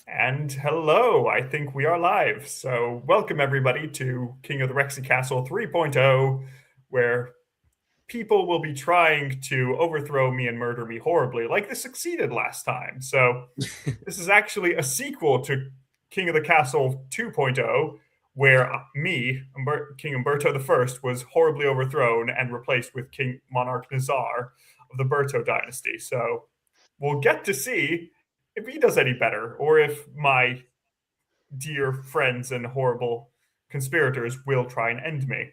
And hello, I think we are live. So, welcome everybody to King of the Rexy Castle 3.0, where people will be trying to overthrow me and murder me horribly, like they succeeded last time. So, this is actually a sequel to King of the Castle 2.0, where King Umberto I, was horribly overthrown and replaced with King Monarch Nazar of the Berto dynasty. So, we'll get to see if he does any better, or if my dear friends and horrible conspirators will try and end me.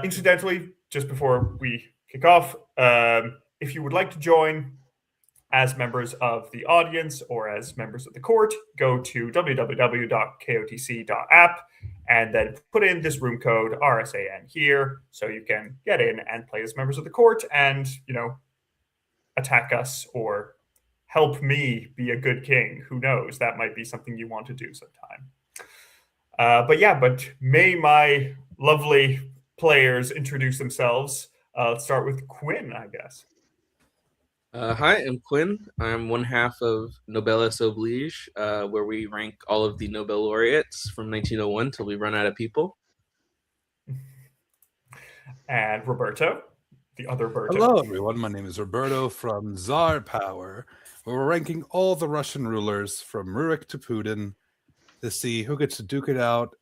Incidentally, just before we kick off, if you would like to join as members of the audience or as members of the court, go to www.kotc.app and then put in this room code RSAN here so you can get in and play as members of the court and, attack us or help me be a good king. Who knows? That might be something you want to do sometime. But may my lovely players introduce themselves. Let's start with Quinn, I guess. Hi, I'm Quinn. I'm one half of Noblesse Oblige, where we rank all of the Nobel laureates from 1901 till we run out of people. And Roberto, the other Berto. Hello, everyone. My name is Roberto from Tsar Power, where we're ranking all the Russian rulers from Rurik to Putin to see who gets to duke it out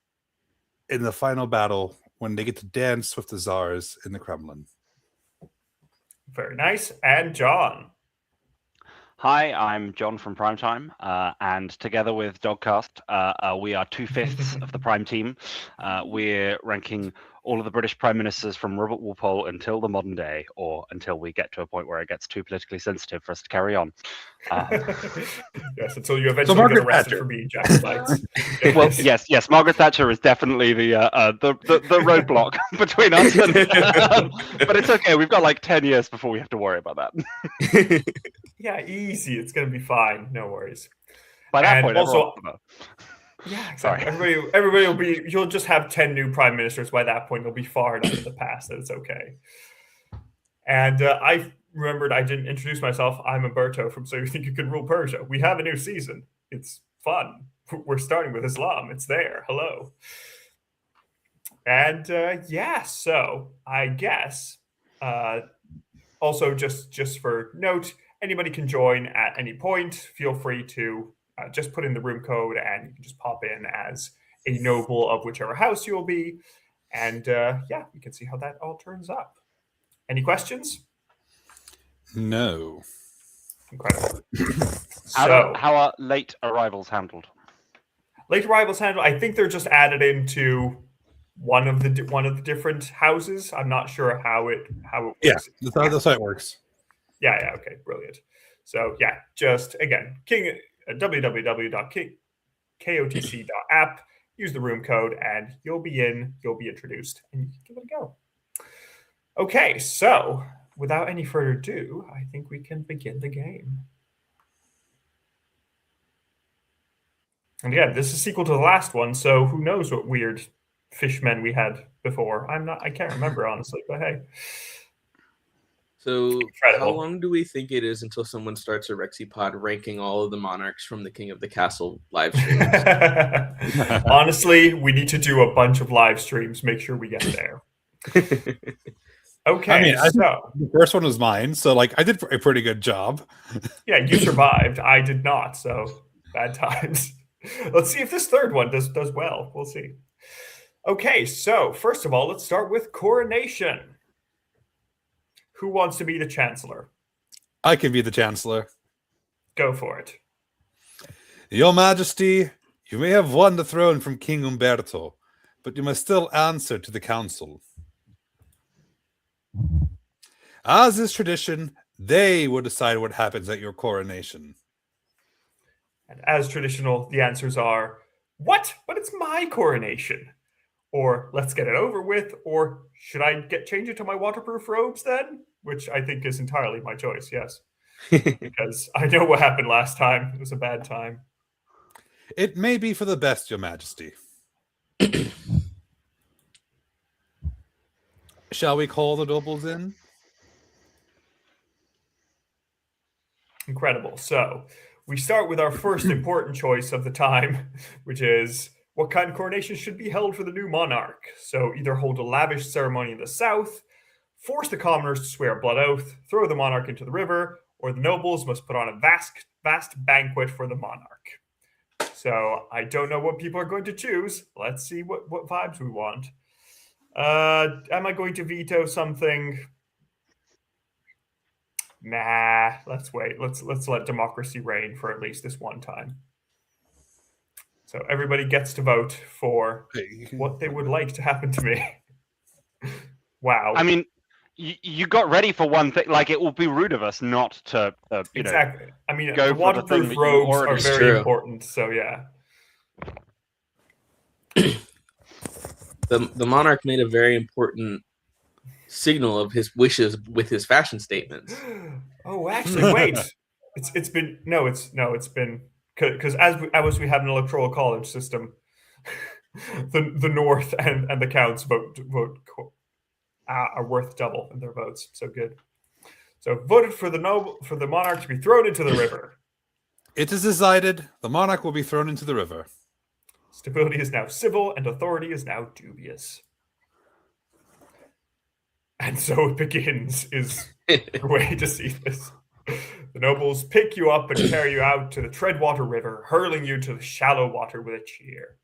in the final battle when they get to dance with the czars in the Kremlin. Very nice. And John. Hi, I'm John from Primetime, and together with Dogcast, we are 2/5 of the Prime team. We're ranking all of the British Prime Ministers from Robert Walpole until the modern day, or until we get to a point where it gets too politically sensitive for us to carry on. Yes, until you eventually get arrested for being Jack Spites. Well, yes, Margaret Thatcher is definitely the roadblock between us. But it's okay. We've got like 10 years before we have to worry about that. Yeah, easy. It's going to be fine. No worries. By that point, also, yeah, exactly. Sorry. Everybody will be. You'll just have 10 new prime ministers by that point. It'll be far enough in the past that it's okay. And I remembered I didn't introduce myself. I'm Umberto from So You Think You Can Rule Persia. We have a new season. It's fun. We're starting with Islam. It's there. Hello. And so I guess also just for note, anybody can join at any point. Feel free to just put in the room code and you can just pop in as a noble of whichever house you'll be. And we can see how that all turns up. Any questions? No. Incredible. How are late arrivals handled? Late arrivals handled. I think they're just added into one of the different houses. I'm not sure how it works. Yeah, that's how it works. Yeah. Okay, brilliant. So just again, www.kotc.app. Use the room code, and you'll be introduced, and you can give it a go. Okay, so without any further ado, I think we can begin the game. And again, this is a sequel to the last one, so who knows what weird fishmen we had before. I can't remember, honestly, but hey. So Incredible. How long do we think it is until someone starts a RexyPod ranking all of the monarchs from the King of the Castle live streams? Honestly, we need to do a bunch of live streams, make sure we get there. Okay, I mean, so the first one was mine, so I did a pretty good job. Yeah, you survived. I did not, so bad times. Let's see if this third one does well. We'll see. Okay, so first of all, let's start with coronation. Who wants to be the chancellor? I can be the chancellor. Go for it. Your Majesty, you may have won the throne from King Umberto, but you must still answer to the council. As is tradition, they will decide what happens at your coronation. And as traditional, the answers are, what? But it's my coronation. Or let's get it over with. Or should I change it to my waterproof robes then? Which I think is entirely my choice, yes. Because I know what happened last time. It was a bad time. It may be for the best, Your Majesty. Shall we call the nobles in? Incredible. So we start with our first important choice of the time, which is what kind of coronation should be held for the new monarch. So either hold a lavish ceremony in the south, force the commoners to swear a blood oath, throw the monarch into the river, or the nobles must put on a vast banquet for the monarch. So I don't know what people are going to choose. Let's see what vibes we want. Am I going to veto something? Nah, let's wait. Let's let democracy reign for at least this one time. So everybody gets to vote for what they would like to happen to me. Wow. I mean, you got ready for one thing. Like, it will be rude of us not to, exactly. I mean, go the for the thing waterproof that you robes are already- very important. So yeah. The monarch made a very important signal of his wishes with his fashion statements. Oh, actually, wait. It's been because as we have an electoral college system, the North and the counts vote are worth double in their votes. So good. So voted for the monarch to be thrown into the river. It is decided the monarch will be thrown into the river. Stability is now civil, and authority is now dubious. And so it begins, is the way to see this. The nobles pick you up and carry you out to the Treadwater River, hurling you to the shallow water with a cheer.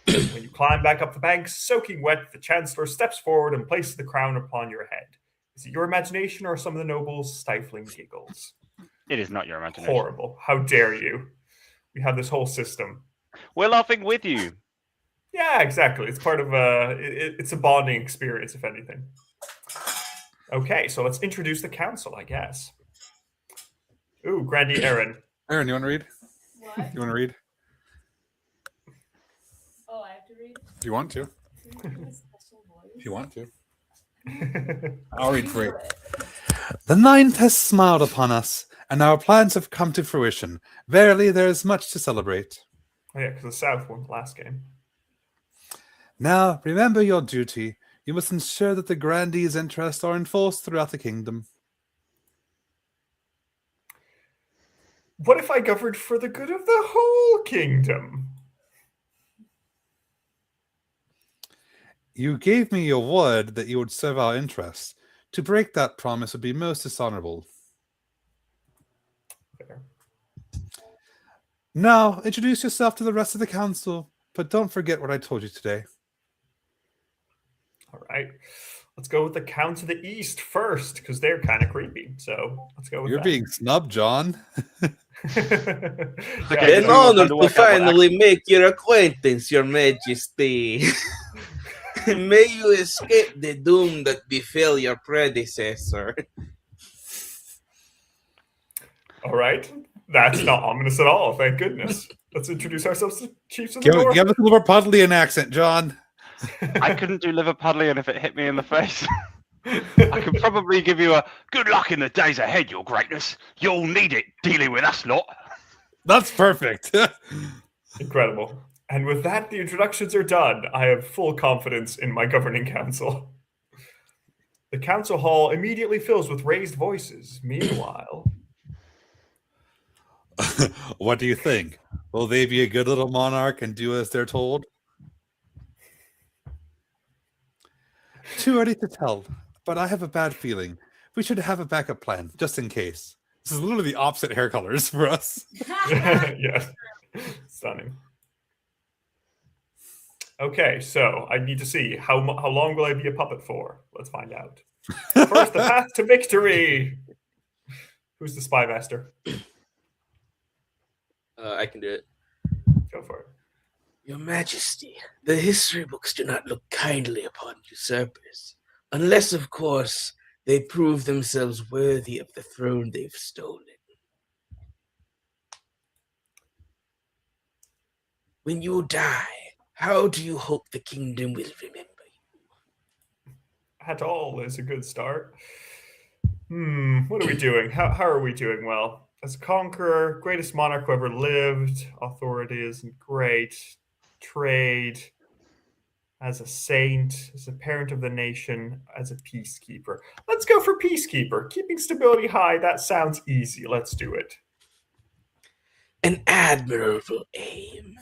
When you climb back up the banks, soaking wet, the chancellor steps forward and places the crown upon your head. Is it your imagination or some of the nobles' stifling giggles? It is not your imagination. Horrible. How dare you? We have this whole system. We're laughing with you. Yeah, exactly. It's part of it's a bonding experience, if anything. Okay, so let's introduce the council, I guess. Ooh, Grandy Aaron. Aaron, you want to read? What? You want to read? Oh, I have to read? Do you want to? Can you give a special voice? If you want to. I'll read for you. Do it. The ninth has smiled upon us, and our plans have come to fruition. Verily, there is much to celebrate. Oh yeah, because the South won the last game. Now, remember your duty. You must ensure that the grandees' interests are enforced throughout the kingdom. What if I governed for the good of the whole kingdom? You gave me your word that you would serve our interests. To break that promise would be most dishonorable. Fair. Now, introduce yourself to the rest of the council, but don't forget what I told you today. All right. Let's go with the Counts of the East first, because they're kind of creepy. So let's go with You're that. being snubbed, John. Okay, An so honor to to work out what finally make your acquaintance, Your Majesty. May you escape the doom that befell your predecessor. All right. That's not ominous at all. Thank goodness. Let's introduce ourselves to Chiefs of the Give North. us a Liverpudlian accent, John. I couldn't do Liverpudlian if it hit me in the face. I could probably give you a good luck in the days ahead, Your Greatness. You'll need it dealing with us lot. That's perfect. Incredible. And with that, the introductions are done. I have full confidence in my governing council. The council hall immediately fills with raised voices. Meanwhile, What do you think? Will they be a good little monarch and do as they're told? Too early to tell, but I have a bad feeling. We should have a backup plan, just in case. This is literally the opposite hair colors for us. yes, stunning. Okay, so I need to see how long will I be a puppet for? Let's find out. First, the path to victory. Who's the spy master? I can do it. Go for it. Your Majesty, the history books do not look kindly upon usurpers, unless, of course, they prove themselves worthy of the throne they've stolen. When you die, how do you hope the kingdom will remember you? At all is a good start. What are we doing? How are we doing? Well, as a conqueror, greatest monarch who ever lived, authority isn't great, trade, as a saint, as a parent of the nation, as a peacekeeper. Let's go for peacekeeper. Keeping stability high, that sounds easy. Let's do it. An admirable aim.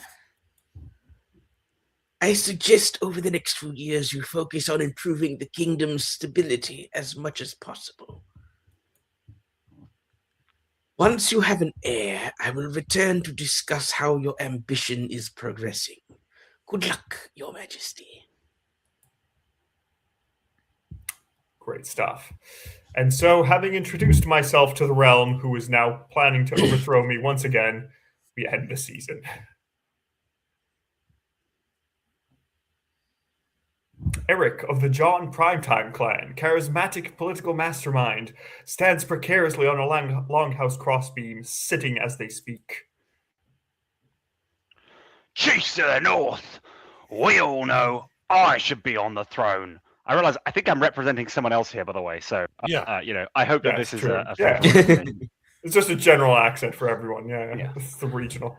I suggest over the next few years you focus on improving the kingdom's stability as much as possible. Once you have an heir, I will return to discuss how your ambition is progressing. Good luck, Your Majesty. Great stuff. And so, having introduced myself to the realm, who is now planning to overthrow me once again, we end the season. Eric of the John Primetime clan, charismatic political mastermind, stands precariously on a longhouse crossbeam, sitting as they speak. Chiefs of the North, we all know I should be on the throne. I realize I think I'm representing someone else here, by the way. So, Yeah. I hope that That's this is true. a Yeah. fair one for me. It's just a general accent for everyone. Yeah. Yeah. It's the regional.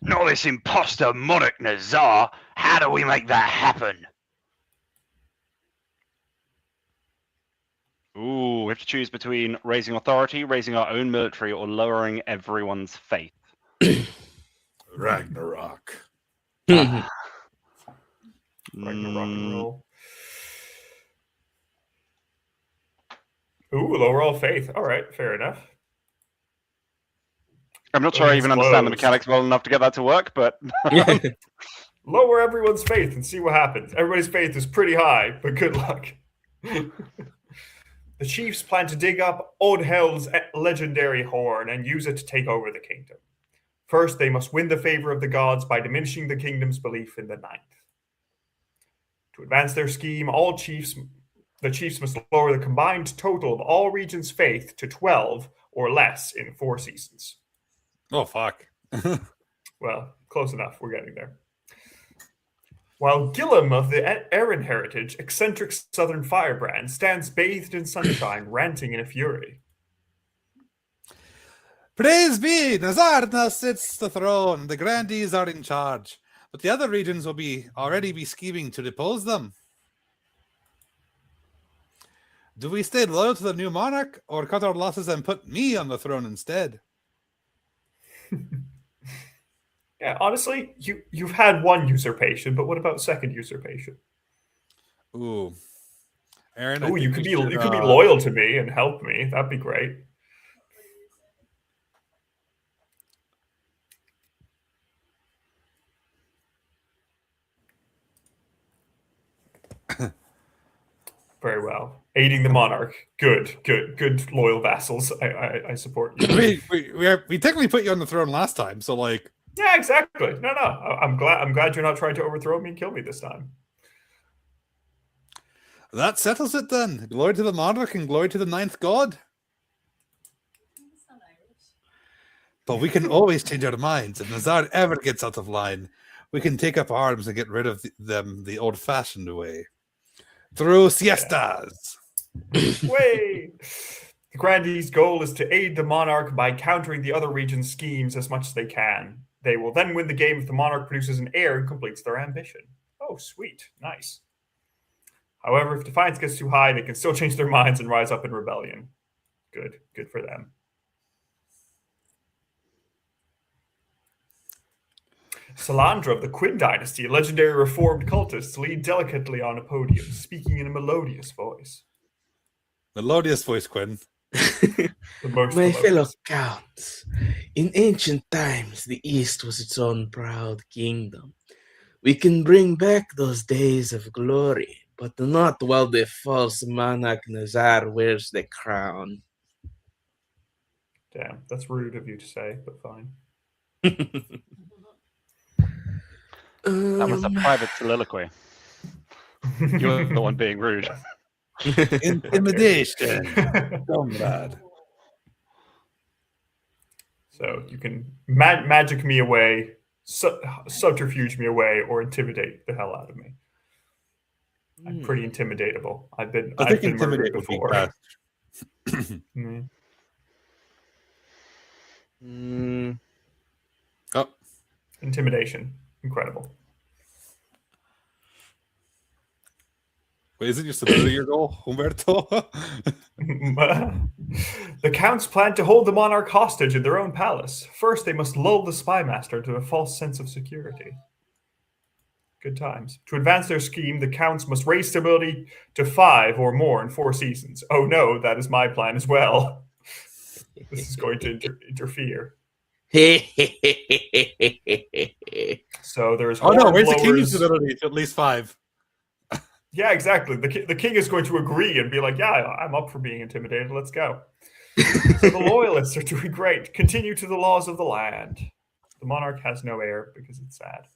Not this imposter monarch Nazar. How do we make that happen? Ooh, we have to choose between raising authority, raising our own military, or lowering everyone's faith. Ragnarok. Right in rock and roll. Ooh, lower all faith. All right, fair enough. I'm not sure I even understand the Closed. mechanics well enough to get that to work, but Lower everyone's faith and see what happens. Everybody's faith is pretty high, but good luck. The chiefs plan to dig up Odhel's legendary horn and use it to take over the kingdom. First, they must win the favor of the gods by diminishing the kingdom's belief in the ninth. To advance their scheme, the chiefs must lower the combined total of all regions' faith to 12 or less in 4 seasons. Oh, fuck. Well, close enough. We're getting there. While Gillum of the Aaron heritage, eccentric southern firebrand, stands bathed in sunshine, ranting in a fury. Praise be! Nazar now sits the throne. The grandees are in charge. But the other regions will already be scheming to depose them. Do we stay loyal to the new monarch, or cut our losses and put me on the throne instead? Yeah, honestly, you've had one usurpation, but what about second usurpation? Ooh. Aaron, Ooh, you could be loyal to me and help me. That'd be great. Very well. Aiding the monarch. Good, loyal vassals. I support you. we technically put you on the throne last time, so like. Yeah, exactly. No. I'm glad you're not trying to overthrow me and kill me this time. That settles it then. Glory to the monarch and glory to the ninth god. That's not Irish. But we can always change our minds. If Nazar ever gets out of line, we can take up arms and get rid of them the old-fashioned way. Through siestas. Way. The Grandee's goal is to aid the monarch by countering the other region's schemes as much as they can. They will then win the game if the monarch produces an heir and completes their ambition. Oh, sweet. Nice. However, if defiance gets too high, they can still change their minds and rise up in rebellion. Good for them. Salandra of the Quinn dynasty, legendary reformed cultists, lead delicately on a podium, speaking in a melodious voice. Melodious voice, Quinn. My fellow counts, in ancient times, the East was its own proud kingdom. We can bring back those days of glory, but not while the false monarch Nazar wears the crown. Damn, that's rude of you to say, but fine. That was a private soliloquy. You're the one being rude. Intimidation. Comrade. So you can magic me away, subterfuge me away, or intimidate the hell out of me. I'm pretty intimidatable. I've been murdered before. Oh, intimidation, incredible. Wait, isn't your stability your goal, Humberto? The counts plan to hold the monarch hostage in their own palace. First, they must lull the spy master to a false sense of security. Good times. To advance their scheme, the counts must raise stability to 5 or more in 4 seasons. Oh no, that is my plan as well. This is going to interfere. So there's Oh no, raise the hornblowers. king's stability to at least 5. Yeah, exactly. The king is going to agree and be like, yeah, I'm up for being intimidated. Let's go. So the loyalists are doing great. Continue to the laws of the land. The monarch has no heir because it's sad.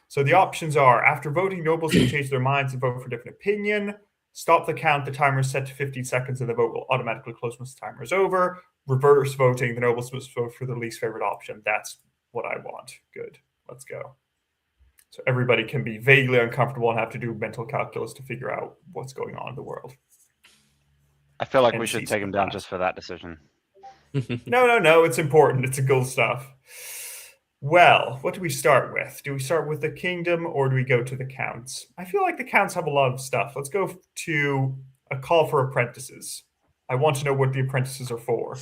So the options are, after voting, nobles can change their minds and vote for different opinion. Stop the count. The timer is set to 15 seconds and the vote will automatically close once the timer is over. Reverse voting. The nobles must vote for the least favorite option. That's what I want. Good. Let's go. So everybody can be vaguely uncomfortable and have to do mental calculus to figure out what's going on in the world. I feel like And we should seize take the him down class. just for that decision. No. It's important. It's a cool stuff. Well, what do we start with? Do we start with the kingdom or do we go to the counts? I feel like the counts have a lot of stuff. Let's go to a call for apprentices. I want to know what the apprentices are for.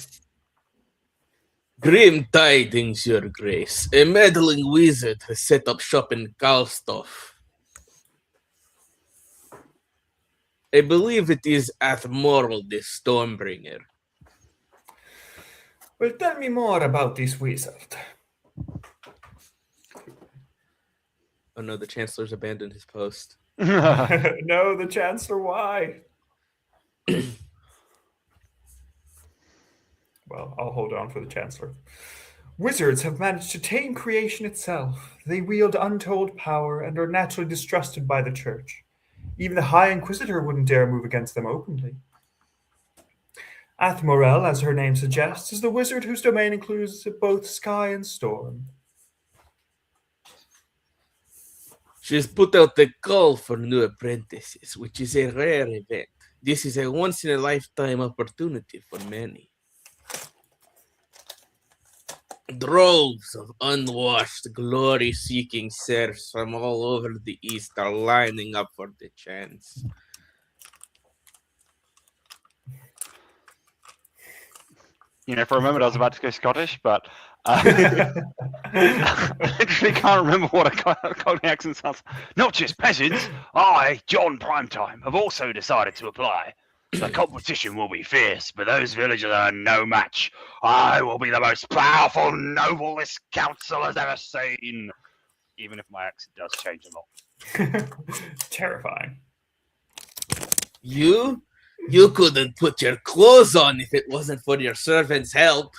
Grim tidings, Your Grace. A meddling wizard has set up shop in Kalstov. I believe it is Athmoral, the Stormbringer. Well, tell me more about this wizard. Oh no, the Chancellor's abandoned his post. No, the Chancellor, why? Well, I'll hold on for the Chancellor. Wizards have managed to tame creation itself. They wield untold power and are naturally distrusted by the Church. Even the High Inquisitor wouldn't dare move against them openly. Athmorel, as her name suggests, is the wizard whose domain includes both sky and storm. She has put out a call for new apprentices, which is a rare event. This is a once-in-a-lifetime opportunity for many. Droves of unwashed, glory-seeking serfs from all over the East are lining up for the chance. You know, for a moment I was about to go Scottish, but I literally can't remember what a Cockney accent sounds. Not just peasants, I, John Primetime, have also decided to apply. The competition will be fierce, but those villagers are no match. I will be the most powerful, noble this council has ever seen. Even if my accent does change a lot. Terrifying. You couldn't put your clothes on if it wasn't for your servant's help.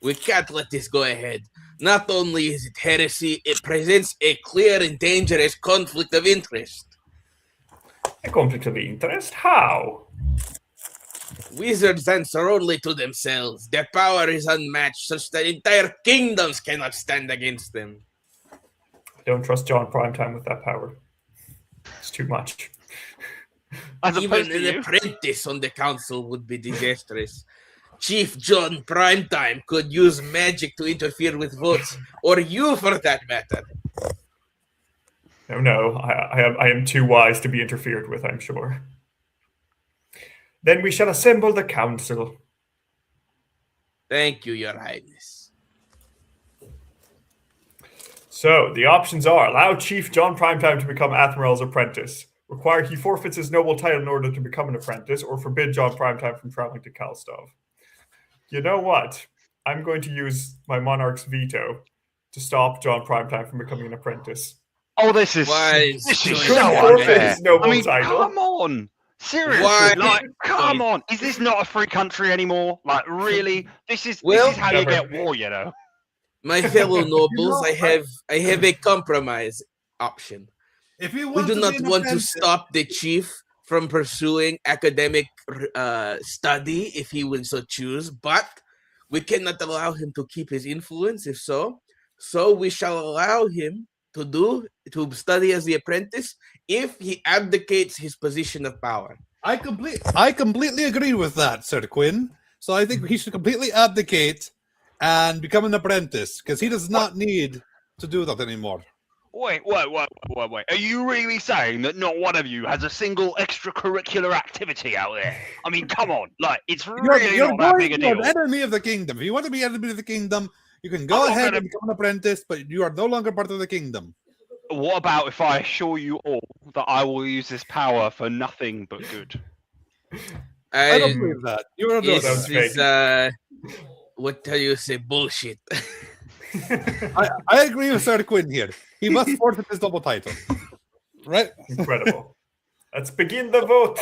We can't let this go ahead. Not only is it heresy, it presents a clear and dangerous conflict of interest. A conflict of interest? How? Wizards answer only to themselves. Their power is unmatched, such that entire kingdoms cannot stand against them. I don't trust John Primetime with that power. It's too much. Even an apprentice on the council would be disastrous. Chief John Primetime could use magic to interfere with votes, or you for that matter. No, I am too wise to be interfered with, I'm sure. Then we shall assemble the council. Thank you, Your Highness. So, the options are, allow Chief John Primetime to become Athmorel's apprentice, require he forfeits his noble title in order to become an apprentice, or forbid John Primetime from traveling to Kalstov. You know what? I'm going to use my monarch's veto to stop John Primetime from becoming an apprentice. Oh, this is so unfair. I mean, come on. Seriously, come on. Is this not a free country anymore? Like, really? This is how you get war, you know? My fellow nobles, I have a compromise option. If you we do not want to stop the chief from pursuing academic study if he would so choose, but we cannot allow him to keep his influence if so. So we shall allow him to study as the apprentice if he abdicates his position of power. I completely agree with that, Sir Quinn. So I think he should completely abdicate and become an apprentice because he does not need to do that anymore. Wait. Are you really saying that not one of you has a single extracurricular activity out there? I mean, come on. Like, it's really You're not that big a going to deal. an enemy of the kingdom. If you want to be enemy of the kingdom, you can I'm go not ahead gonna- and become an apprentice, but you are no longer part of the kingdom. What about if I assure you all that I will use this power for nothing but good? I don't believe that. You don't know Sounds that. Is what do you say? Bullshit. I agree with Sir Quinn here. He must forfeit his double title. Right? Incredible. Let's begin the vote.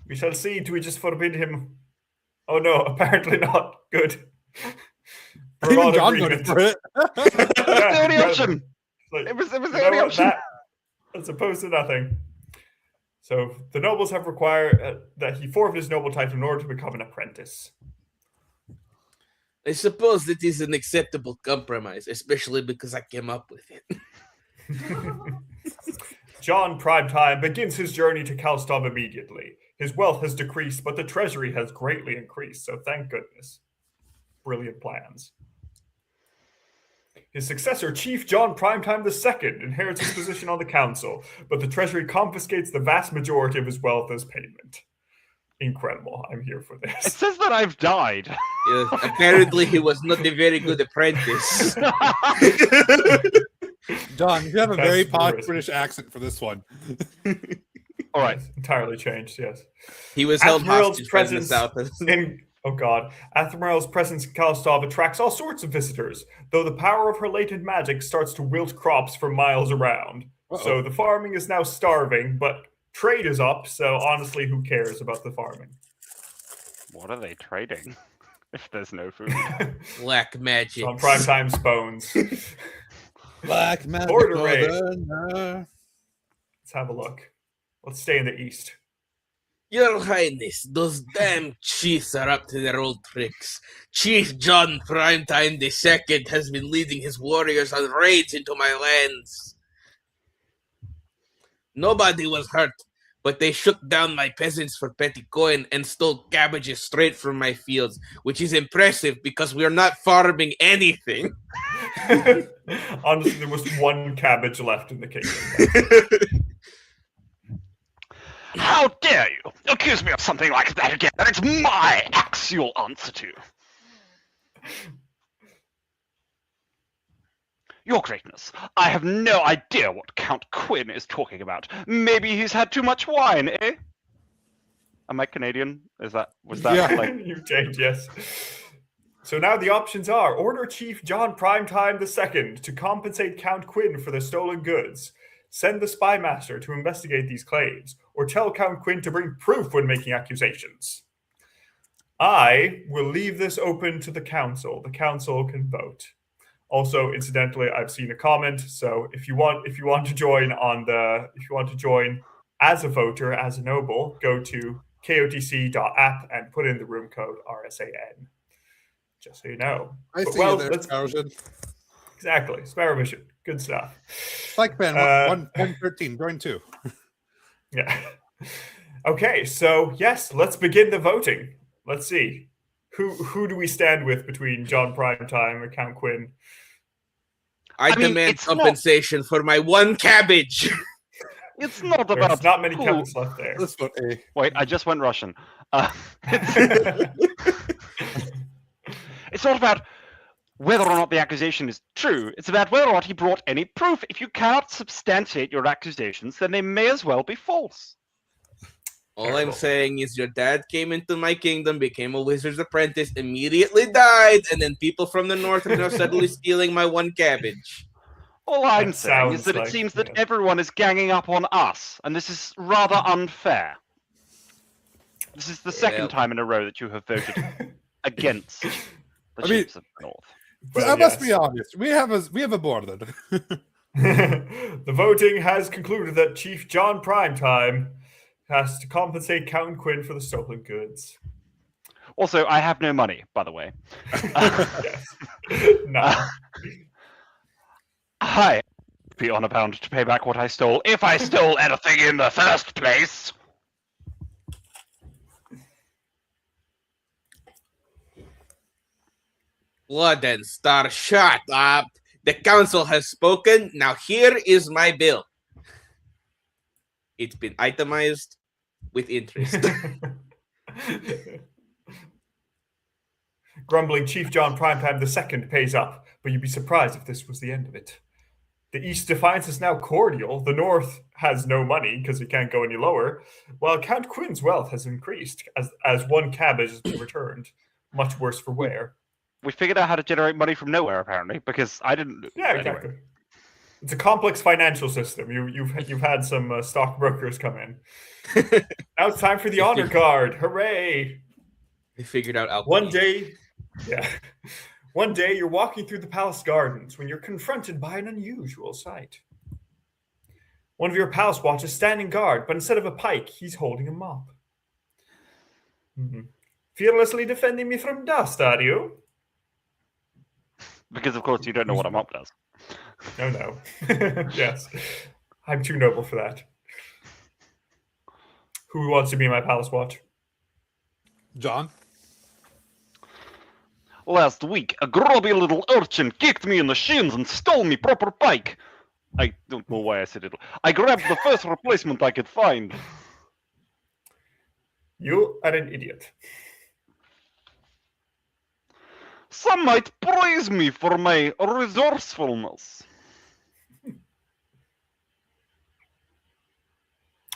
We shall see. Do we just forbid him? Oh no, apparently not. Good. We're all Even John agreement. voted for it. It was the only option. Like, It was you the know only what? option. That's opposed to nothing. So the nobles have required that he forfeit his noble title in order to become an apprentice. I suppose that is an acceptable compromise, especially because I came up with it. John Primetime begins his journey to Kalstov immediately. His wealth has decreased, but the treasury has greatly increased, so thank goodness. Brilliant plans. His successor, Chief John Primetime II, inherits his position on the council, but the treasury confiscates the vast majority of his wealth as payment. Incredible. I'm here for It this. says that I've died. Yeah, apparently, he was not a very good apprentice. John, you have a That's very posh risky. British accent for this one. All right. Entirely changed, yes. He was held Admiral's hostage by the presence South. Admiral's presence in Kalstov attracts all sorts of visitors, though the power of her latent magic starts to wilt crops for miles around. So the farming is now starving, but trade is up, so honestly, who cares about the farming? What are they trading if there's no food? Black magic. On Primetime's bones. Black magic. Border raid. Let's Let's have a look. Let's stay in the east. Your Highness, those damn chiefs are up to their old tricks. Chief John Primetime II has been leading his warriors on raids into my lands. Nobody was hurt, but they shook down my peasants for petty coin and stole cabbages straight from my fields, which is impressive because we're not farming anything. Honestly, there was one cabbage left in the kingdom. How dare you accuse me of something like that again? That it's my axe you'll answer to. Your Greatness, I have no idea what Count Quinn is talking about. Maybe he's had too much wine, eh? Am I Canadian? Was that Yeah. like... You changed, yes. So now the options are: order Chief John Primetime II to compensate Count Quinn for the stolen goods, send the spy master to investigate these claims, or tell Count Quinn to bring proof when making accusations. I will leave this open to the council. The council can vote. Also, incidentally, I've seen a comment. So if you want to join as a voter, as a noble, go to kotc.app and put in the room code RSAN. Just so you know. I But, see well, you there, let's- Sparrow. Exactly. Sparrow Vision. Good stuff. Like Ben, 113, join 2. Yeah. Okay, so yes, let's begin the voting. Let's see. Who do we stand with between John Primetime and Count Quinn? I mean, demand it's not- compensation for my one cabbage. It's not There's about not many who... cabbages left there. Let's vote A. Wait, I just went Russian. It's not about whether or not the accusation is true. It's about whether or not he brought any proof. If you cannot substantiate your accusations, then they may as well be false. All I'm Terrible. saying is your dad came into my kingdom, became a wizard's apprentice, immediately died, and then people from the north are now suddenly stealing my one cabbage. All I'm That saying is sounds that like- it seems that yeah. everyone is ganging up on us, and this is rather unfair. This is the second Well. time in a row that you have voted against the I mean- chiefs of the north. Well, I must yes. be honest. We have a border. The voting has concluded that Chief John Primetime has to compensate Count Quinn for the stolen goods. Also, I have no money, by the way. Yes. No. I be honor bound to pay back what I stole, if I stole anything in the first place. Blood and Star, shut up. The council has spoken. Now here is my bill. It's been itemized with interest. Grumbling Chief John Primetime II pays up, but you'd be surprised if this was the end of it. The East's defiance is now cordial. The North has no money because it can't go any lower, while Count Quinn's wealth has increased as one cabbage has been returned. Much worse for wear. We figured out how to generate money from nowhere, apparently, because I didn't. Yeah, anyway. exactly. It's a complex financial system. You've had some stockbrokers come in. Now it's time for the honor guard. Hooray! They figured out alchemy. One day you're walking through the palace gardens when you're confronted by an unusual sight. One of your palace watch is standing guard, but instead of a pike, he's holding a mop. Fearlessly defending me from dust, are you? Because, of course, you don't know what a mop does. No. Yes. I'm too noble for that. Who wants to be my palace watch? John? Last week, a grubby little urchin kicked me in the shins and stole me proper pike. I don't know why I said it. I grabbed the first replacement I could find. You are an idiot. Some might praise me for my resourcefulness.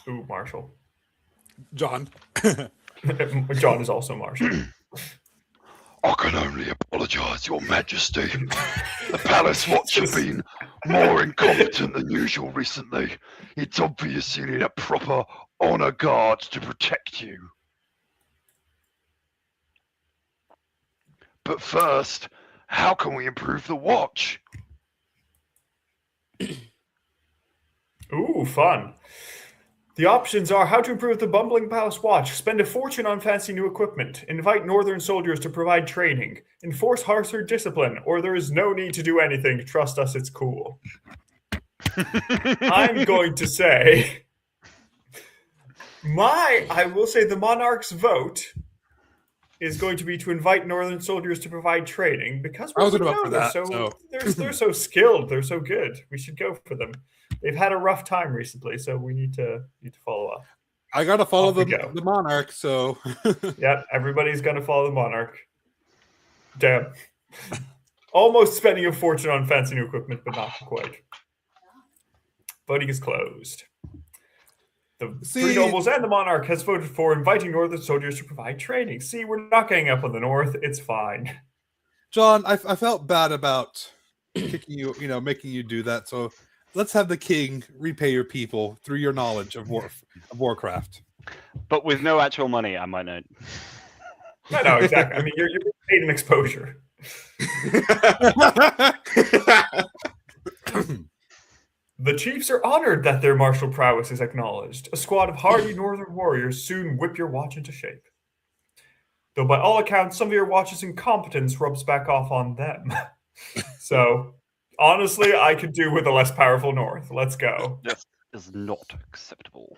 Ooh, Marshall. John? John is also Marshall. I can only apologise, Your Majesty. The Palace Watch have been more incompetent than usual recently. It's obvious you need a proper honour guard to protect you. But first, how can we improve the watch? Ooh, fun. The options are how to improve the bumbling palace watch, spend a fortune on fancy new equipment, invite northern soldiers to provide training, enforce harsher discipline, or there is no need to do anything. Trust us, it's cool. I'm going to say I will say the monarch's vote is going to be to invite northern soldiers to provide training because I was about for that, they're so skilled, they're so good. We should go for them. They've had a rough time recently, so we need to follow up. I gotta follow the monarch, so yeah, everybody's gonna follow the monarch. Damn. Almost spending a fortune on fancy new equipment, but not quite. Voting is closed. The three nobles and the monarch has voted for inviting northern soldiers to provide training. See, we're not getting up on the north. It's fine. John, I felt bad about kicking you, making you do that. So let's have the king repay your people through your knowledge of Warcraft. But with no actual money, I might not. No, exactly. I mean, you're paid an exposure. The chiefs are honored that their martial prowess is acknowledged. A squad of hardy northern warriors soon whip your watch into shape. Though by all accounts, some of your watch's incompetence rubs back off on them. So, honestly, I could do with a less powerful north. Let's go. This is not acceptable.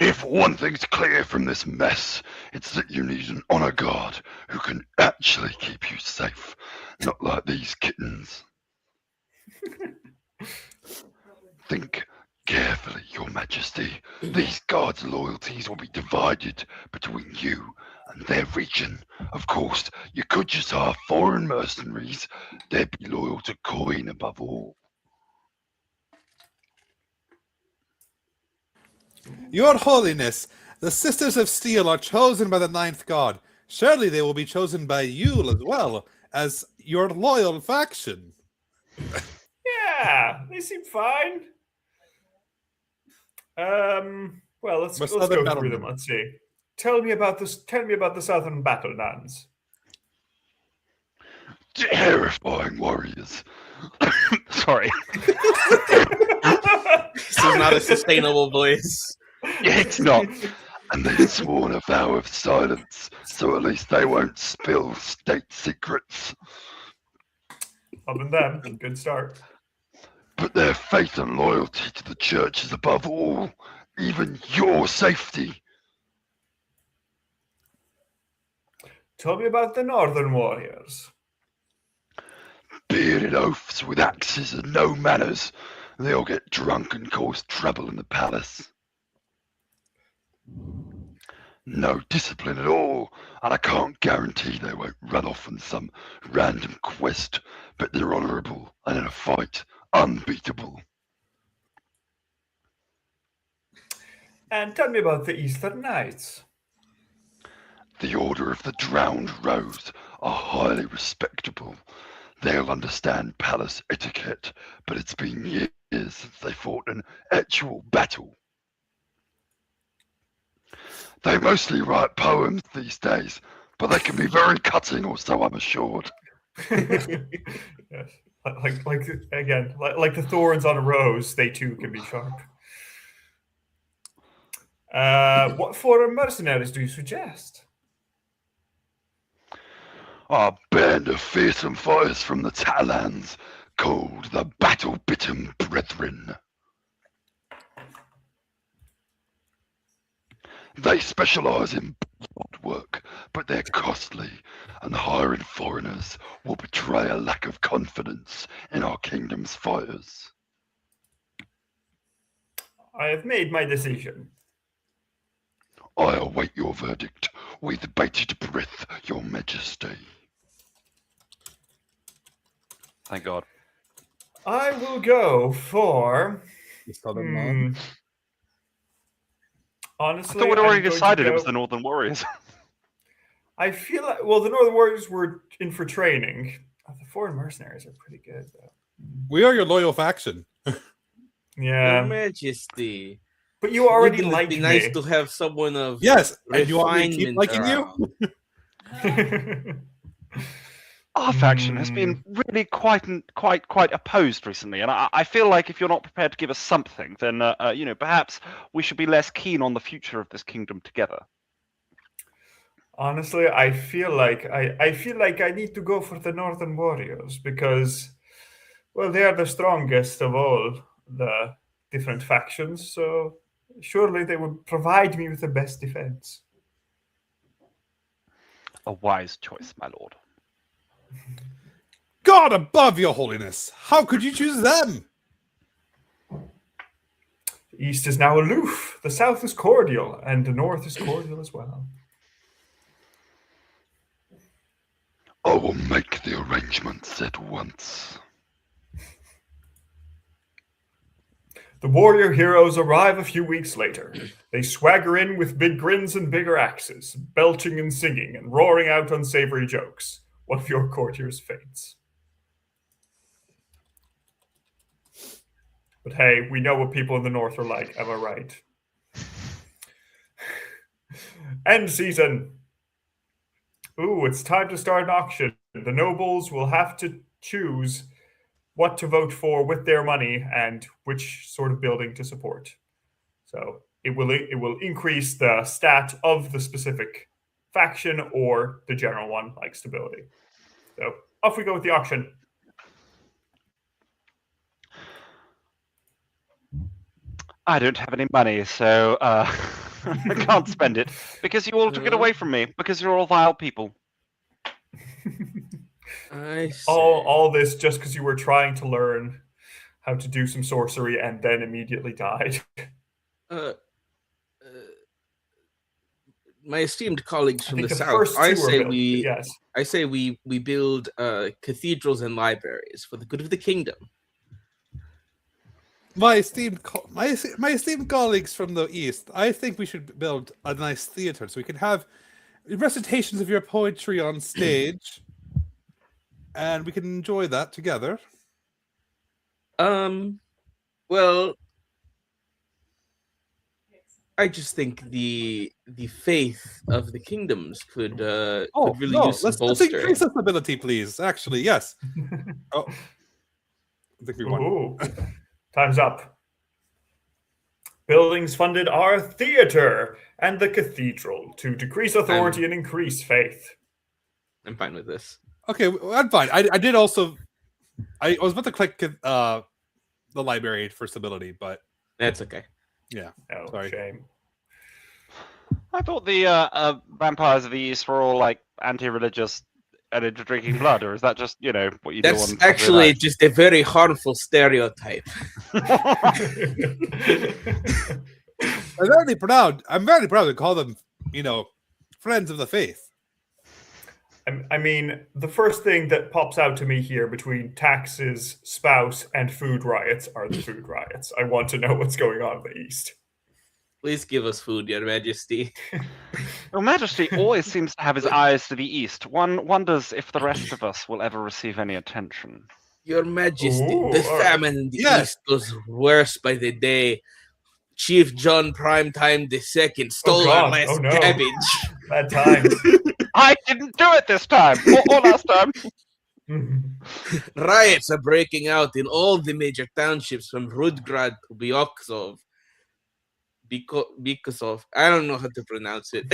If one thing's clear from this mess, it's that you need an honour guard who can actually keep you safe, not like these kittens. Think carefully, Your Majesty. These guards' loyalties will be divided between you and their region. Of course, you could just hire foreign mercenaries. They'd be loyal to coin above all. Your Holiness, the Sisters of Steel are chosen by the Ninth God. Surely they will be chosen by you as well as your loyal faction. Yeah, they seem fine. Well, let's go through them. Let's see. Tell me about this. Tell me about the Southern Battlelands. Terrifying warriors. Sorry. This is not a sustainable voice. It's not. And they've sworn a vow of silence, so at least they won't spill state secrets. Other than them, good start. But their faith and loyalty to the church is above all, even your safety. Tell me about the Northern Warriors. bearded oafs with axes and no manners. They all get drunk and cause trouble in the palace. No discipline at all, and I can't guarantee they won't run off on some random quest, but they're honourable and in a fight, unbeatable. And tell me about the Eastern Knights. The Order of the Drowned Rose are highly respectable. They'll understand palace etiquette, but it's been years since they fought an actual battle. They mostly write poems these days, but they can be very cutting, or so I'm assured. Yes. Like again, like the thorns on a rose, they too can be sharp. What foreign mercenaries do you suggest? A band of fearsome fighters from the Tatterlands called the Battle-Bitten Brethren. They specialise in work, but they're costly, and hiring foreigners will betray a lack of confidence in our kingdom's fighters. I have made my decision. I await your verdict with bated breath, your majesty. Thank God. I will go for. The Southern Mod. Honestly, I thought we'd already I'm going to decided it go- was the Northern Warriors. I feel like, well, the Northern Warriors were in for training. The foreign mercenaries are pretty good, though. We are your loyal faction. Yeah, Your Majesty. but you already Wouldn't it like be me. nice to have someone of Yes, and you want me to keep refinement liking you? around. Our faction has been really quite opposed recently, and I feel like if you're not prepared to give us something, then perhaps we should be less keen on the future of this kingdom together. Honestly, I feel like I need to go for the Northern Warriors because, well, they are the strongest of all the different factions. So surely they would provide me with the best defense. A wise choice, my lord. God above, your holiness! How could you choose them? The East is now aloof, the South is cordial, and the North is cordial as well. I will make the arrangements at once. The warrior heroes arrive a few weeks later. They swagger in with big grins and bigger axes, belching and singing and roaring out unsavory jokes. One of your courtiers faints. But hey, we know what people in the north are like, am I right? End season. Ooh, it's time to start an auction. The nobles will have to choose what to vote for with their money and which sort of building to support. So it will increase the stat of the specific faction or the general one, like stability. So off we go with the auction. I don't have any money, so I can't spend it because you all took it away from me because you're all vile people. I see. All this just because you were trying to learn how to do some sorcery and then immediately died. My esteemed colleagues from think the the south, first I two are say built, we, yes. I say we build cathedrals and libraries for the good of the kingdom. My esteemed colleagues from the east, I think we should build a nice theater so we can have recitations of your poetry on stage, and we can enjoy that together. Well, I just think the faith of the kingdoms could really use some let's bolstering. increase the stability, please. Actually, yes. Oh, I think we won. Ooh, time's up. Buildings funded our theater and the cathedral to decrease authority and increase faith. I'm fine with this. Okay, I'm fine. I did also. I was about to click the library for stability, but That's okay. yeah. Oh, Sorry. shame. I thought the vampires of the east were all like anti-religious and into drinking blood, or is that just what you do on? That's actually just a very harmful stereotype. I'm very proud to call them, friends of the faith. I mean, the first thing that pops out to me here between taxes, spouse, and food riots are the food riots. I want to know what's going on in the East. Please give us food, Your Majesty. Your Majesty always seems to have his eyes to the east. One wonders if the rest of us will ever receive any attention. Your Majesty, Ooh, the famine in the East goes worse by the day. Chief John Primetime II stole our last cabbage. Bad times. I didn't do it this time, or last time. Riots are breaking out in all the major townships from Rudgrad to Bioksov. Because I don't know how to pronounce it.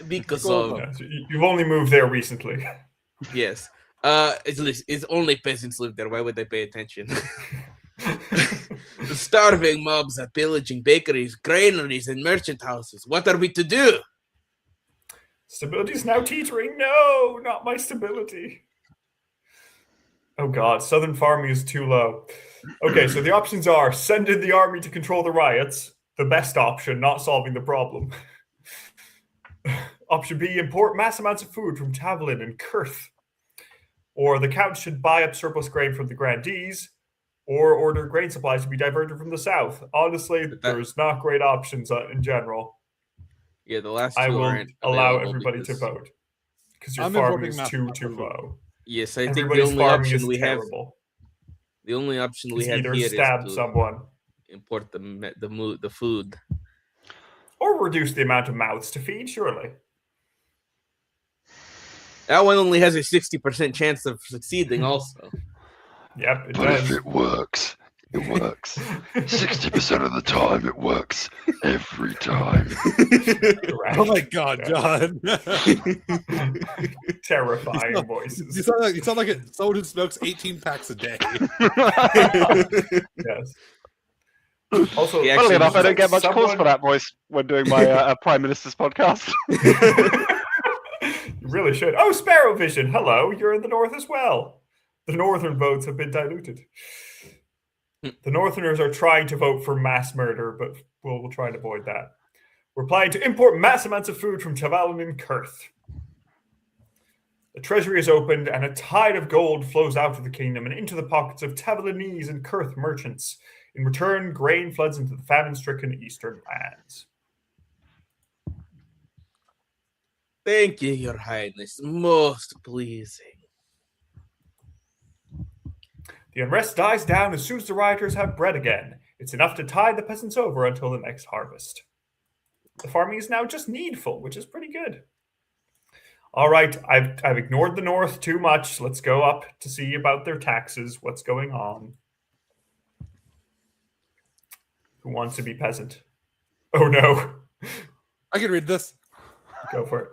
Because of. You've only moved there recently. Yes. It's only peasants live there. Why would they pay attention? The starving mobs are pillaging bakeries, granaries, and merchant houses. What are we to do? Stability is now teetering. No, not my stability. Oh God, southern farming is too low. Okay, so the options are send in the army to control the riots. The best option, not solving the problem. Option B, import mass amounts of food from Tavolin and Kurth. Or the Count should buy up surplus grain from the grandees, or order grain supplies to be diverted from the south. Honestly, there's not great options in general. Yeah, the last two I will allow everybody to vote. Because your farming is too low. Yes, I think the only option we have... The only option we have either here stab is to someone, import the food, or reduce the amount of mouths to feed. Surely that one only has a 60% chance of succeeding. Also, yep, it but does. If it works, it works. 60% of the time, it works every time. Oh my God, John! Terrifying voices. You sound like someone who smokes 18 packs a day. Yes. Also, funnily enough, I don't get much cause for that voice when doing my Prime Minister's podcast. You really should. Oh, Sparrow Vision. Hello, you're in the north as well. The northern votes have been diluted. The Northerners are trying to vote for mass murder, but we'll try and avoid that. We're planning to import mass amounts of food from Tavalin and Kurth. The treasury is opened, and a tide of gold flows out of the kingdom and into the pockets of Tavalinese and Kurth merchants. In return, grain floods into the famine-stricken eastern lands. Thank you, Your Highness. Most pleasing. The unrest dies down as soon as the rioters have bread again. It's enough to tide the peasants over until the next harvest. The farming is now just needful, which is pretty good. All right, I've ignored the north too much. Let's go up to see about their taxes. What's going on? Who wants to be peasant? Oh no. I can read this. Go for it.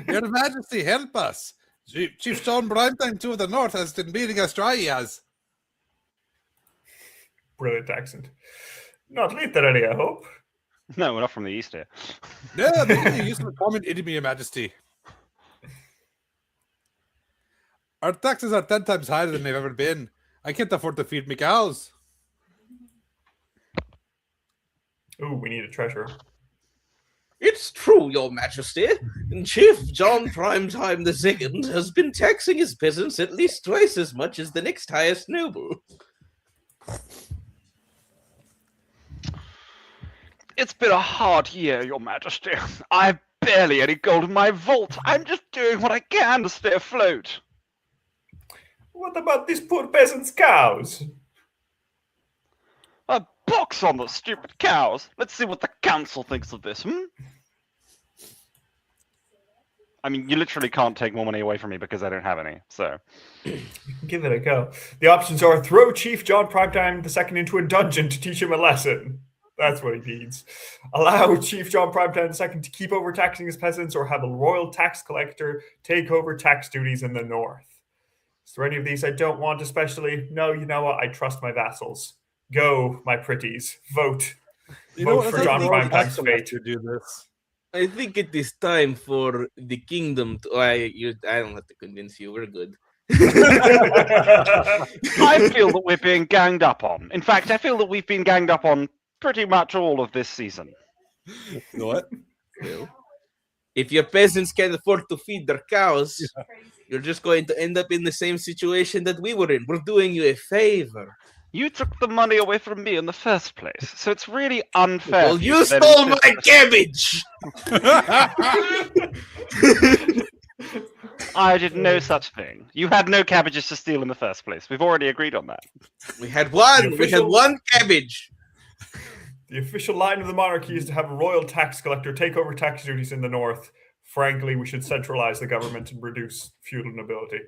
Your Majesty, help us. Chief John Primetime II of the North has been beating us dry as. Brilliant accent. Not literally, I hope. No, we're not from the east here. No, they used to common enemy, Your Majesty. Our taxes are 10 times higher than they've ever been. I can't afford to feed me cows. Ooh, we need a treasurer. It's true, Your Majesty. Chief John Primetime II has been taxing his peasants at least twice as much as the next highest noble. It's been a hard year, Your Majesty. I've barely any gold in my vault. I'm just doing what I can to stay afloat. What about these poor peasants' cows? A box on the stupid cows. Let's see what the council thinks of this, I mean, you literally can't take more money away from me because I don't have any, so... Give it a go. The options are throw Chief John Primetime II into a dungeon to teach him a lesson. That's what he needs. Allow Chief John Primetime II to keep overtaxing his peasants, or have a royal tax collector take over tax duties in the north. Is there any of these I don't want especially? No, you know what? I trust my vassals. Go, my pretties. Vote. Vote for John Primetime's fate. Do this. I think it is time for the kingdom to. I don't have to convince you. We're good. I feel that we're being ganged up on. In fact, I feel that we've been ganged up on pretty much all of this season. You know what? Well, if your peasants can't afford to feed their cows, you're just going to end up in the same situation that we were in. We're doing you a favor. You took the money away from me in the first place, so it's really unfair. Well, for you to then stole insist my that- cabbage. I did no such thing. You had no cabbages to steal in the first place. We've already agreed on that. We had one. The We had official- one cabbage. The official line of the monarchy is to have a royal tax collector take over tax duties in the north. Frankly, we should centralize the government and reduce feudal nobility.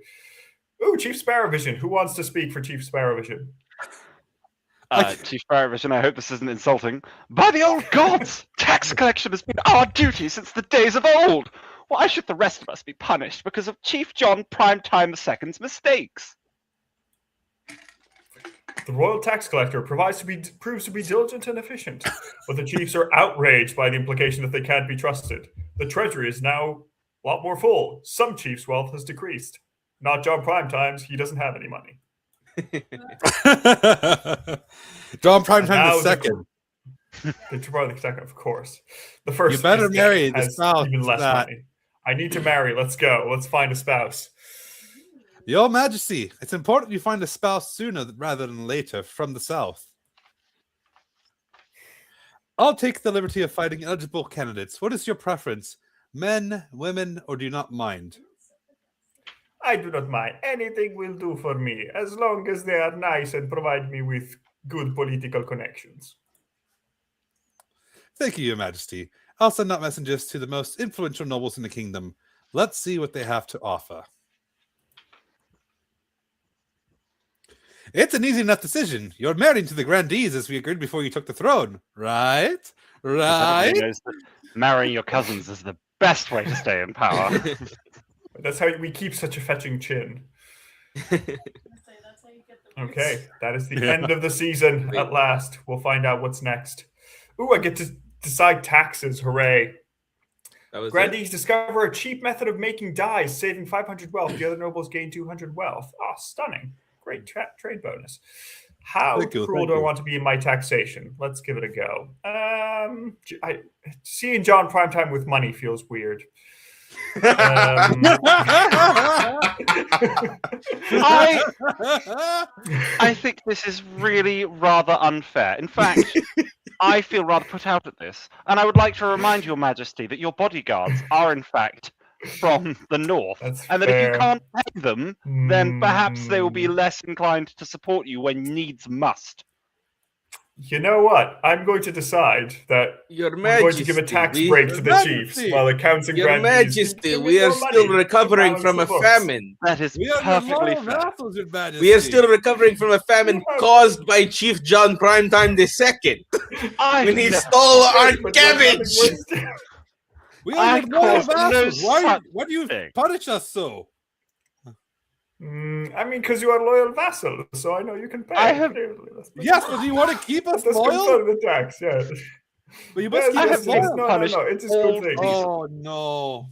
Ooh, Chief Sparrowvision. Who wants to speak for Chief Sparrowvision? Chief Sparrowvision, I hope this isn't insulting. By the old gods! Tax collection has been our duty since the days of old! Why should the rest of us be punished because of Chief John Primetime II's mistakes? The royal tax collector proves to be diligent and efficient, but the chiefs are outraged by the implication that they can't be trusted. The treasury is now a lot more full. Some chiefs' wealth has decreased. Not John Primetime's. He doesn't have any money. John Primetime Now the second. The second, of course. The first You better is dead, marry the has spouse even less that- money. I need to marry. Let's go. Let's find a spouse. Your Majesty, it's important you find a spouse sooner rather than later from the south. I'll take the liberty of finding eligible candidates. What is your preference? Men, women, or do you not mind? I do not mind. Anything will do for me, as long as they are nice and provide me with good political connections. Thank you, Your Majesty. I'll send out messengers to the most influential nobles in the kingdom. Let's see what they have to offer. It's an easy enough decision. You're married to the grandees as we agreed before you took the throne, right? Right? Everybody knows that marrying your cousins is the best way to stay in power. That's how we keep such a fetching chin. That's how you get the Okay, that is the Yeah. end of the season at last. We'll find out what's next. Ooh, I get to decide taxes. Hooray. That was it. Grandees discover a cheap method of making dyes, saving 500 wealth. The other nobles gain 200 wealth. Oh, stunning. Great trade bonus. How Thank you, cruel thank do I you. want to be in my taxation? Let's give it a go. Seeing John Primetime with money feels weird. I think this is really rather unfair. In fact, I feel rather put out at this. And I would like to remind Your Majesty that your bodyguards are, in fact, from the north. That's And that if fair. you can't pay them, then perhaps they will be Hmm. less inclined to support you when needs must. You know what? I'm going to decide that Your we're Majesty, going to give a tax we, break to the Majesty. chiefs while the counts and Your grandees Majesty, give me we are more still money to recovering balance from the a books. famine. That is We are perfectly your fair. vassals, Your Majesty. We are still recovering from a famine caused by Chief John Primetime II when he never- stole our But there's cabbage. nothing worse. We I are your loyal caused no vassals. Why do you thing. punish us so? I mean, because you are loyal vassal, so I know you can pay. I have- Yes, but do you want to keep us Let's loyal? confirm the tax, yeah. But you must Yes, keep I yes, us have yes. loyal. No, punished it's a all good thing. Oh no.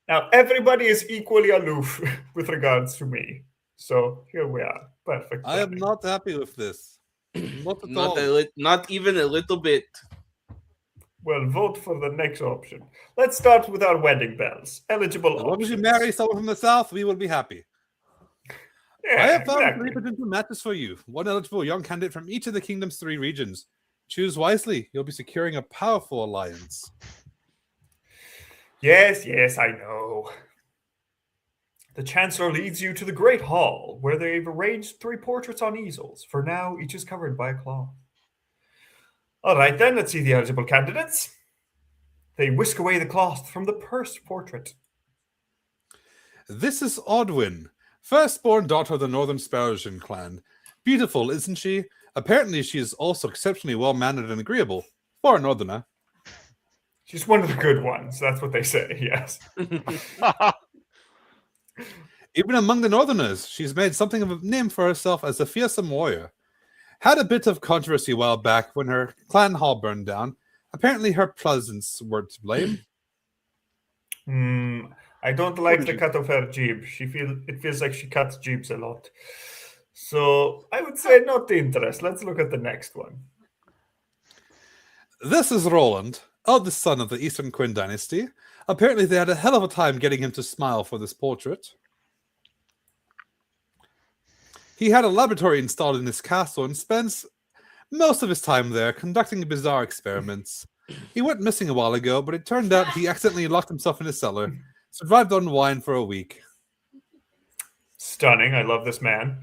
Now, everybody is equally aloof with regards to me. So here we are. Perfect. I am timing. not happy with this. Not at all. Not even a little bit. Well, vote for the next option. Let's start with our wedding bells. Eligible As long as you options. marry someone from the south, we will be happy. Yeah, I have found exactly. 3 potential matches for you. One eligible young candidate from each of the kingdom's 3 regions. Choose wisely. You'll be securing a powerful alliance. Yes, I know. The Chancellor leads you to the Great Hall, where they've arranged 3 portraits on easels. For now, each is covered by a cloth. All right, then, let's see the eligible candidates. They whisk away the cloth from the first portrait. This is Odwin, firstborn daughter of the Northern Sparrowsian clan. Beautiful, isn't she? Apparently, she is also exceptionally well-mannered and agreeable. For a northerner. She's one of the good ones. That's what they say, yes. Even among the northerners, she's made something of a name for herself as a fearsome warrior. Had a bit of controversy a while back when her clan hall burned down, Apparently her presence were to blame. I don't like Wouldn't the you? cut of her jib. It feels like she cuts jibs a lot. So I would say not interest. Let's look at the next one. This is Roland, eldest son of the Eastern Quinn dynasty. Apparently they had a hell of a time getting him to smile for this portrait. He had a laboratory installed in his castle and spends most of his time there conducting bizarre experiments. He went missing a while ago, but it turned out he accidentally locked himself in a cellar, survived on wine for a week. Stunning. I love this man.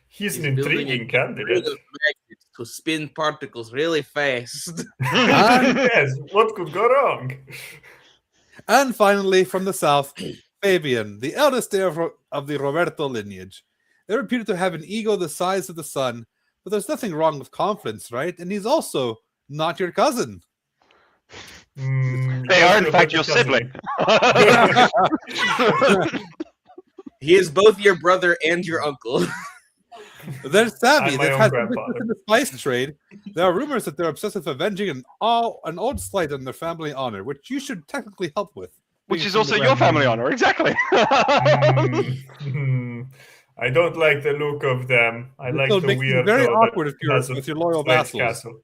He's an building intriguing a candidate. ring of magnets to spin particles really fast. Yes, what could go wrong? And finally, from the south, Fabian, the eldest heir of the Roberto lineage. They're reputed to have an ego the size of the sun, but there's nothing wrong with confidence, right? And he's also not your cousin. They are, in fact, your sibling. He is both your brother and your uncle. They're savvy. I'm my They've own had grandfather. in the spice trade. There are rumors that they're obsessed with avenging an old slight on their family honor, which you should technically help with. Which being is from also the your Grand- family honor, exactly. I don't like the look of them. I like So it the makes weird. it very awkward if you're with your loyal vassals. Castle.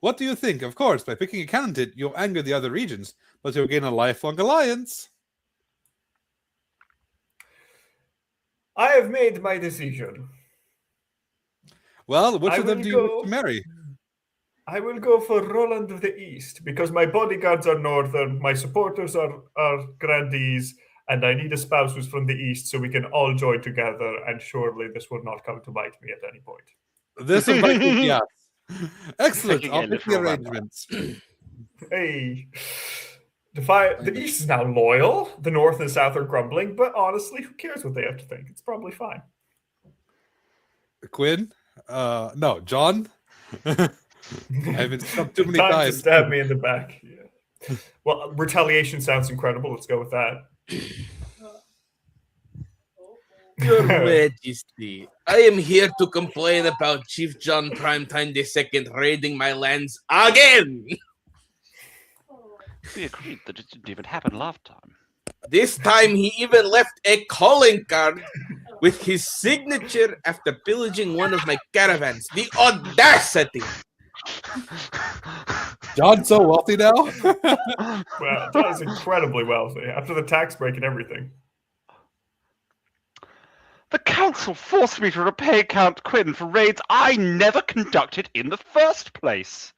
What do you think? Of course, by picking a candidate, you'll anger the other regions, but you'll gain a lifelong alliance. I have made my decision. Well, which I of them will do you go- wish to marry? I will go for Roland of the East because my bodyguards are northern, my supporters are grandees, and I need a spouse who's from the East so we can all join together. And surely this will not come to bite me at any point. This is like yes. Excellent. Taking I'll a make the literal vampire. arrangements. Hey, the East is now loyal. The North and South are grumbling, but honestly, who cares what they have to think? It's probably fine. Quinn? No, John? I've been stumped too many Time to times. stab me in the back. Yeah. Well, retaliation sounds incredible. Let's go with that. Your Majesty, I am here to complain about Chief John Primetime II raiding my lands again. We agreed that it didn't even happen last time. This time he even left a calling card with his signature after pillaging one of my caravans. The audacity! John's so wealthy now? Well, John is incredibly wealthy after the tax break and everything. The council forced me to repay Count Quinn for raids I never conducted in the first place.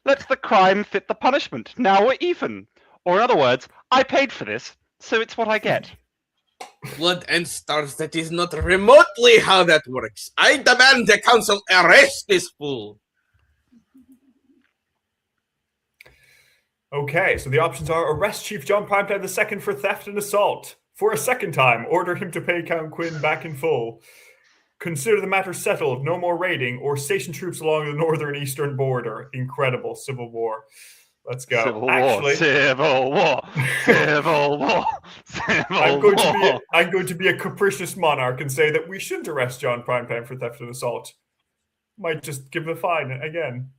Let the crime fit the punishment. Now we're even. Or in other words, I paid for this, so it's what I get. Blood and stars, that is not remotely how that works. I demand the council arrest this fool. Okay, so the options are arrest Chief John Primetime II for theft and assault. For a second time, order him to pay Count Quinn back in full. Consider the matter settled, no more raiding, or station troops along the northern eastern border. Incredible civil war. Let's go. Civil Actually, war, civil war, civil war, civil I'm going to be a capricious monarch and say that we shouldn't arrest John Primetime for theft and assault. Might just give him a fine again.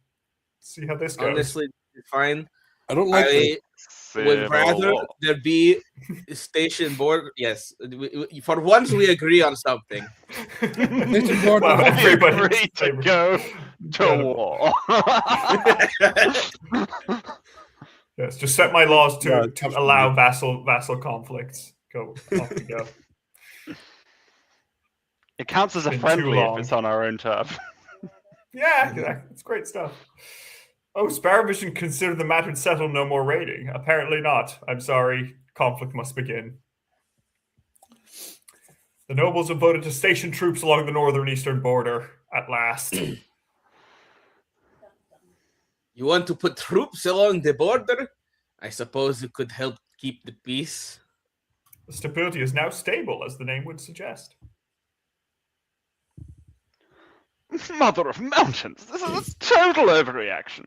See how this goes. Honestly, it's fine. I don't like this. I would rather there be station board. Yes, for once we agree on something. Wow, everybody's Free to favorite. go to Incredible. war. Yes, just set my laws Yeah, to it's allow vassal conflicts. Go off we go. It counts as a Been too friendly long. if it's on our own turf. Yeah, it's great stuff. Oh, Sparrowvision considered the matter settled, no more raiding. Apparently not. I'm sorry. Conflict must begin. The nobles have voted to station troops along the northern eastern border at last. You want to put troops along the border? I suppose you could help keep the peace. The stability is now stable, as the name would suggest. Mother of mountains, this is a total overreaction.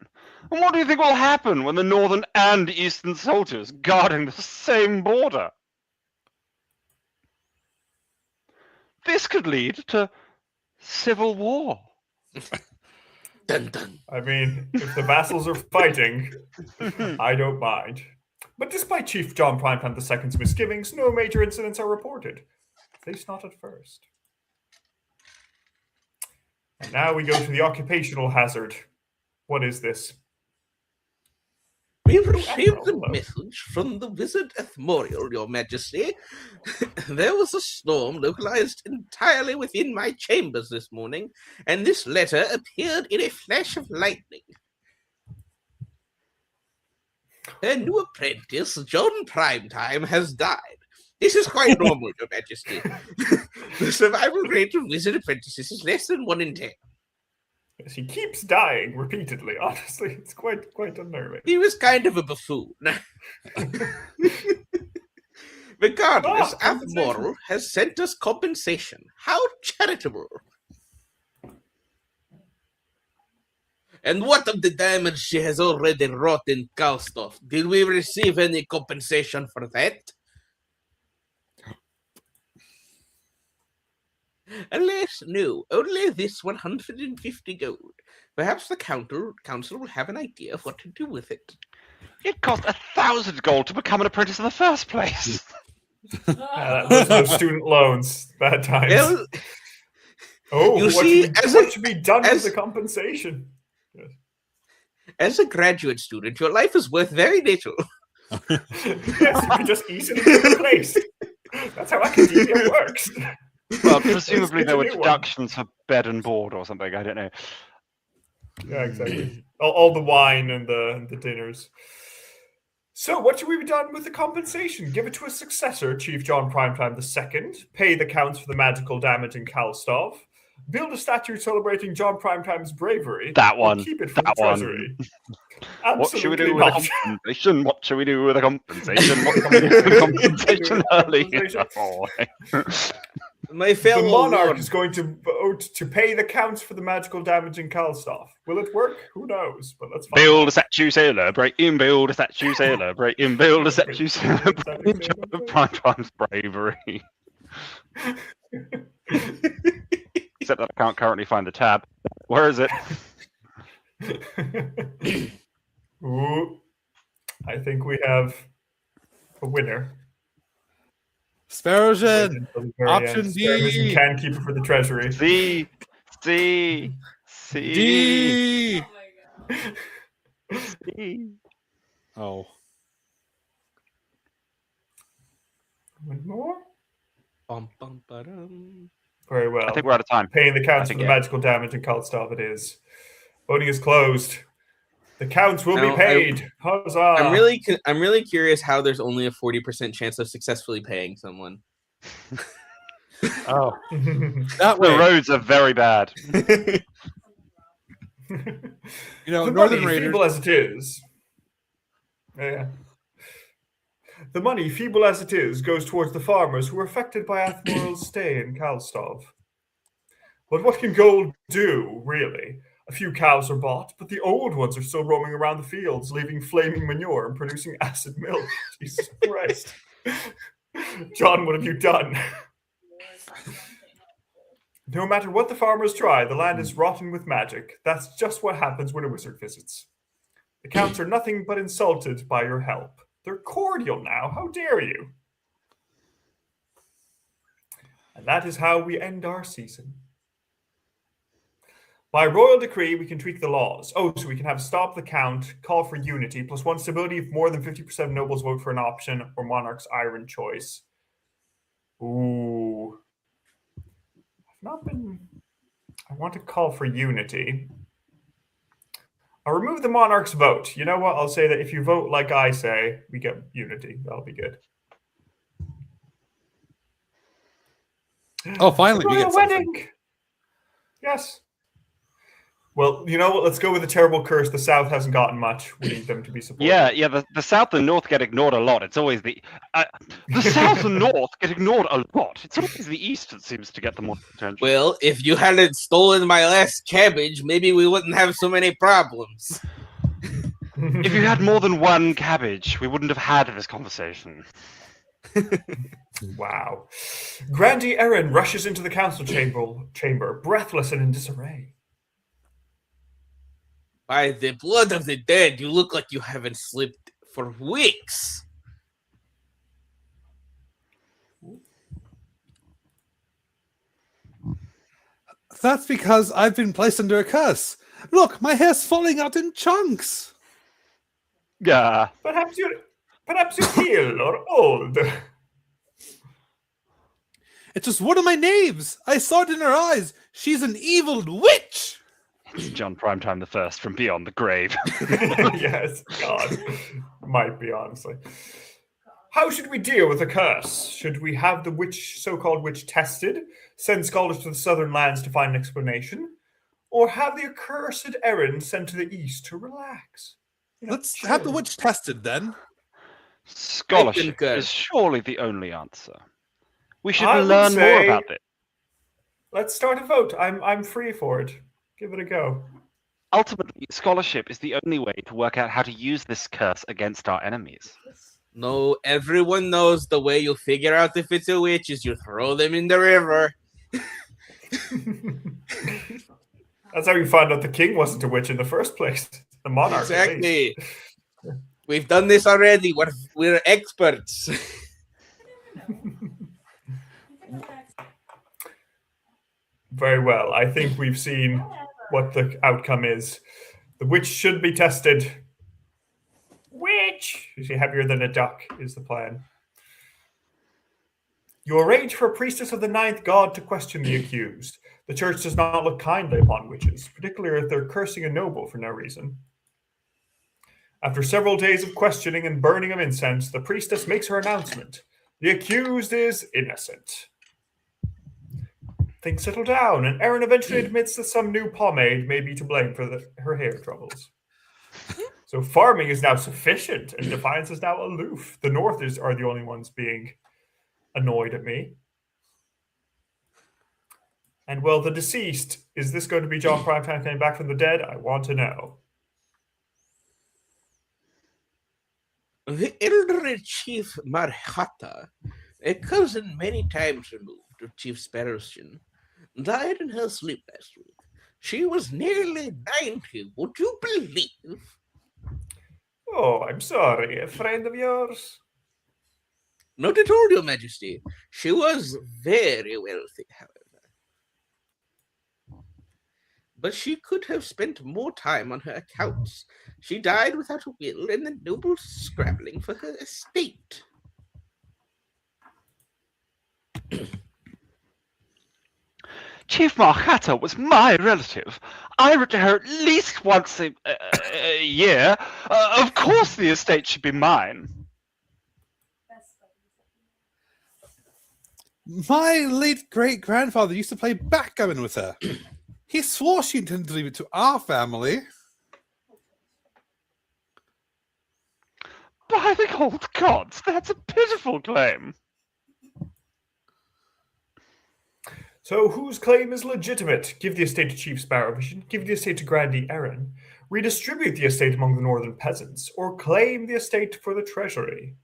And what do you think will happen when the northern and eastern soldiers guarding the same border? This could lead to Civil war. Dun dun. I mean, if the vassals are fighting, I don't mind. But despite Chief John Primetime II's misgivings, no major incidents are reported. At least not at first. And now we go to the occupational hazard. What is this? We've received a message from the wizard Ethmorial, Your Majesty. There was a storm localized entirely within my chambers this morning, and this letter appeared in a flash of lightning. Her new apprentice, John Primetime, has died. This is quite normal, Your Majesty. The survival rate of wizard apprentices is less than 1 in 10. Yes, he keeps dying repeatedly. Honestly, it's quite unnerving. He was kind of a buffoon. Regardless, Ethmorial has sent us compensation. How charitable. And what of the damage she has already wrought in Kalstoff? Did we receive any compensation for that? Alas, no. Only this 150 gold. Perhaps the council will have an idea of what to do with it. It cost 1,000 gold to become an apprentice in the first place. Those student loans. Bad times. Well, what should be done with the compensation? Yes. As a graduate student, your life is worth very little. Yes, you can just easily replace. That's how academia works. Well, presumably there were deductions for bed and board or something. I don't know. Yeah, exactly. All the wine and the dinners. So, what should we be done with the compensation? Give it to a successor, Chief John Primetime II. Pay the counts for the magical damage in Kalstov. Build a statue celebrating John Primetime's bravery. That one. Keep it for the treasury. What should we do with the compensation? What should we do with the compensation? What can we do with the compensation early? The monarch is going to vote to pay the counts for the magical damage in Kalstov. Will it work? Who knows? But let's build a statue celebrating. Build a statue celebrating. Build a statue celebrating John Primetime's bravery. Except that I can't currently find the tab. Where is it? Ooh, I think we have a winner. Sparrowgen! Option D! Sparrowgen can keep it for the treasury. C! D! Oh my god. C! Oh. One more? Bum, bum, ba-dum. Very well. I think we're out of time. Paying the counts for the magical damage in Kalstov it is. Voting is closed. The counts will be paid. Huzzah! I'm really curious how there's only a 40% chance of successfully paying someone. Oh, that way. The roads are very bad. You know, the Northern money, Raiders. feeble as it is. Yeah. The money, feeble as it is, goes towards the farmers who were affected by Athmoral's stay in Kalstov. But what can gold do, really? A few cows are bought, but the old ones are still roaming around the fields, leaving flaming manure and producing acid milk. Jesus Christ. John, what have you done? No matter what the farmers try, the land is rotten with magic. That's just what happens when a wizard visits. The counts are nothing but insulted by your help. They're cordial now. How dare you? And that is how we end our season. By royal decree, we can tweak the laws. Oh, so we can have stop the count, call for unity, +1 stability if more than 50% of nobles vote for an option, or monarch's iron choice. Ooh. I want to call for unity. I'll remove the monarch's vote. You know what? I'll say that if you vote like I say, we get unity. That'll be good. Oh, finally, we get something. Wedding. Yes. Well, you know what? Let's go with the terrible curse. The South hasn't gotten much. We need them to be supported. Yeah. The South and North get ignored a lot. It's always the South and North get ignored a lot. It's always the East that seems to get the more attention. Well, if you hadn't stolen my last cabbage, maybe we wouldn't have so many problems. If you had more than one cabbage, we wouldn't have had this conversation. Wow. Grandee Erin rushes into the council chamber, breathless and in disarray. By the blood of the dead, you look like you haven't slept for weeks. That's because I've been placed under a curse. Look, my hair's falling out in chunks. Yeah. Perhaps you're ill or old. It's just one of my knaves. I saw it in her eyes. She's an evil witch. It's John Primetime the First from beyond the grave. Yes, God. Might be, honestly. How should we deal with the curse? Should we have the so-called witch tested, send scholars to the southern lands to find an explanation, or have the accursed Erin sent to the east to relax? Let's have the witch tested then. Scholarship is surely the only answer. We should I would learn more say- about it. Let's start a vote. I'm free for it. Give it a go. Ultimately, scholarship is the only way to work out how to use this curse against our enemies. No, everyone knows the way you figure out if it's a witch is you throw them in the river. That's how you found out the king wasn't a witch in the first place. The monarch. at least. Exactly. We've done this already. We're experts. Very well. I think we've seen what the outcome is. The witch should be tested. Witch! Is she happier than a duck is the plan. You arrange for a priestess of the ninth god to question the accused. The church does not look kindly upon witches, particularly if they're cursing a noble for no reason. After several days of questioning and burning of incense, the priestess makes her announcement. The accused is innocent. Things settle down, and Erin eventually admits that some new pomade may be to blame for her hair troubles. So farming is now sufficient, and Defiance is now aloof. The Northers are the only ones being annoyed at me. And well, the deceased, is this going to be John Primetime coming back from the dead? I want to know. The elder Chief Marhata, a cousin many times removed of Chief Sparrowshin, died in her sleep last week. She was nearly 90, would you believe? Oh, I'm sorry. A friend of yours? Not at all, Your Majesty. She was very wealthy, however. But she could have spent more time on her accounts. She died without a will, and the nobles scrabbling for her estate. Chief Marhata was my relative. I wrote to her at least once a year. Of course the estate should be mine. My late great-grandfather used to play backgammon with her. He swore she intended to leave it to our family. By the old gods, that's a pitiful claim. So whose claim is legitimate? Give the estate to Chief Sparrowvision, give the estate to Grandee Erin, redistribute the estate among the northern peasants, or claim the estate for the treasury?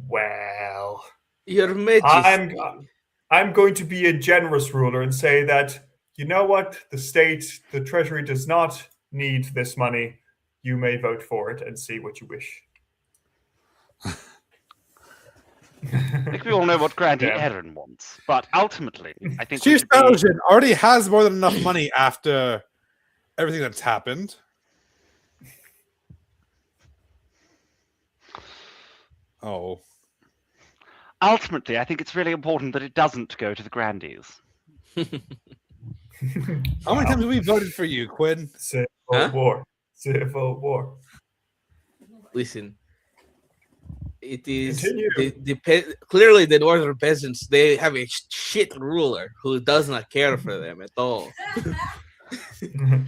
Well, Your Majesty. I'm going to be a generous ruler and say that, you know what, the treasury does not need this money. You may vote for it and see what you wish. I think we all know what Grandee Erin wants, but ultimately, I think Chief Sparrowshin already has more than enough money after everything that's happened. Oh. Ultimately, I think it's really important that it doesn't go to the Grandees. How many times have we voted for you, Quinn? Civil war. Civil war. Listen, it is Continue. clearly the northern peasants. They have a shit ruler who does not care for them at all. The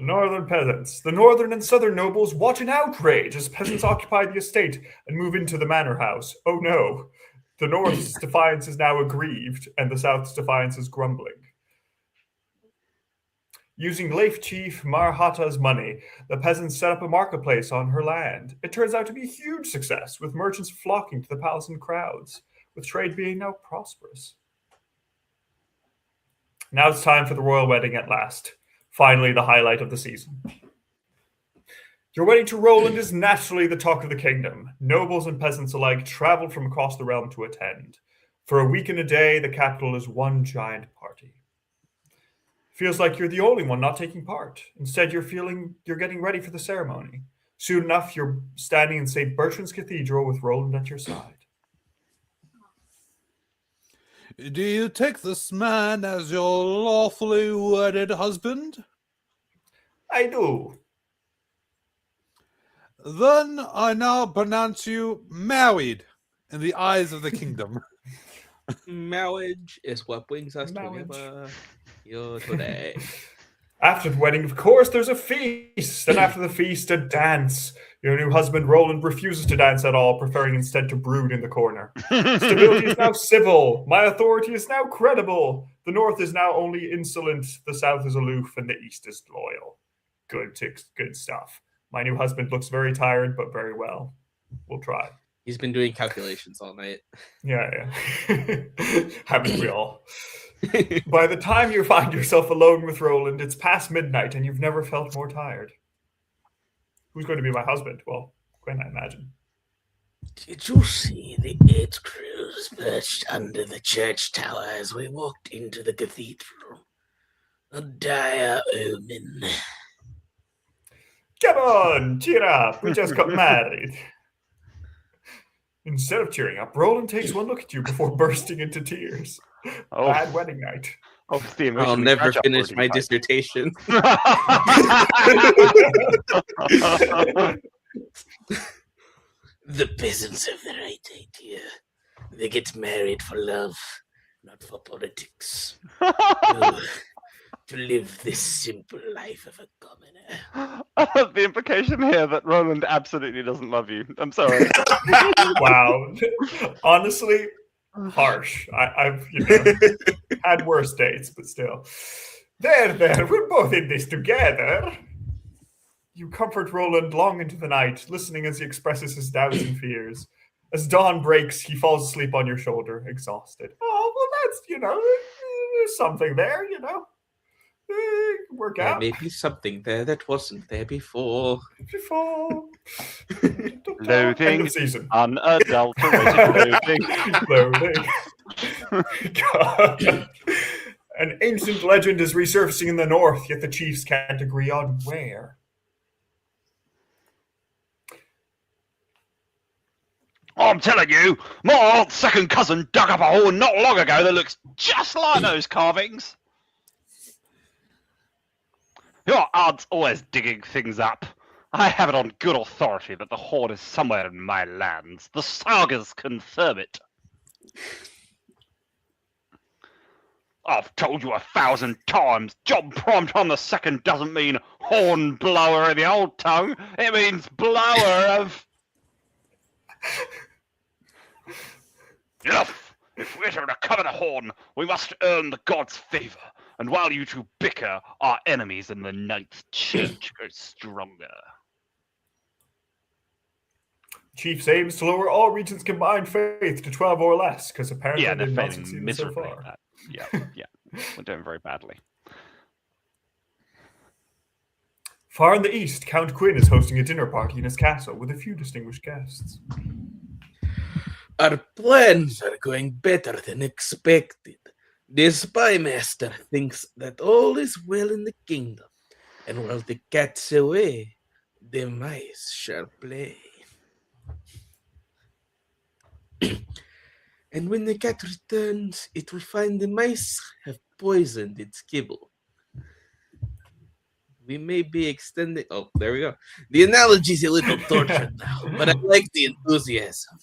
northern peasants. The northern and southern nobles watch in outrage as peasants occupy the estate and move into the manor house. Oh no. The north's defiance is now aggrieved, and the south's defiance is grumbling. Using Leif Chief Marhata's money, the peasants set up a marketplace on her land. It turns out to be a huge success, with merchants flocking to the palace in crowds, with trade being now prosperous. Now it's time for the royal wedding at last. Finally, the highlight of the season. Your wedding to Roland is naturally the talk of the kingdom. Nobles and peasants alike traveled from across the realm to attend. For a week and a day, the capital is one giant party. Feels like you're the only one not taking part. Instead, you're getting ready for the ceremony. Soon enough, you're standing in St. Bertrand's Cathedral with Roland at your side. Do you take this man as your lawfully wedded husband? I do. Then I now pronounce you married in the eyes of the kingdom. Marriage is what brings us together here today. After the wedding, of course, there's a feast, and after the feast, a dance. Your new husband, Roland, refuses to dance at all, preferring instead to brood in the corner. Stability is now civil. My authority is now credible. The North is now only insolent. The South is aloof, and the East is loyal. Good stuff. My new husband looks very tired, but very well. We'll try. He's been doing calculations all night. Yeah. Haven't we all? By the time you find yourself alone with Roland, it's past midnight and you've never felt more tired. Who's going to be my husband? Well, Gwen, I imagine. Did you see the 8 crews perched under the church tower as we walked into the cathedral? A dire omen. Come on, cheer up. We just got married. Instead of cheering up, Roland takes one look at you before bursting into tears. Oh. Bad wedding night. I'll never finish my dissertation. The peasants have the right idea. They get married for love, not for politics. To live this simple life of a commoner. The implication here that Roland absolutely doesn't love you. I'm sorry. Wow. Honestly, harsh. I've had worse dates, but still. There, we're both in this together. You comfort Roland long into the night, listening as he expresses his doubts and fears. As dawn breaks, he falls asleep on your shoulder, exhausted. Oh, well, that's, there's something there, work out. There may be something there that wasn't there before. Loathing, unadulterated loathing. God. An ancient legend is resurfacing in the north, yet the chiefs can't agree on where. I'm telling you, my aunt's second cousin dug up a horn not long ago that looks just like those carvings. Your aunt's always digging things up. I have it on good authority that the horn is somewhere in my lands. The sagas confirm it. I've told you 1,000 times, John Primetime II doesn't mean horn blower in the old tongue. It means blower of... Enough! If we're to recover the horn, we must earn the god's favour. And while you two bicker, our enemies in the Ninth Church grow stronger. Chiefs aims to lower all regions' combined faith to 12 or less, because apparently they're they've not failing succeeded miserably so at far. that. Yeah. We're doing very badly. Far in the east, Count Quinn is hosting a dinner party in his castle with a few distinguished guests. Our plans are going better than expected. The spy master thinks that all is well in the kingdom, and while the cat's away, the mice shall play. And when the cat returns, it will find the mice have poisoned its kibble. We may be extending... Oh, there we go. The analogy's a little tortured now, but I like the enthusiasm.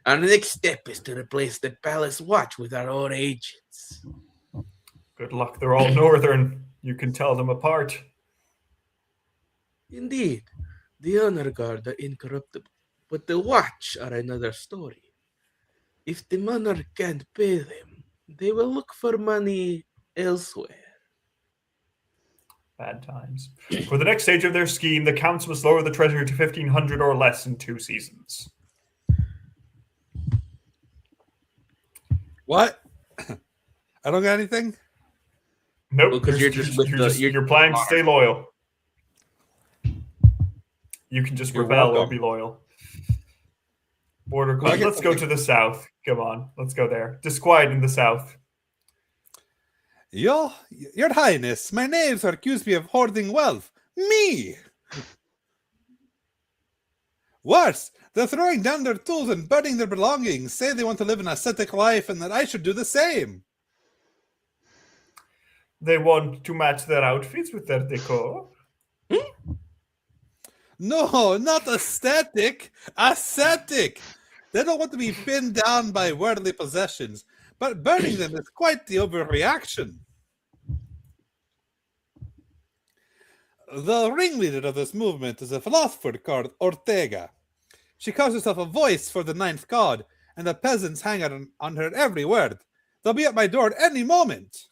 Our next step is to replace the palace watch with our own agents. Good luck, they're all northern. You can tell them apart. Indeed, the honor guard are incorruptible, but the watch are another story. If the monarch can't pay them, they will look for money elsewhere. Bad times. For the next stage of their scheme, the counts must lower the treasure to 1,500 or less in 2 seasons. What? I don't got anything? Nope, Well, you're planning to stay loyal. You can just rebel or be loyal. Border clash. Let's go to the south. Come on, let's go there. Disquiet in the south. Your Highness, my neighbors accuse me of hoarding wealth. Me! Worse, they're throwing down their tools and burning their belongings, say they want to live an ascetic life and that I should do the same. They want to match their outfits with their decor. No, not aesthetic. Ascetic. They don't want to be pinned down by worldly possessions, but burning them is quite the overreaction. The ringleader of this movement is a philosopher called Ortega. She calls herself a voice for the ninth god, and the peasants hang on her every word. They'll be at my door at any moment.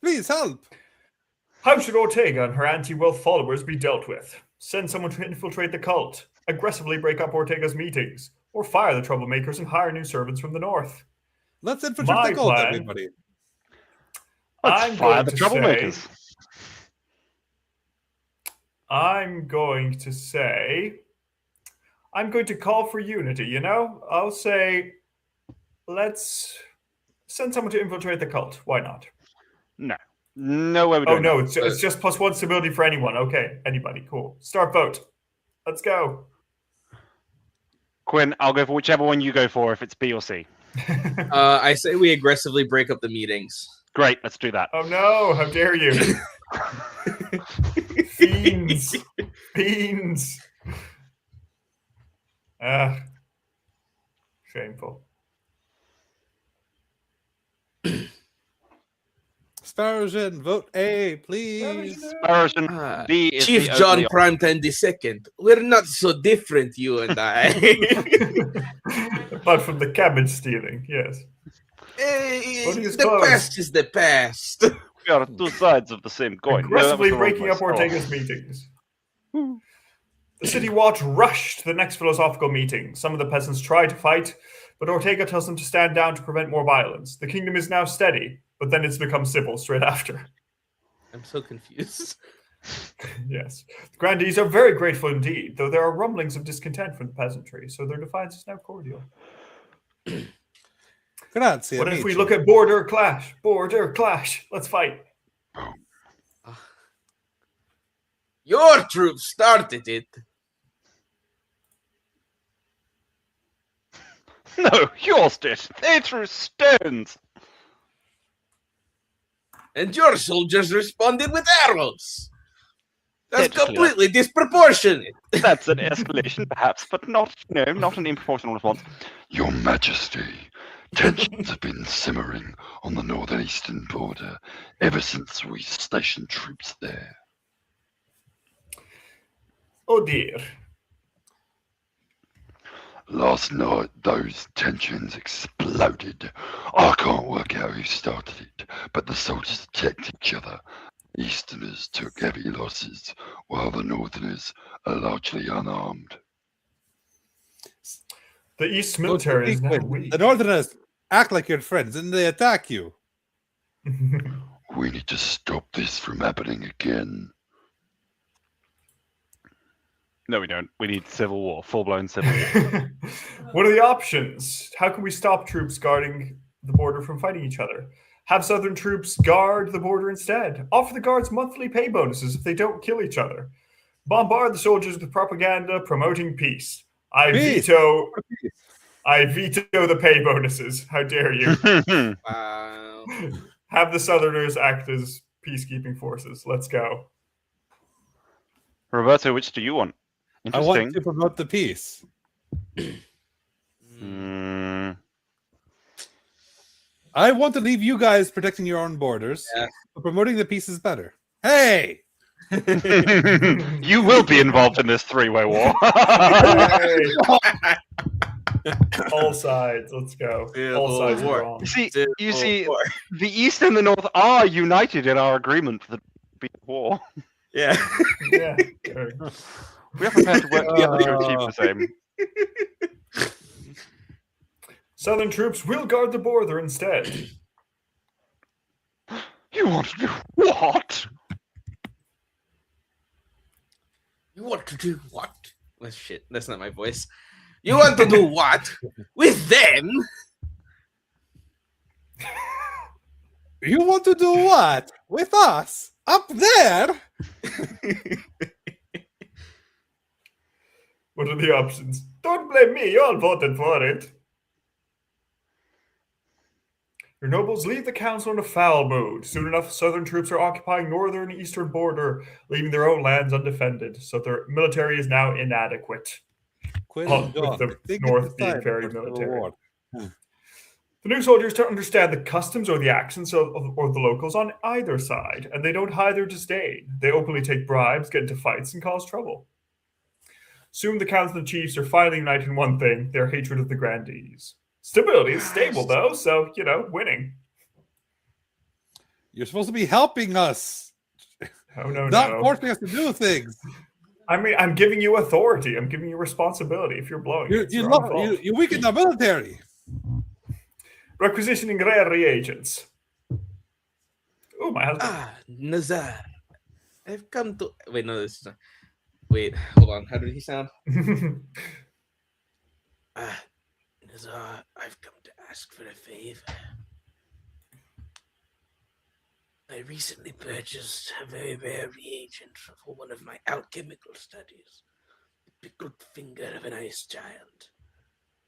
Please help. How should Ortega and her anti-wealth followers be dealt with? Send someone to infiltrate the cult, aggressively break up Ortega's meetings, or fire the troublemakers and hire new servants from the north. Let's infiltrate the cult, everybody. Let's fire the troublemakers. I'm going to call for unity, I'll say, let's send someone to infiltrate the cult. Why not? No way we're doing no, it's just +1 stability for anyone. Okay, anybody, cool. Start vote. Let's go. Quinn, I'll go for whichever one you go for, if it's B or C. I say we aggressively break up the meetings. Great, let's do that. Oh no, how dare you. Fiends. Fiends. Shameful. Sparrogen, vote A, please. Sparrogen, B is Chief the John only Primetime II. We're not so different, you and I. Apart from the cabbage stealing, yes. The past is the past. We are two sides of the same coin. Aggressively breaking up Ortega's meetings. The city watch rushed to the next philosophical meeting. Some of the peasants try to fight, but Ortega tells them to stand down to prevent more violence. The kingdom is now steady, but then it's become civil straight after. I'm so confused. Yes. The grandees are very grateful indeed, though there are rumblings of discontent from the peasantry, so their defiance is now cordial. Grazie, what if we amici. look at border clash? Border clash. Let's fight. Your troops started it. No, yours did. They threw stones. And your soldiers responded with arrows. That's completely disproportionate. That's an escalation, perhaps, but not an improportional response. Your Majesty, tensions have been simmering on the northeastern border ever since we stationed troops there. Oh dear. Last night, those tensions exploded. I can't work out who started it, but the soldiers attacked each other. Easterners took heavy losses, while the Northerners are largely unarmed. The East military is now weak. The Northerners act like your friends, and they attack you. We need to stop this from happening again. No, we don't. We need civil war, full-blown civil war. What are the options? How can we stop troops guarding the border from fighting each other? Have Southern troops guard the border instead. Offer the guards monthly pay bonuses if they don't kill each other. Bombard the soldiers with propaganda promoting peace. I veto the pay bonuses. How dare you? Wow. Have the Southerners act as peacekeeping forces. Let's go. Roberto, which do you want? I want to promote the peace. I want to leave you guys protecting your own borders. Yeah. But promoting the peace is better. Hey! You will be involved in this three-way war. All sides. Let's go. All Civil sides are War. wrong. You see, War. the East and the North are united in our agreement for the war. Yeah. Yeah. We are prepared to work together to achieve the same. Southern troops will guard the border instead. You want to do what? You want to do what? Oh, shit, that's not my voice. You want to do what? With them? You want to do what? With us? Up there? What are the options? Don't blame me, you all voted for it. Your nobles leave the council in a foul mood. Soon enough, southern troops are occupying northern and eastern border, leaving their own lands undefended, so their military is now inadequate. Quinn Oh, and John, with the think North it's being time very for civil military. war. The new soldiers don't understand the customs or the accents of the locals on either side, and they don't hide their disdain. They openly take bribes, get into fights, and cause trouble. Soon the council and chiefs are finally united in one thing, their hatred of the grandees. Stability is stable, though, so, winning. You're supposed to be helping us, Oh, no, not forcing us to do things. I mean, I'm giving you authority. I'm giving you responsibility. If you're blowing it, it's your own fault. You weaken the military. Requisitioning rare reagents. Oh, my husband. Nazar. I've come to... Wait, no, this is not... Wait, hold on. How did he sound? Nazar, I've come to ask for a favor. I recently purchased a very rare reagent for one of my alchemical studies. The pickled finger of an ice giant.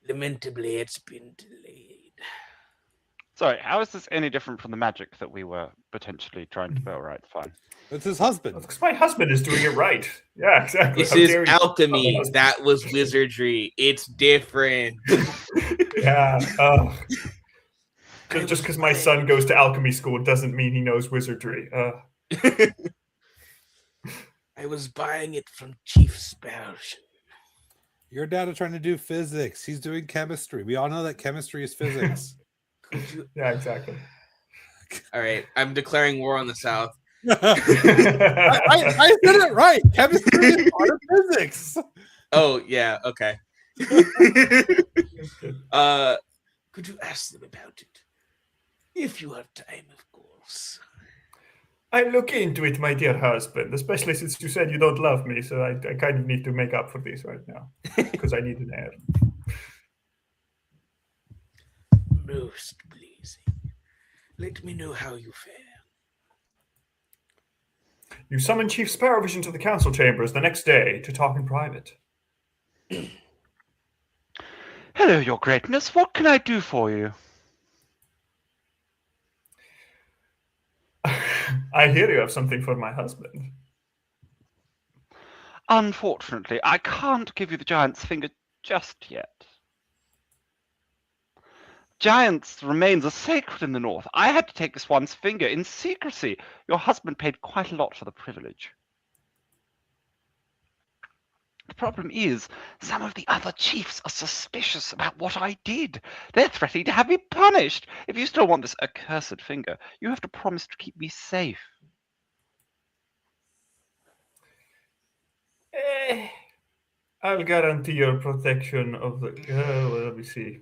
Lamentably, it's been delayed. Sorry, how is this any different from the magic that we were potentially trying to build? Right, fine. It's his husband. Because my husband is doing it right. Yeah, exactly. This How is dare you- alchemy. That was wizardry. It's different. Yeah. Just because my son goes to alchemy school doesn't mean he knows wizardry. I was buying it from Chief Spelsion. Your dad is trying to do physics. He's doing chemistry. We all know that chemistry is physics. Yeah, exactly. All right, I'm declaring war on the South. I said it right. Chemistry is part of physics. Oh, yeah, okay. Could you ask them about it? If you have time, of course. I'll look into it, my dear husband, especially since you said you don't love me, so I kind of need to make up for this right now. Because I need an heir. Most pleasing. Let me know how you fare. You summon Chief Sparrowvision to the council chambers the next day to talk in private. Hello, Your Greatness. What can I do for you? I hear you have something for my husband. Unfortunately, I can't give you the giant's finger just yet. Giant's remains are sacred in the north. I had to take this one's finger in secrecy. Your husband paid quite a lot for the privilege. The problem is, some of the other chiefs are suspicious about what I did. They're threatening to have me punished. If you still want this accursed finger, you have to promise to keep me safe. I'll guarantee your protection of the. Let me see.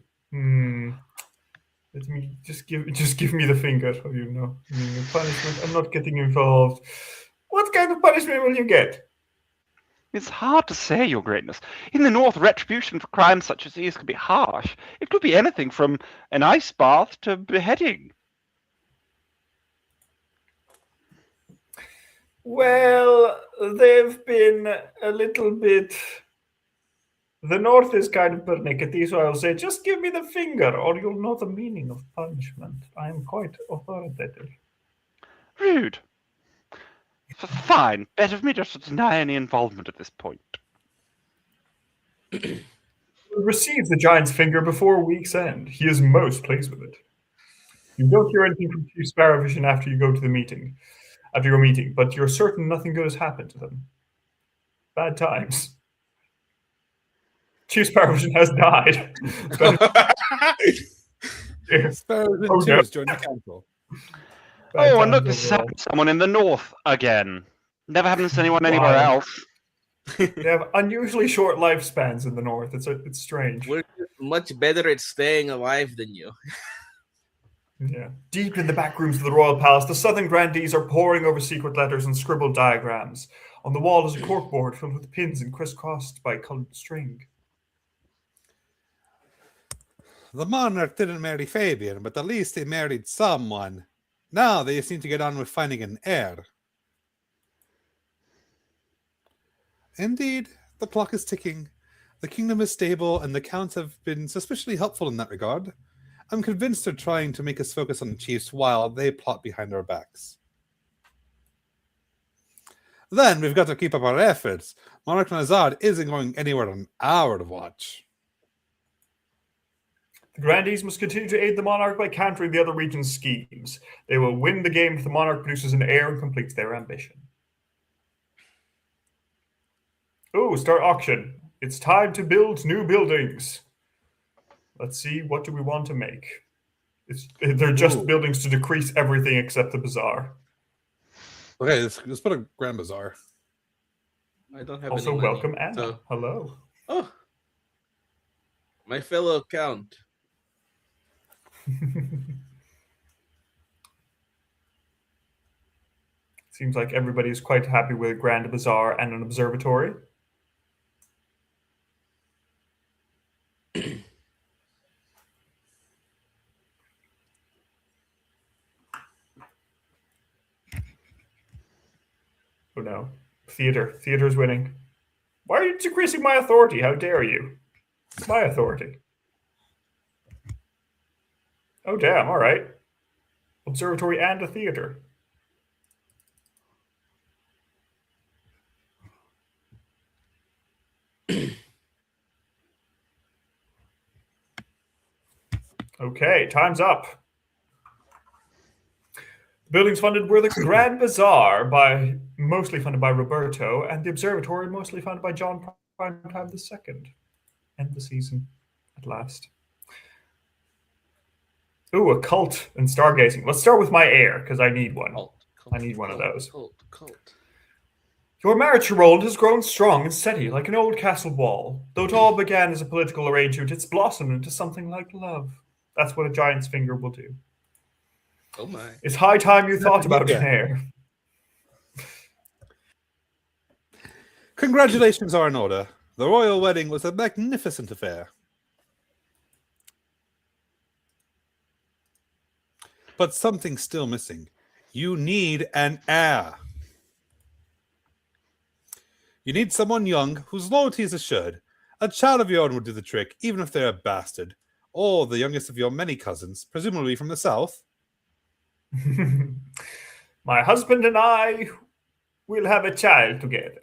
Let me just give me the finger. Punishment. I'm not getting involved. What kind of punishment will you get? It's hard to say, Your Greatness. In the north, retribution for crimes such as these can be harsh. It could be anything from an ice bath to beheading. Well, they've been a little bit. The north is kind of pernickety, so I'll say, just give me the finger, or you'll know the meaning of punishment. I am quite authoritative. Rude. Fine. Better for me just to deny any involvement at this point. You'll receive the giant's finger before week's end. He is most pleased with it. You don't hear anything from Chief Sparrowvision after you go to the meeting. After your meeting, but you're certain nothing good has happened to them. Bad times. Chief Sparrowvision has died. Sparrowvision Oh, 2 no. has joined the council. Oh, and look, this has happened to someone in the north again. Never happens to anyone anywhere Wow. else. They have unusually short lifespans in the north. It's strange. We're much better at staying alive than you. Yeah. Deep in the back rooms of the royal palace, the southern grandees are poring over secret letters and scribbled diagrams. On the wall is a corkboard filled with pins and crisscrossed by colored string. The monarch didn't marry Fabian, but at least he married someone. Now they seem to get on with finding an heir. Indeed, the clock is ticking. The kingdom is stable, and the counts have been suspiciously helpful in that regard. I'm convinced they're trying to make us focus on the chiefs while they plot behind our backs. Then we've got to keep up our efforts. Monarch Nazad isn't going anywhere on our watch. The grandees must continue to aid the monarch by countering the other region's schemes. They will win the game if the monarch produces an heir and completes their ambition. Ooh, start auction. It's time to build new buildings. Let's see, what do we want to make? They're just buildings to decrease everything except the bazaar. Okay, let's put a grand bazaar. I don't have Also, any money, welcome Anna. so- Hello. Oh, my fellow count. Seems like everybody is quite happy with a grand bazaar and an observatory. Oh no. Theater. Theater's winning. Why are you decreasing my authority? How dare you? It's my authority. Oh damn, alright. Observatory and a theater. Okay, time's up. The buildings funded were the Grand Bazaar, mostly funded by Roberto, and the observatory, mostly funded by John Primetime II. End the season at last. Ooh, a cult and stargazing. Let's start with my heir, because I need one. I need one of those. Your marriage to Roland has grown strong and steady, like an old castle wall. Though it all began as a political arrangement, it's blossomed into something like love. That's what a giant's finger will do. Oh my. It's high time you thought about an heir. Congratulations are in order. The royal wedding was a magnificent affair. But something's still missing. You need an heir. You need someone young whose loyalty is assured. A child of your own would do the trick, even if they're a bastard. Or the youngest of your many cousins, presumably from the south. My husband and I will have a child together.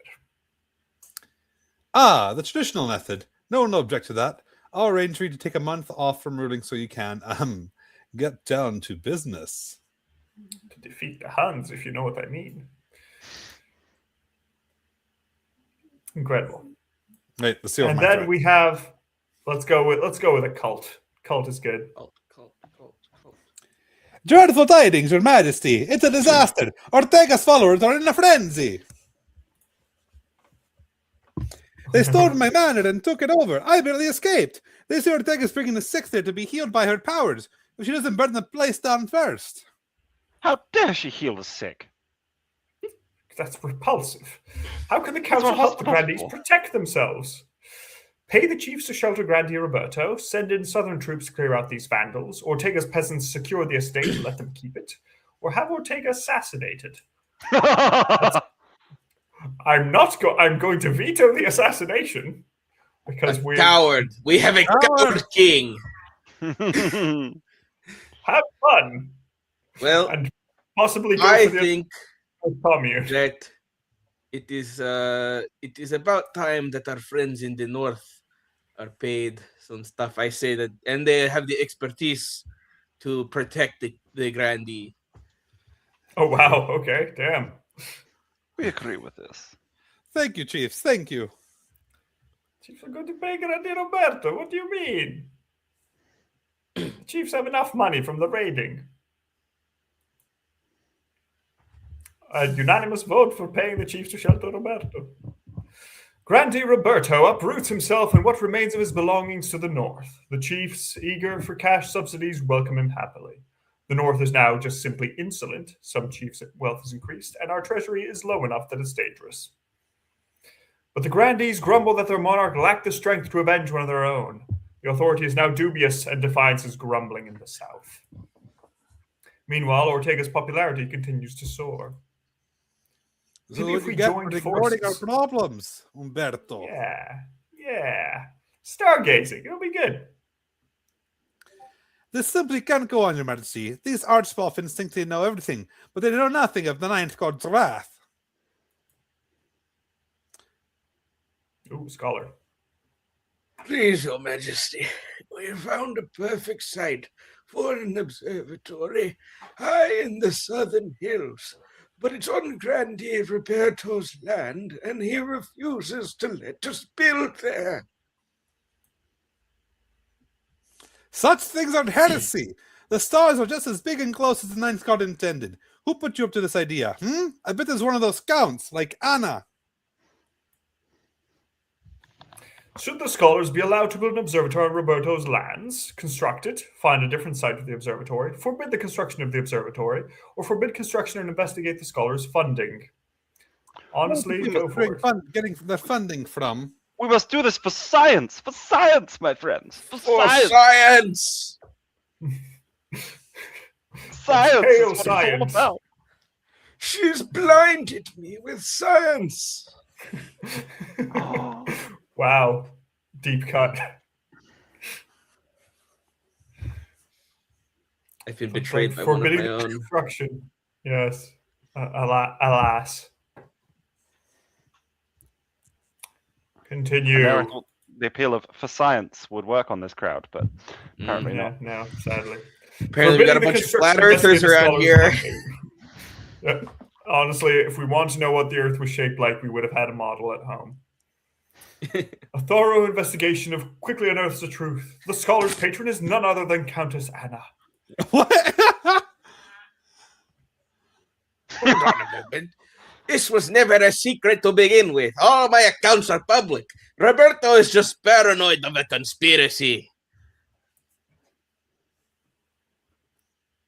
Ah, the traditional method. No one will object to that. I'll arrange for you to take a month off from ruling so you can, get down to business. To defeat the Huns, if you know what I mean. Incredible. Right, let's see what And my then threat. we have, let's go with a cult. Cult is good. Cult. Dreadful tidings, Your Majesty! It's a disaster! Ortega's followers are in a frenzy! They stole my manor and took it over. I barely escaped. They say Ortega's bringing the sick there to be healed by her powers, if she doesn't burn the place down first. How dare she heal the sick? That's repulsive. How can the council not help the grandees possible. protect themselves? Pay the chiefs to shelter Grandee Roberto, send in southern troops to clear out these vandals, Ortega's peasants secure the estate and let them keep it, or have Ortega assassinated. I'm going to veto the assassination because we Coward. We have a coward king. have fun Well, and possibly go I for the think commune. that it is about time that our friends in the north are paid some stuff. I say that, and they have the expertise to protect the grandee. Oh wow! Okay, damn. We agree with this. Thank you, chiefs. Thank you. Chiefs are going to pay Grande Roberto. What do you mean? The Chiefs have enough money from the raiding. A unanimous vote for paying the Chiefs to shelter Roberto. Grande Roberto uproots himself and what remains of his belongings to the north. The Chiefs, eager for cash subsidies, welcome him happily. The north is now just simply insolent. Some chiefs' wealth has increased, and our treasury is low enough that it's dangerous. But the grandees grumble that their monarch lacked the strength to avenge one of their own. The authority is now dubious, and defiance is grumbling in the south. Meanwhile, Ortega's popularity continues to soar. So Maybe if what we you get joined for ignoring our forces. problems, Umberto. Yeah. Stargazing, it'll be good. This simply can't go on, Your Majesty. These archboffins think they know everything, but they know nothing of the Ninth God's wrath. Ooh, scholar. Please, Your Majesty, we have found a perfect site for an observatory high in the southern hills, but it's on Grande Roberto's land, and he refuses to let us build there. Such things are heresy. The stars are just as big and close as the Ninth God intended. Who put you up to this idea? I bet it's one of those counts, like Anna. Should the scholars be allowed to build an observatory on Roberto's lands, construct it, find a different site for the observatory, forbid the construction of the observatory, or forbid construction and investigate the scholars' funding? Honestly, go for it. Getting their funding from. We must do this for science, my friends. For science! Science Hail is what science. it's all about. She's blinded me with science. Wow. Deep cut. I've been betrayed by one of my own. Construction. Yes. Alas. Continue. And there I thought the appeal of for science would work on this crowd, but apparently Yeah, not. no, sadly. Apparently we got a bunch of flat earthers around here. Yeah. Honestly, if we want to know what the Earth was shaped like, we would have had a model at home. A thorough investigation of quickly unearths the truth. The scholar's patron is none other than Countess Anna. What? Hold on a moment. This was never a secret to begin with. All my accounts are public. Roberto is just paranoid of a conspiracy.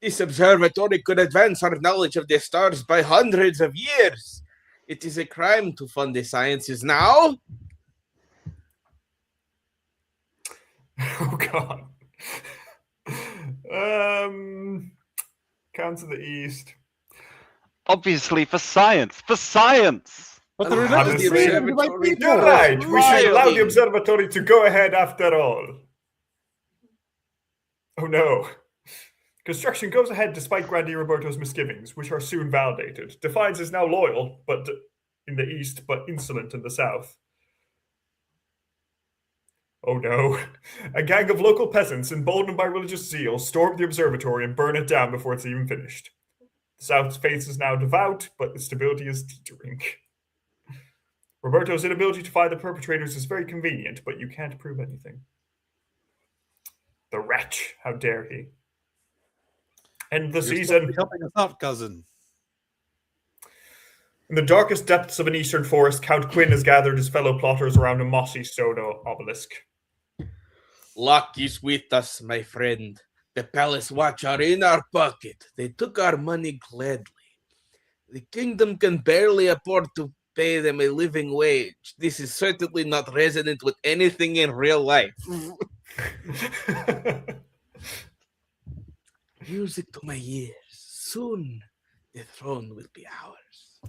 This observatory could advance our knowledge of the stars by hundreds of years. It is a crime to fund the sciences now. Oh, God. Count to the east. Obviously for science. For science! But the Honestly, religious you're right. We should allow the observatory to go ahead after all. Oh, no. Construction goes ahead despite Grande Roberto's misgivings, which are soon validated. Defiance is now loyal, but in the east, but insolent in the south. Oh no. A gang of local peasants, emboldened by religious zeal, storm the observatory and burn it down before it's even finished. The south's faith is now devout, but its stability is teetering. Roberto's inability to find the perpetrators is very convenient, but you can't prove anything. The wretch, how dare he? End the season. Helping us out, cousin. In the darkest depths of an eastern forest, Count Quinn has gathered his fellow plotters around a mossy stone obelisk. Luck is with us, my friend. The palace watch are in our pocket. They took our money gladly. The kingdom can barely afford to pay them a living wage. This is certainly not resonant with anything in real life. Music to my ears. Soon the throne will be ours.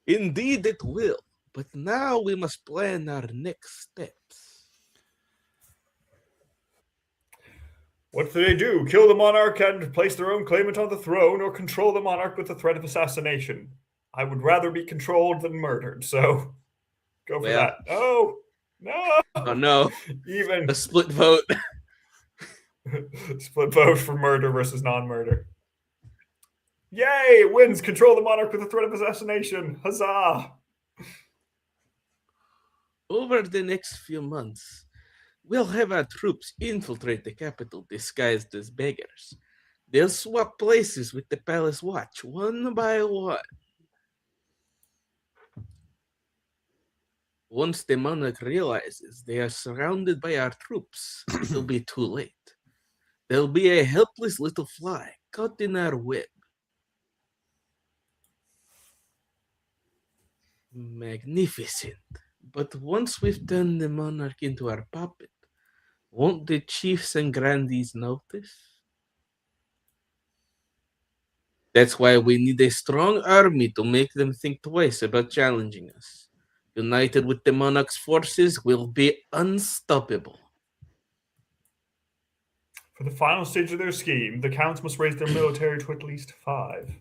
Indeed it will. But now we must plan our next steps. What do they do? Kill the monarch and place their own claimant on the throne, or control the monarch with the threat of assassination? I would rather be controlled than murdered, so go for that. Oh, no. Oh, no. Even a split vote. Split vote for murder versus non-murder. Yay! It wins. Control the monarch with the threat of assassination. Huzzah! over the next few months, we'll have our troops infiltrate the capital disguised as beggars. They'll swap places with the palace watch, one by one. Once the monarch realizes they are surrounded by our troops, it'll be too late. There'll be a helpless little fly caught in our web. Magnificent. But once we've turned the monarch into our puppet, won't the chiefs and grandees notice? That's why we need a strong army to make them think twice about challenging us. United with the monarch's forces, we'll be unstoppable. For the final stage of their scheme, the counts must raise their military to at least 5.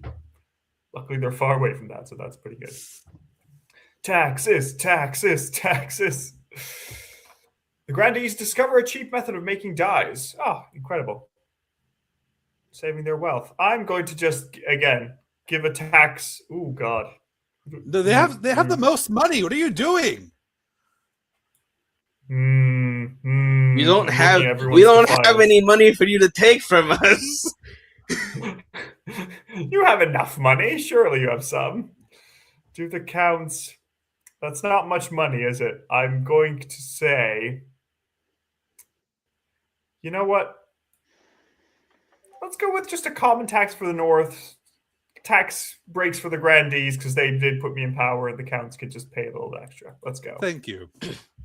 Luckily, they're far away from that, so that's pretty good. Taxes, taxes, taxes. The grandees discover a cheap method of making dyes. Oh, incredible. Saving their wealth. I'm going to just, again, give a tax. Oh, God. They have the most money. What are you doing? We don't have any money for you to take from us. You have enough money. Surely you have some. Do the counts. That's not much money, is it? I'm going to say, you know what? Let's go with just a common tax for the North. Tax breaks for the grandees because they did put me in power, and the counts could just pay a little extra. Let's go. Thank you.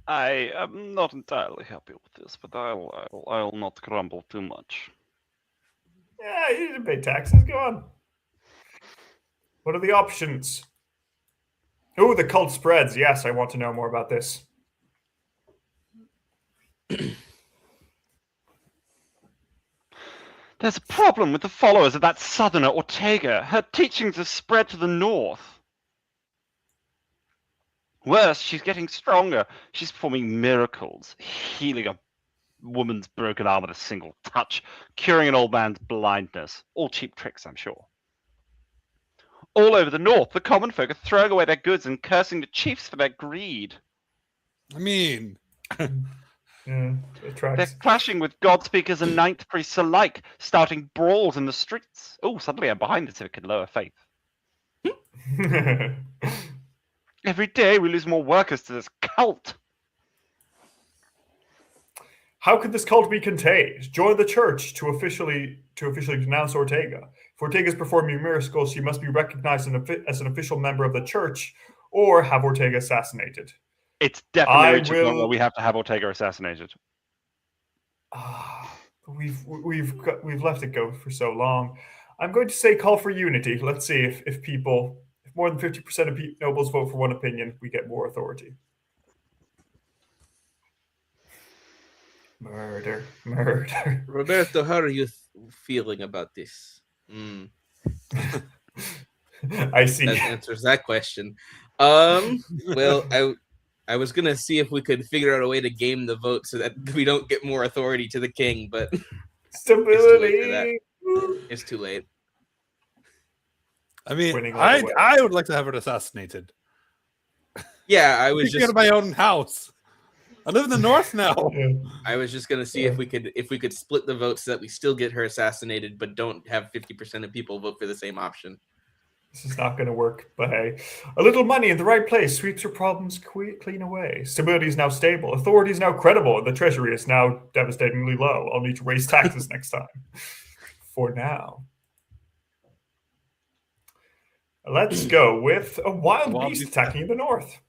I am not entirely happy with this, but I'll not grumble too much. Yeah, you didn't pay taxes. Go on. What are the options? Oh, the cult spreads. Yes, I want to know more about this. There's a problem with the followers of that southerner Ortega. Her teachings have spread to the north. Worse, she's getting stronger. She's performing miracles, healing a woman's broken arm with a single touch, curing an old man's blindness. All cheap tricks, I'm sure. All over the north, the common folk are throwing away their goods and cursing the chiefs for their greed. I mean, they're clashing with God speakers and ninth priests alike, starting brawls in the streets. Oh, suddenly I'm behind the civic and lower faith. Every day we lose more workers to this cult. How could this cult be contained? Join the church to officially denounce Ortega. If Ortega is performing miracles, she must be recognized as an official member of the church, or have Ortega assassinated. It's definitely where we have to have Ortega assassinated. We've left it go for so long. I'm going to say call for unity. Let's see if more than 50% of nobles vote for one opinion, we get more authority. Murder. Roberto, how are you feeling about this? I see. That answers that question. Well, I was gonna see if we could figure out a way to game the vote so that we don't get more authority to the king, but stability. It's too late. I mean, I would like to have it assassinated. Yeah, I was just out of my own house. I live in the north now. I was just gonna see if we could split the vote so that we still get her assassinated, but don't have 50% of people vote for the same option. This is not going to work, but hey, a little money in the right place sweeps your problems clean away. Stability is now stable. Authority is now credible. And the treasury is now devastatingly low. I'll need to raise taxes next time. For now. Let's go with a wild beast attacking in the north.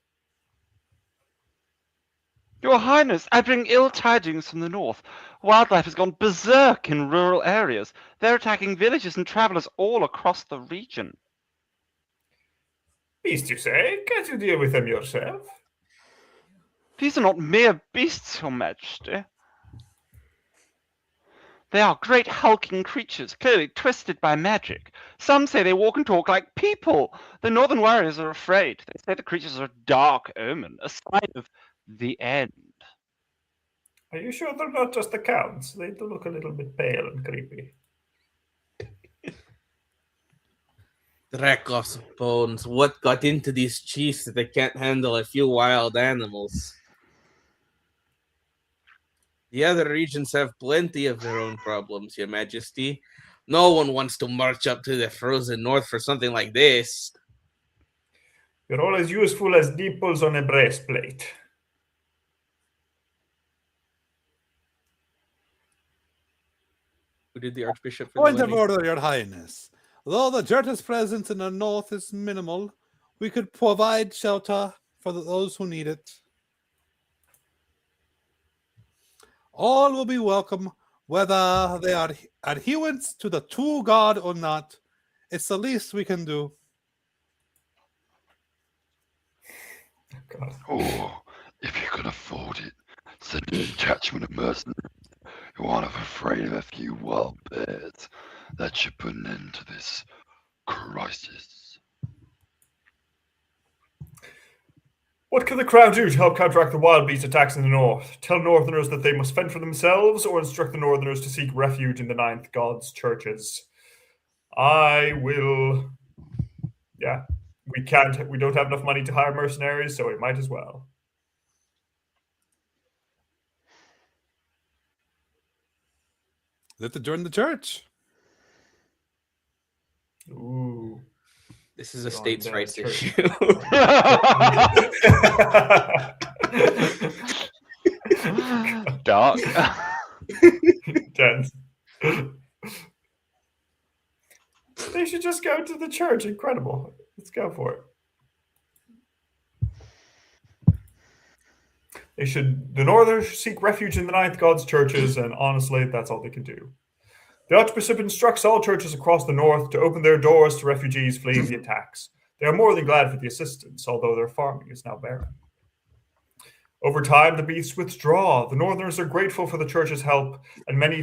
Your Highness, I bring ill tidings from the north. Wildlife has gone berserk in rural areas. They're attacking villages and travelers all across the region. Beast, you say? Can't you deal with them yourself? These are not mere beasts, Your Majesty. They are great hulking creatures, clearly twisted by magic. Some say they walk and talk like people. The northern warriors are afraid. They say the creatures are a dark omen, a sign of the end. Are you sure they're not just the counts? They do look a little bit pale and creepy. Drakos bones. What got into these chiefs that they can't handle a few wild animals? The other regions have plenty of their own problems, Your Majesty. No one wants to march up to the frozen north for something like this. You're all as useful as nipples on a breastplate. Who did the Archbishop for Point the of wedding? order, Your Highness. Though the Jurta's presence in the north is minimal, we could provide shelter for those who need it. All will be welcome, whether they are adherents to the true God or not. It's the least we can do. God. Or, if you can afford it, send a detachment of mercenaries who aren't afraid of a few wild bears. That should put an end to this crisis. What can the Crown do to help counteract the wild beast attacks in the north? Tell Northerners that they must fend for themselves, or instruct the Northerners to seek refuge in the Ninth God's churches? I will... Yeah, we don't have enough money to hire mercenaries, so we might as well. Let them join the church. Ooh. This is a Join states' the rights church. issue. Dark. Tense. They should just go to the church. Incredible. Let's go for it. The Northerners should seek refuge in the Ninth God's churches, and honestly, that's all they can do. The Archbishop instructs all churches across the north to open their doors to refugees fleeing the attacks. They are more than glad for the assistance, although their farming is now barren. Over time, the beasts withdraw. The Northerners are grateful for the church's help, and many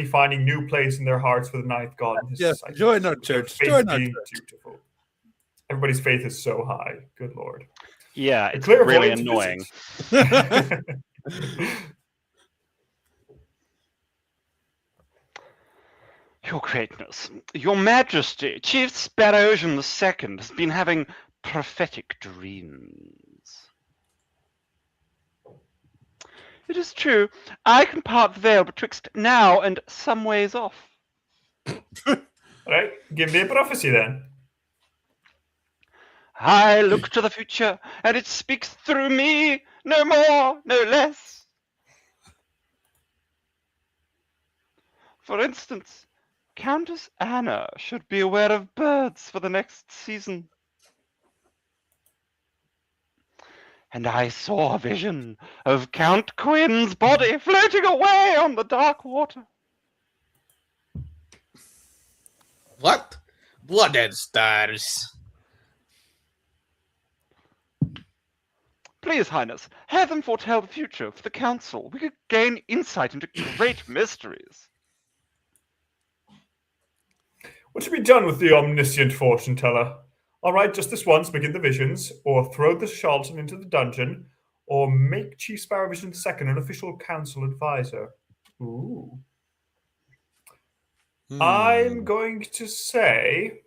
finding new place in their hearts for the Ninth God and his Yes, disciples. join our With their church. faith Join our being church. dutiful. Everybody's faith is so high. Good Lord. Yeah, it's Declare really void to annoying. visit. Your Greatness, Your Majesty, Chief Sparrowsian II has been having prophetic dreams. It is true, I can part the veil betwixt now and some ways off. Right, give me a prophecy then. I look to the future, and it speaks through me, no more, no less. For instance, Countess Anna should be aware of birds for the next season. And I saw a vision of Count Quinn's body floating away on the dark water. What? Blood and stars. Please, Highness, have them foretell the future for the Council. We could gain insight into great mysteries. What should be done with the omniscient fortune teller? All right, just this once, begin the visions, or throw the charlatan into the dungeon, or make Chief Sparrowvision II an official council advisor. Ooh. I'm going to say...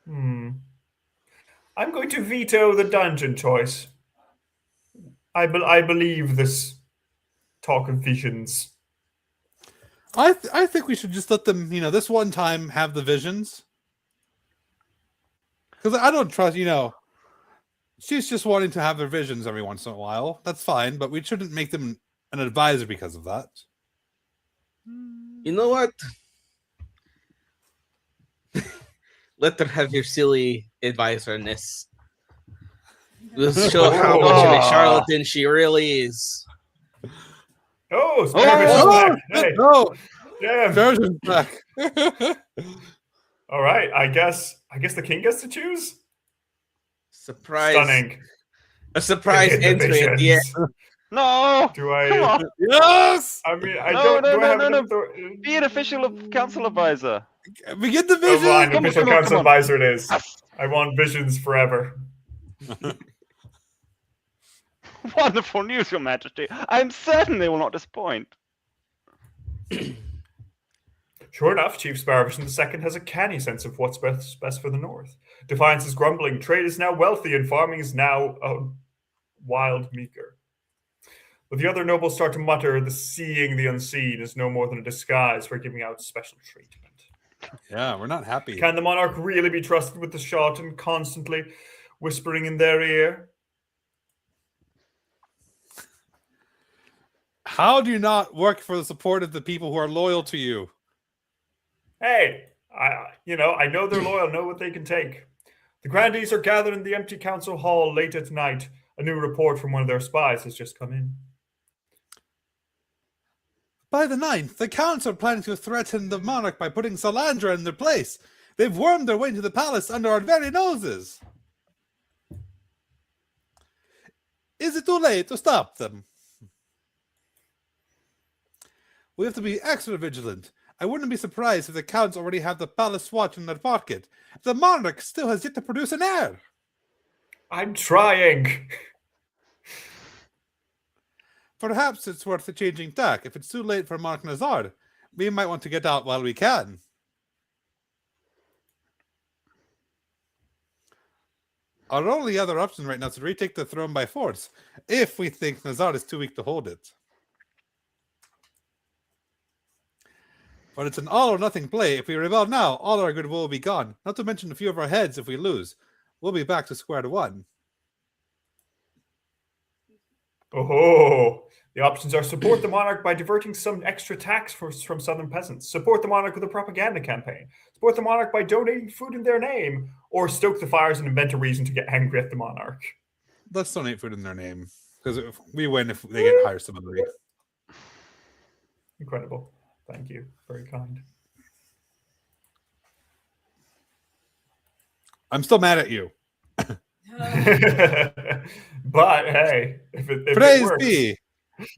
I'm going to veto the dungeon choice. I believe this talk of visions. I think we should just let them, this one time have the visions. Because I don't trust, she's just wanting to have her visions every once in a while. That's fine, but we shouldn't make them an advisor because of that. You know what? Let her have your silly advisor-ness. We'll show how much of a charlatan she really is. Oh, Sparrowvision's back. Hey. No, Yeah. Sparrowvision's back. All right, I guess the king gets to choose. Surprise! Stunning. A surprise entry at the end. No! Do I? Come on! Yes! I mean, I No, don't. no, do I have no, an no. author- Be an official council advisor. We get the Oh, vision. fine, Come on, official come on, council come on. advisor it is. I want visions forever. Wonderful news, Your Majesty. I'm certain they will not disappoint. Sure enough, Chief Sparrowvision II has a canny sense of what's best for the North. Defiance is grumbling, trade is now wealthy, and farming is now wild meager. But the other nobles start to mutter the seeing the unseen is no more than a disguise for giving out special treatment. Yeah, we're not happy. Can the monarch really be trusted with the shot and constantly whispering in their ear? How do you not work for the support of the people who are loyal to you? Hey, I know they're loyal, know what they can take. The grandees are gathered in the empty council hall late at night. A new report from one of their spies has just come in. By the 9th, the counts are planning to threaten the monarch by putting Salandra in their place. They've wormed their way into the palace under our very noses. Is it too late to stop them? We have to be extra vigilant. I wouldn't be surprised if the counts already have the palace watch in their pocket. The monarch still has yet to produce an heir. I'm trying. Perhaps it's worth changing tack. If it's too late for Monarch Nazard, we might want to get out while we can. Our only other option right now is to retake the throne by force, if we think Nazard is too weak to hold it. But it's an all-or-nothing play. If we rebel now, all our goodwill will be gone. Not to mention a few of our heads if we lose. We'll be back to square one. Oh, the options are support the monarch by diverting some extra tax from southern peasants, support the monarch with a propaganda campaign, support the monarch by donating food in their name, or stoke the fires and invent a reason to get angry at the monarch. Let's donate food in their name, because we win if they get higher stability. Incredible. Thank you. Very kind. I'm still mad at you. But hey, if Praise it works. be.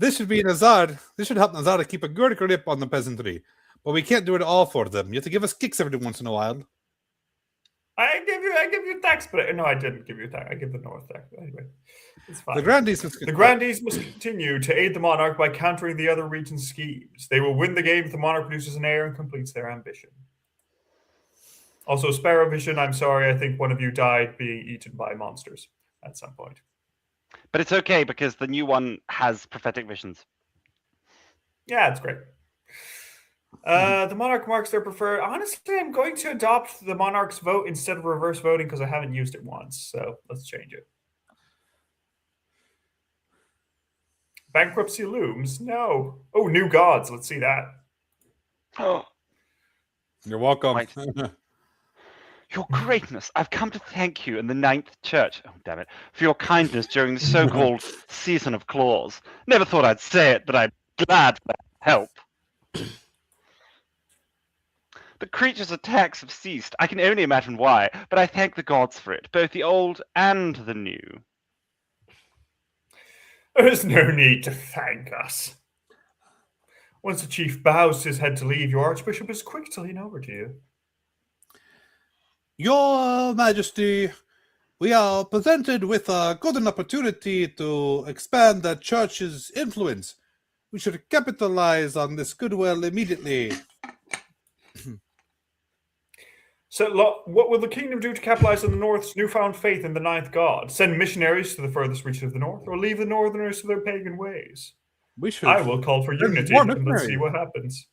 This should be Nazard. This should help Nazard to keep a good grip on the peasantry. But we can't do it all for them. You have to give us kicks every once in a while. I give you tax, but no, I didn't give you tax. I give the North tax. Anyway, it's fine. The grandees must continue to aid the monarch by countering the other region's schemes. They will win the game if the monarch produces an heir and completes their ambition. Also, Sparrow Vision, I'm sorry, I think one of you died being eaten by monsters at some point. But it's okay because the new one has prophetic visions. Yeah, it's great. The monarch marks their preferred. Honestly, I'm going to adopt the monarch's vote instead of reverse voting because I haven't used it once. So let's change it. Bankruptcy looms? No. Oh, new gods. Let's see that. Oh, You're welcome. Right. Your greatness, I've come to thank you in the 9th church, oh damn it, for your kindness during the so-called season of claws. Never thought I'd say it, but I'm glad for that help. The creature's attacks have ceased. I can only imagine why, but I thank the gods for it, both the old and the new. There is no need to thank us. Once the chief bows his head to leave, your archbishop is quick to lean over to you. Your Majesty, we are presented with a golden opportunity to expand the church's influence. We should capitalize on this goodwill immediately. So, what will the kingdom do to capitalize on the North's newfound faith in the 9th god? Send missionaries to the furthest reaches of the North, or leave the Northerners to their pagan ways? We should. I will call for unity, and let's see what happens.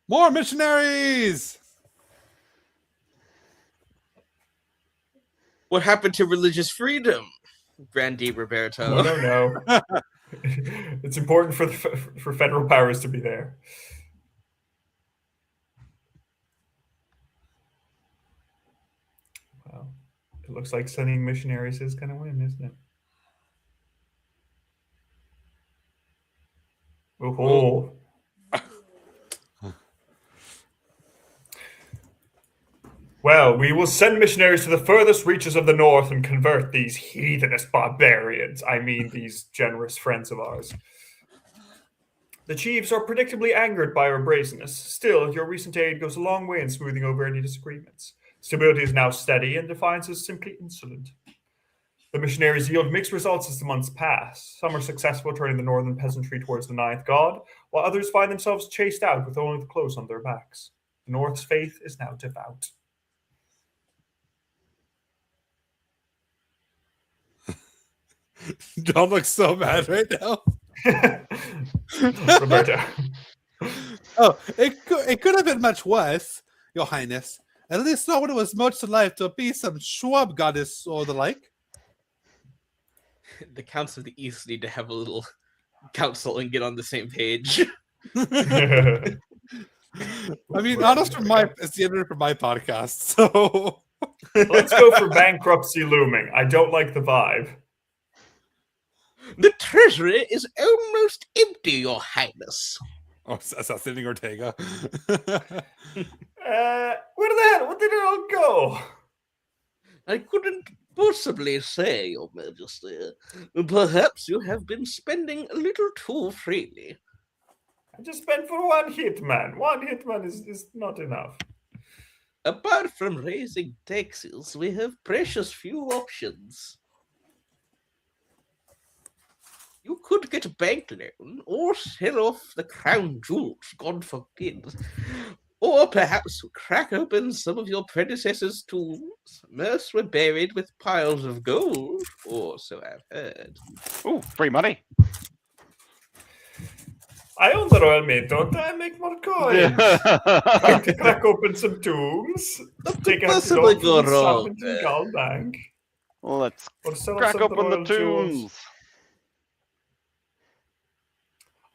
More missionaries! What happened to religious freedom, Brandy Roberto? I don't know. It's important for federal powers to be there. Well, it looks like sending missionaries is going to win, isn't it? Oh. Well, we will send missionaries to the furthest reaches of the North and convert these heathenist barbarians. I mean, these generous friends of ours. The chiefs are predictably angered by our brazenness. Still, your recent aid goes a long way in smoothing over any disagreements. Stability is now steady, and defiance is simply insolent. The missionaries yield mixed results as the months pass. Some are successful turning the northern peasantry towards the 9th god, while others find themselves chased out with only the clothes on their backs. The North's faith is now devout. John looks so mad right now. Roberto. Oh, it could have been much worse, Your Highness. At least not when it was much to life to be some Schwab goddess or the like. The Counts of the East need to have a little council and get on the same page. I mean, honest from it's the editor for my podcast, so Let's go for bankruptcy looming. I don't like the vibe. The treasury is almost empty, Your Highness. oh, assassinating Ortega. Where the hell? Where did it all go? I couldn't possibly say, Your Majesty. Perhaps you have been spending a little too freely. I just spent for one hitman. One hitman is not enough. Apart from raising taxes, we have precious few options. You could get a bank loan, or sell off the crown jewels, God forbid. Or perhaps crack open some of your predecessors' tombs. Most were buried with piles of gold, or so I've heard. Ooh, free money. I own the Royal Mint, don't I? Make more coins. Like to crack open some tombs. Take out the possibly gold go from wrong the there. gold bank. Let's Or sell off crack some of open the royal jewels. tombs.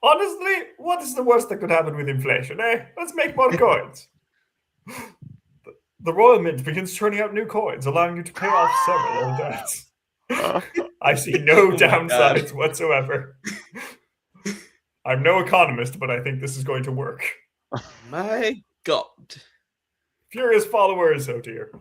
Honestly, what is the worst that could happen with inflation, eh? Let's make more coins. The Royal Mint begins churning out new coins, allowing you to pay off several old debts. I see no downsides whatsoever. I'm no economist, but I think this is going to work. My God. Furious followers, oh dear.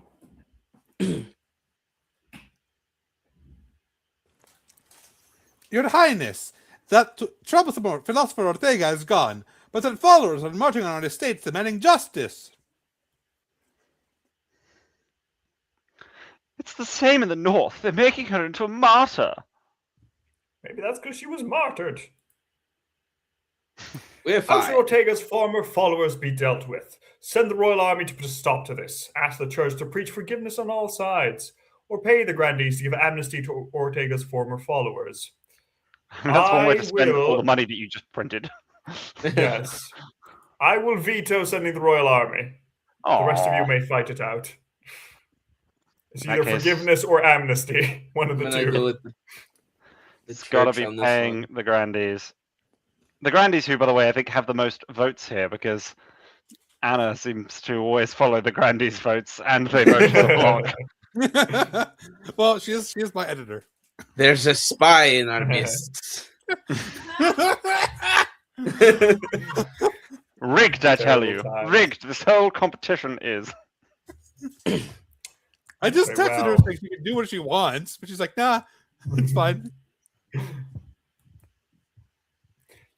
Your Highness, that troublesome philosopher Ortega is gone, but that followers are marching on our estates demanding justice. It's the same in the north. They're making her into a martyr. Maybe that's because she was martyred. We're How fine. should Ortega's former followers be dealt with? Send the royal army to put a stop to this. Ask the church to preach forgiveness on all sides. Or pay the grandees to give amnesty to Ortega's former followers. That's one way I to spend all will- the money that you just printed. Yes. I will veto sending the royal army. The rest of you Aw. may fight it out. It's In that either case- forgiveness or amnesty. One of I'm the gonna two. go with the It's got to church be on this paying one. the grandees. The grandees, who, by the way, I think have the most votes here because Anna seems to always follow the grandees' votes, and they vote for the blog. Well, she is my editor. There's a spy in our midst. Rigged, I tell Terrible you. times. Rigged. This whole competition is. I just Very texted her well. saying she can do what she wants, but she's like, nah, it's fine.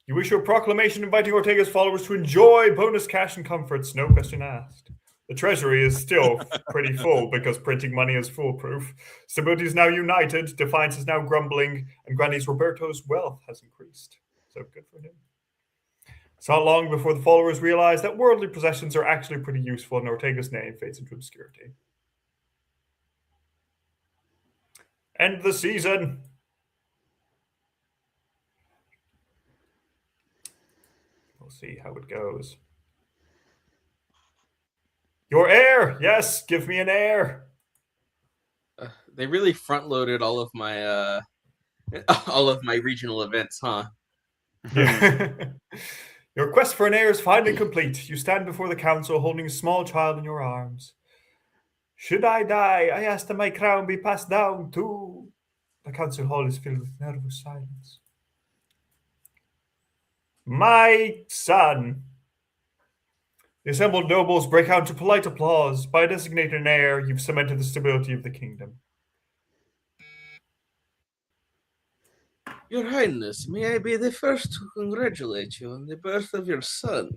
You issue a proclamation inviting Ortega's followers to enjoy bonus cash and comforts, no question asked. The treasury is still pretty full because printing money is foolproof. Stability is now united, defiance is now grumbling, and Granny's Roberto's wealth has increased. So good for him. It's not long before the followers realize that worldly possessions are actually pretty useful, and Ortega's name fades into obscurity. End the season. We'll see how it goes. Your heir! Yes, give me an heir! They really front loaded all of my regional events, huh? Your quest for an heir is finally complete. You stand before the council holding a small child in your arms. Should I die, I ask that my crown be passed down to... The council hall is filled with nervous silence. My son. The assembled nobles break out into polite applause. By designating an heir, you've cemented the stability of the kingdom. Your Highness, may I be the first to congratulate you on the birth of your son.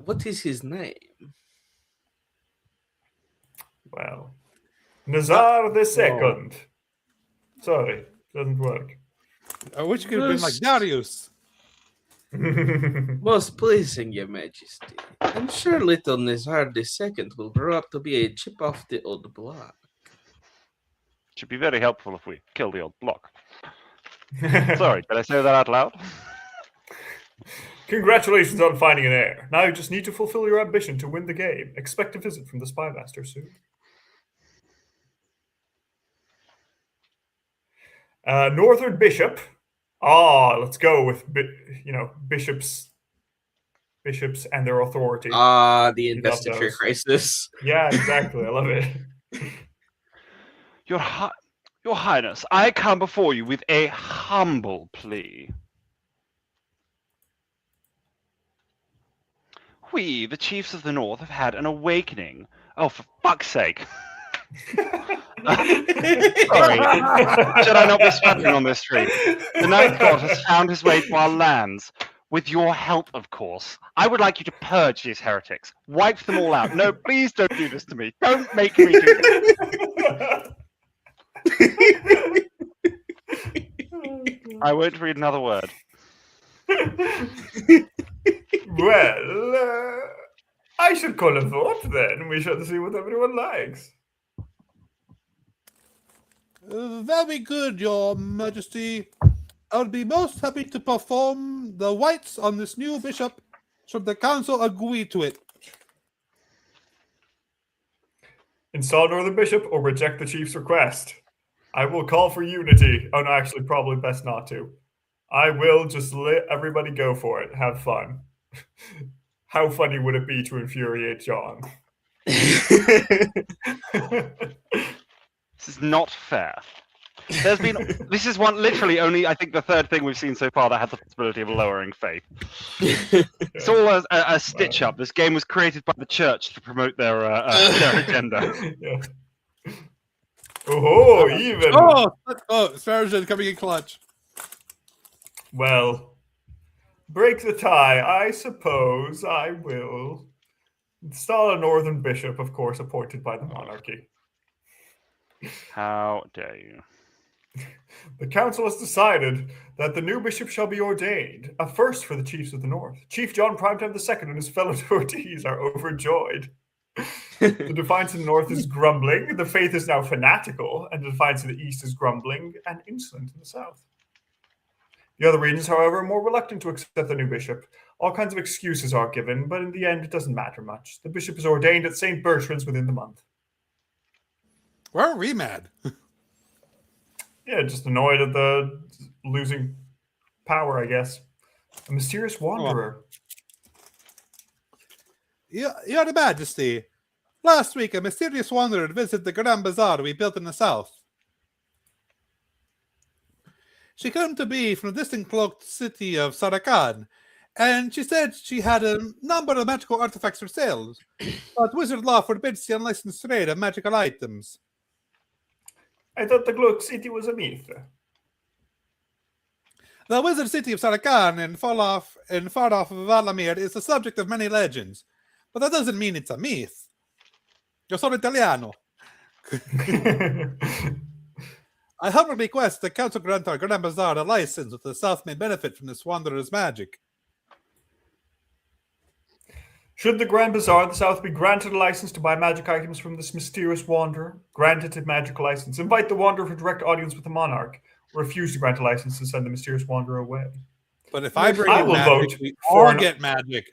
What is his name? Well, Nazar the Second. Sorry, doesn't work. I wish you could have been like Darius. Most pleasing, Your Majesty. I'm sure little Nazar II will grow up to be a chip off the old block. Should be very helpful if we kill the old block. Sorry, did I say that out loud? Congratulations on finding an heir. Now you just need to fulfill your ambition to win the game. Expect a visit from the Spy Master soon. Northern Bishop. Let's go with bishops and their authority. The investiture crisis. Yeah, exactly. I love it. Your Highness, I come before you with a humble plea. We, the chiefs of the North, have had an awakening. Oh, for fuck's sake. Sorry. Should I not be speaking on this stream? The Night God has found his way to our lands. With your help, of course. I would like you to purge these heretics. Wipe them all out. No, please don't do this to me. Don't make me do this. I won't read another word. Well, I should call a vote then. We shall see what everyone likes. Very good, Your Majesty. I would be most happy to perform the rites on this new bishop should the council agree to it. Install Northern Bishop or reject the chief's request. I will call for unity. Oh, no, actually, probably best not to. I will just let everybody go for it. Have fun. How funny would it be to infuriate John? This is not fair. This is literally only, I think, the third thing we've seen so far that had the possibility of lowering faith. It's all a stitch up. This game was created by the church to promote their agenda. Yeah. Oh, even. Oh, Sarajan coming in clutch. Well, break the tie. I suppose I will install a Northern Bishop, of course, appointed by the monarchy. How dare you? The council has decided that the new bishop shall be ordained, a first for the chiefs of the North. Chief John Primetime II and his fellow devotees are overjoyed. The defiance in the North is grumbling, the faith is now fanatical, and the defiance in the East is grumbling and insolent in the South. The other regions, however, are more reluctant to accept the new bishop. All kinds of excuses are given, but in the end, it doesn't matter much. The bishop is ordained at St. Bertrand's within the month. Why are we mad? Yeah, just annoyed at the losing power, I guess. A mysterious wanderer. Your Majesty, last week a mysterious wanderer visited the Grand Bazaar we built in the south. She claimed to be from the distant cloaked city of Sarakan, and she said she had a number of magical artifacts for sale, but wizard law forbids the unlicensed trade of magical items. I thought the cloaked city was a myth. The wizard city of Sarakan in far off Valamir is the subject of many legends, but that doesn't mean it's a myth. Io sono Italiano. I humbly request the council grant our Grand Bazaar a license that the South may benefit from this wanderer's magic. Should the Grand Bazaar of the South be granted a license to buy magic items from this mysterious wanderer? Granted a magical license. Invite the wanderer for direct audience with the monarch. Or refuse to grant a license and send the mysterious wanderer away. But if I bring in magic, we all get magic.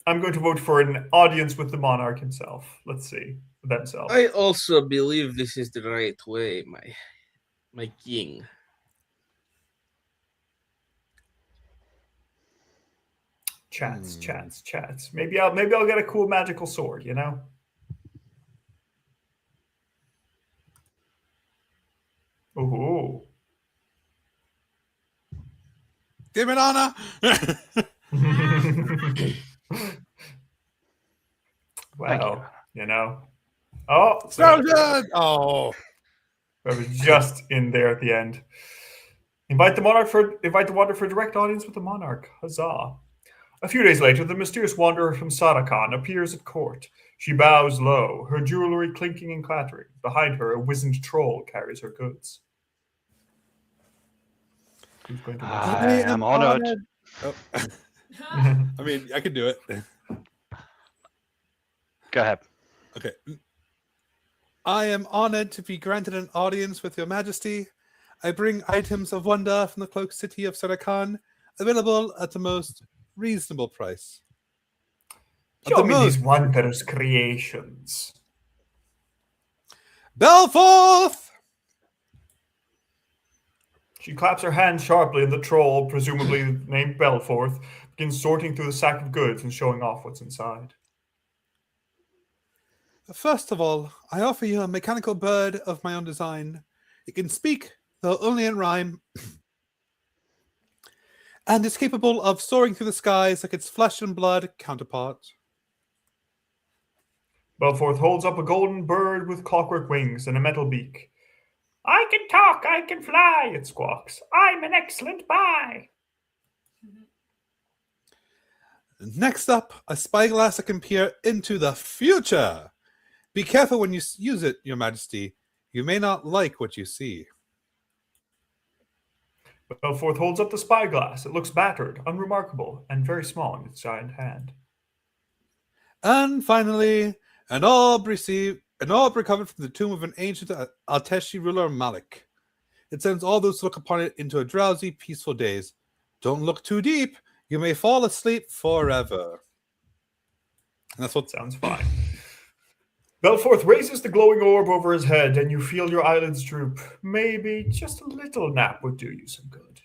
I'm going to vote for an audience with the monarch himself. Let's see. Themselves. I also believe this is the right way, my king. Chats. Maybe I'll get a cool magical sword, you know? Ooh. Give it honor. Well, you know. Oh, Sergeant! Oh. I was just in there at the end. Invite the wanderer for direct audience with the monarch. Huzzah. A few days later, the mysterious wanderer from Sarakan appears at court. She bows low, her jewelry clinking and clattering. Behind her, a wizened troll carries her goods. I am honored. Oh. I mean, I can do it. Go ahead. Okay. I am honored to be granted an audience with your majesty. I bring items of wonder from the cloaked city of Sarakan, available at the most reasonable price. Show me these wondrous creations. Belforth! She claps her hands sharply, and the troll, presumably named Belforth, begins sorting through the sack of goods and showing off what's inside. First of all, I offer you a mechanical bird of my own design. It can speak, though only in rhyme, and is capable of soaring through the skies like its flesh and blood counterpart. Belforth holds up a golden bird with clockwork wings and a metal beak. I can talk, I can fly, it squawks. I'm an excellent buy. Next up, a spyglass that can peer into the future. Be careful when you use it, Your Majesty. You may not like what you see. Belforth holds up the spyglass. It looks battered, unremarkable, and very small in its giant hand. And finally, an orb recovered from the tomb of an ancient Alteshi ruler, Malik. It sends all those who look upon it into a drowsy, peaceful daze. Don't look too deep. You may fall asleep forever. And that's what sounds fine. Belforth raises the glowing orb over his head, and you feel your eyelids droop. Maybe just a little nap would do you some good.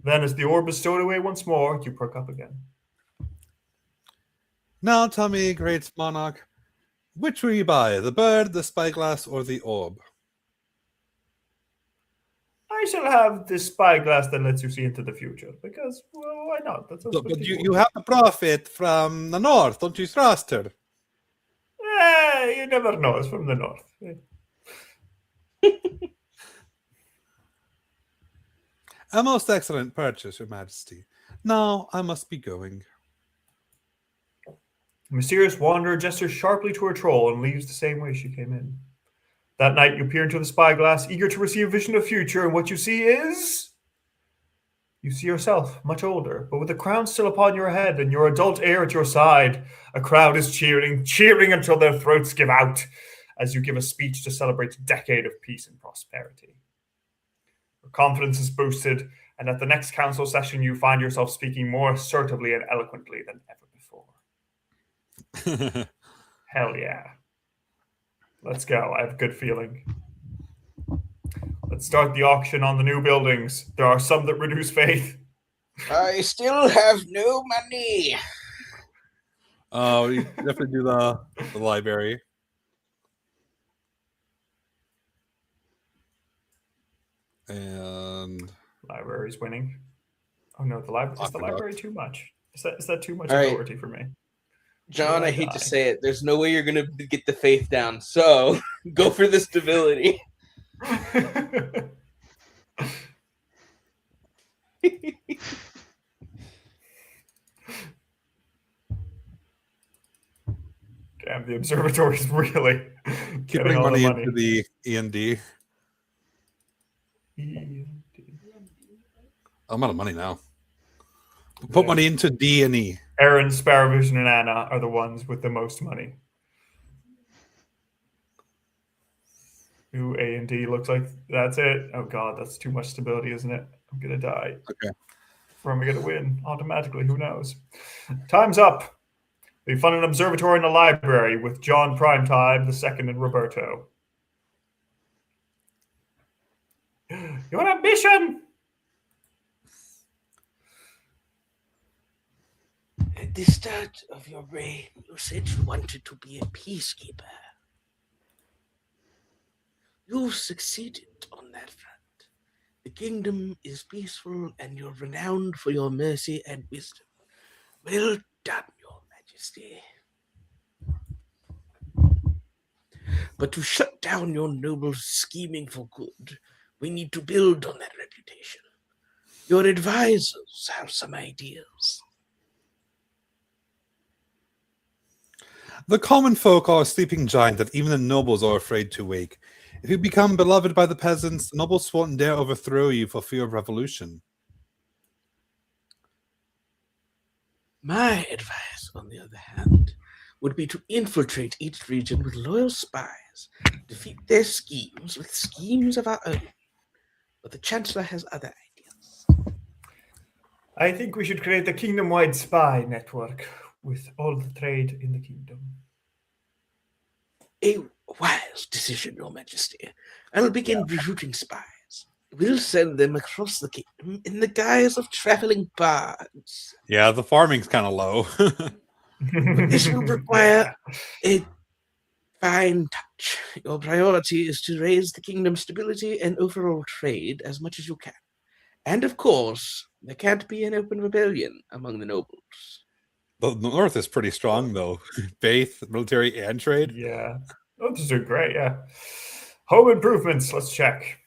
Then, as the orb is stowed away once more, you perk up again. Now tell me, great monarch, which will you buy, the bird, the spyglass, or the orb? I shall have this spyglass that lets you see into the future, because, well, why not? That's but you have a prophet from the north, don't you trust her? You never know, it's from the north. A most excellent purchase, Your Majesty. Now I must be going. The mysterious wanderer gestures sharply to her troll and leaves the same way she came in. That night you peer into the spyglass, eager to receive a vision of the future, and what you see is... You see yourself, much older, but with a crown still upon your head and your adult heir at your side. A crowd is cheering until their throats give out, as you give a speech to celebrate a decade of peace and prosperity. Your confidence is boosted, and at the next council session you find yourself speaking more assertively and eloquently than ever before. Hell yeah. Let's go. I have a good feeling. Let's start the auction on the new buildings. There are some that reduce faith. I still have no money. Oh, you definitely do the library. And library's winning. Oh no, the library is the library too much? Is that too much authority for me? John, I hate to say it. There's no way you're gonna get the faith down. So go for the stability. Damn, the observatory is really keeping money into the E&D. I'm out of money now. Put money into D&E. Aaron, Sparrowvision, and Anna are the ones with the most money. Ooh, A and D looks like that's it. Oh god, that's too much stability, isn't it? I'm gonna die. Okay. Or am I gonna win automatically? Who knows? Time's up. We fund an observatory in a library with John Primetime, the second, and Roberto. Your ambition! At the start of your reign, you said you wanted to be a peacekeeper. You've succeeded on that front. The kingdom is peaceful, and you're renowned for your mercy and wisdom. Well done, Your Majesty. But to shut down your noble scheming for good, we need to build on that reputation. Your advisors have some ideas. The common folk are a sleeping giant that even the nobles are afraid to wake. If you become beloved by the peasants, the nobles won't dare overthrow you for fear of revolution. My advice, on the other hand, would be to infiltrate each region with loyal spies, defeat their schemes with schemes of our own. But the Chancellor has other ideas. I think we should create a kingdom-wide spy network with all the trade in the kingdom. A wise decision, Your Majesty. I'll begin recruiting spies. We'll send them across the kingdom in the guise of traveling bards. Yeah, the farming's kind of low. But this will require a fine touch. Your priority is to raise the kingdom's stability and overall trade as much as you can. And of course, there can't be an open rebellion among the nobles. The North is pretty strong, though. Faith, military, and trade. Yeah. Oh, those are great, yeah. Home improvements, let's check.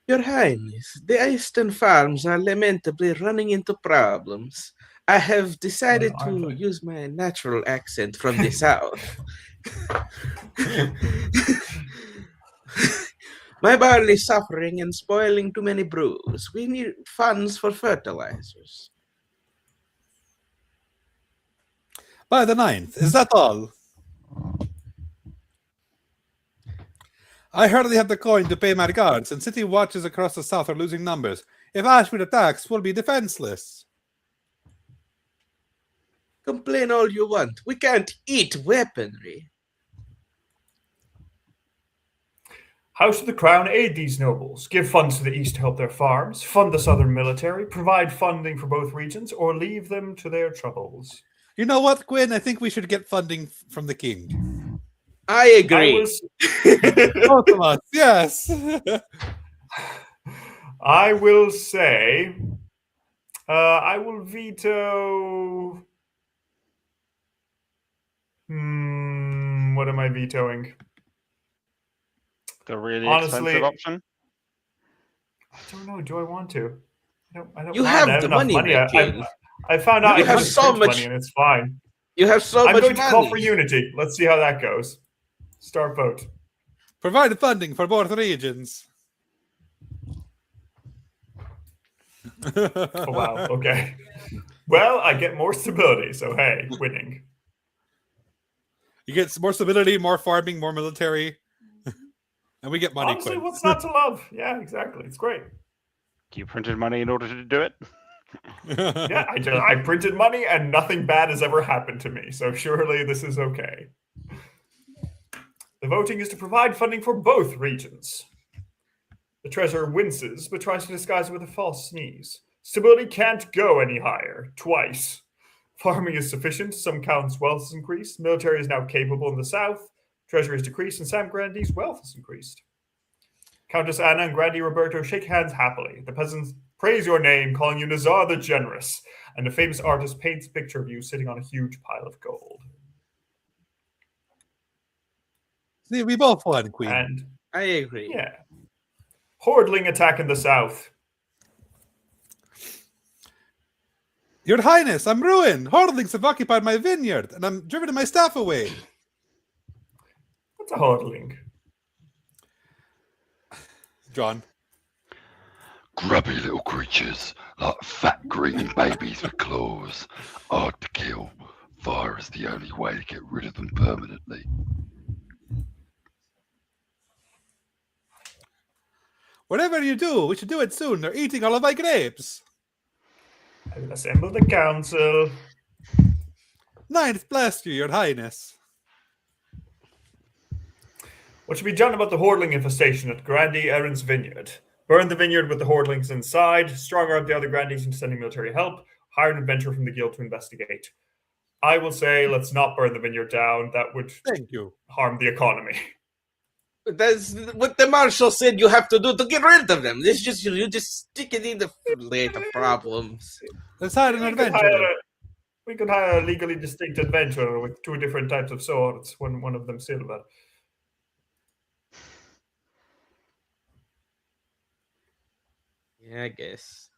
Your Highness, the Eastern farms are lamentably running into problems. I have decided to use my natural accent from the South. My barley's suffering and spoiling too many brews. We need funds for fertilizers. By the 9th, is that all? I hardly have the coin to pay my guards, and city watches across the south are losing numbers. If Ashwood attacks, we'll be defenseless. Complain all you want. We can't eat weaponry. How should the crown aid these nobles? Give funds to the east to help their farms, fund the southern military, provide funding for both regions, or leave them to their troubles? You know what, Gwyn? I think we should get funding from the king. I agree. Both of us, yes. I will say, I will veto. What am I vetoing? The really Honestly, expensive option? I don't know. Do I want to? I don't You mind. have I the enough money, I found out You I have can so print much- money, and it's fine. You have so I'm much going to call money. for unity. Let's see how that goes. Start vote. Provide funding for both regions. Oh, wow. Okay. Well, I get more stability, so hey, winning. You get more stability, more farming, more military, and we get money. Honestly, Quinn. what's not to love? Yeah, exactly. It's great. You printed money in order to do it? Yeah, I printed money and nothing bad has ever happened to me, so surely this is okay. The voting is to provide funding for both regions. The treasurer winces, but tries to disguise it with a false sneeze. Stability can't go any higher, twice. Farming is sufficient, some counts' wealth has increased, military is now capable in the south, treasury has decreased, and Sam Grandy's wealth has increased. Countess Anna and Grandi Roberto shake hands happily. The peasants praise your name, calling you Nazar the Generous, and a famous artist paints a picture of you sitting on a huge pile of gold. See, we both won, Queen. And I agree. yeah. Hordeling attack in the south. Your Highness, I'm ruined. Hordlings have occupied my vineyard, and I'm driven my staff away. What's a hordeling? John. Grubby little creatures, like fat green babies with claws. Hard to kill. Fire is the only way to get rid of them permanently. Whatever you do, we should do it soon. They're eating all of my grapes. I will assemble the council. 9th, bless you, Your Highness. What should be done about the hordeling infestation at Grandi Erin's vineyard? Burn the vineyard with the hordelings inside, stronger up the other Grandis into sending military help, hire an adventurer from the guild to investigate. I will say let's not burn the vineyard down. That would Thank you. harm the economy. That's what the marshal said you have to do to get rid of them. This just you just stick it in the later problems. Let's hire an adventurer. We could hire a legally distinct adventurer with two different types of swords, one of them silver. Yeah, I guess.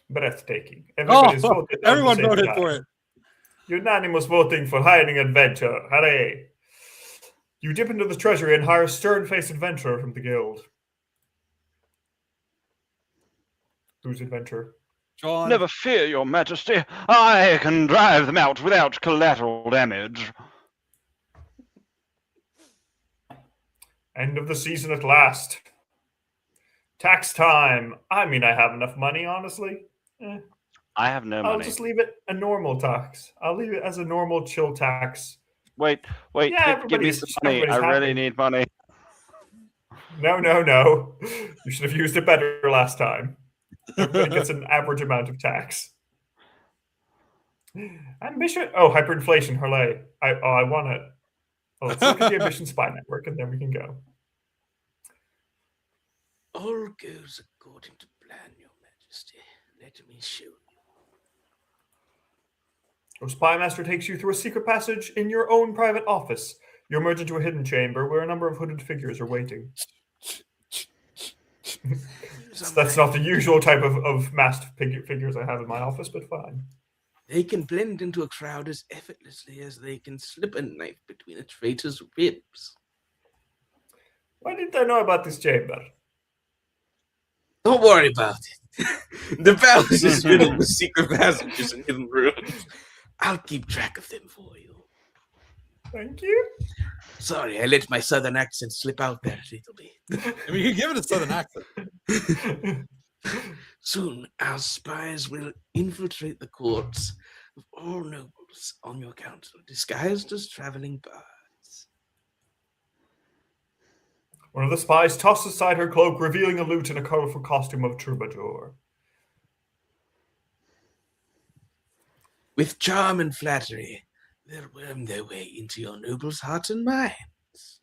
Breathtaking. Everyone Voted for it. Unanimous voting for hiring adventure. Hooray. You dip into the treasury and hire a stern-faced adventurer from the guild. Who's adventurer? John. Never fear, your majesty. I can drive them out without collateral damage. End of the season at last. Tax time. I mean, I have enough money, honestly. I have no I'll money. just leave it a normal tax. I'll leave it as a normal chill tax. Wait, Yeah, give me some money. I everybody's really happy. need money. No. You should have used it better last time. Everybody gets an average amount of tax. Ambition. Oh, hyperinflation. Hooray. I want it. Oh, let's look at the Ambition Spy Network and then we can go. All goes according to plan, Your Majesty. Let me show you. Your spy master takes you through a secret passage in your own private office. You emerge into a hidden chamber where a number of hooded figures are waiting. That's not the usual type of masked figures I have in my office, but fine. They can blend into a crowd as effortlessly as they can slip a knife between a traitor's ribs. Why didn't I know about this chamber? Don't worry about it. The palace is riddled with secret passages and hidden rooms. I'll keep track of them for you. Thank you. Sorry, I let my southern accent slip out there a little bit. I mean, you can give it a southern accent. Soon, our spies will infiltrate the courts of all nobles on your council, disguised as traveling bards. One of the spies tosses aside her cloak, revealing a lute in a colorful costume of troubadour. With charm and flattery, they'll worm their way into your nobles' hearts and minds.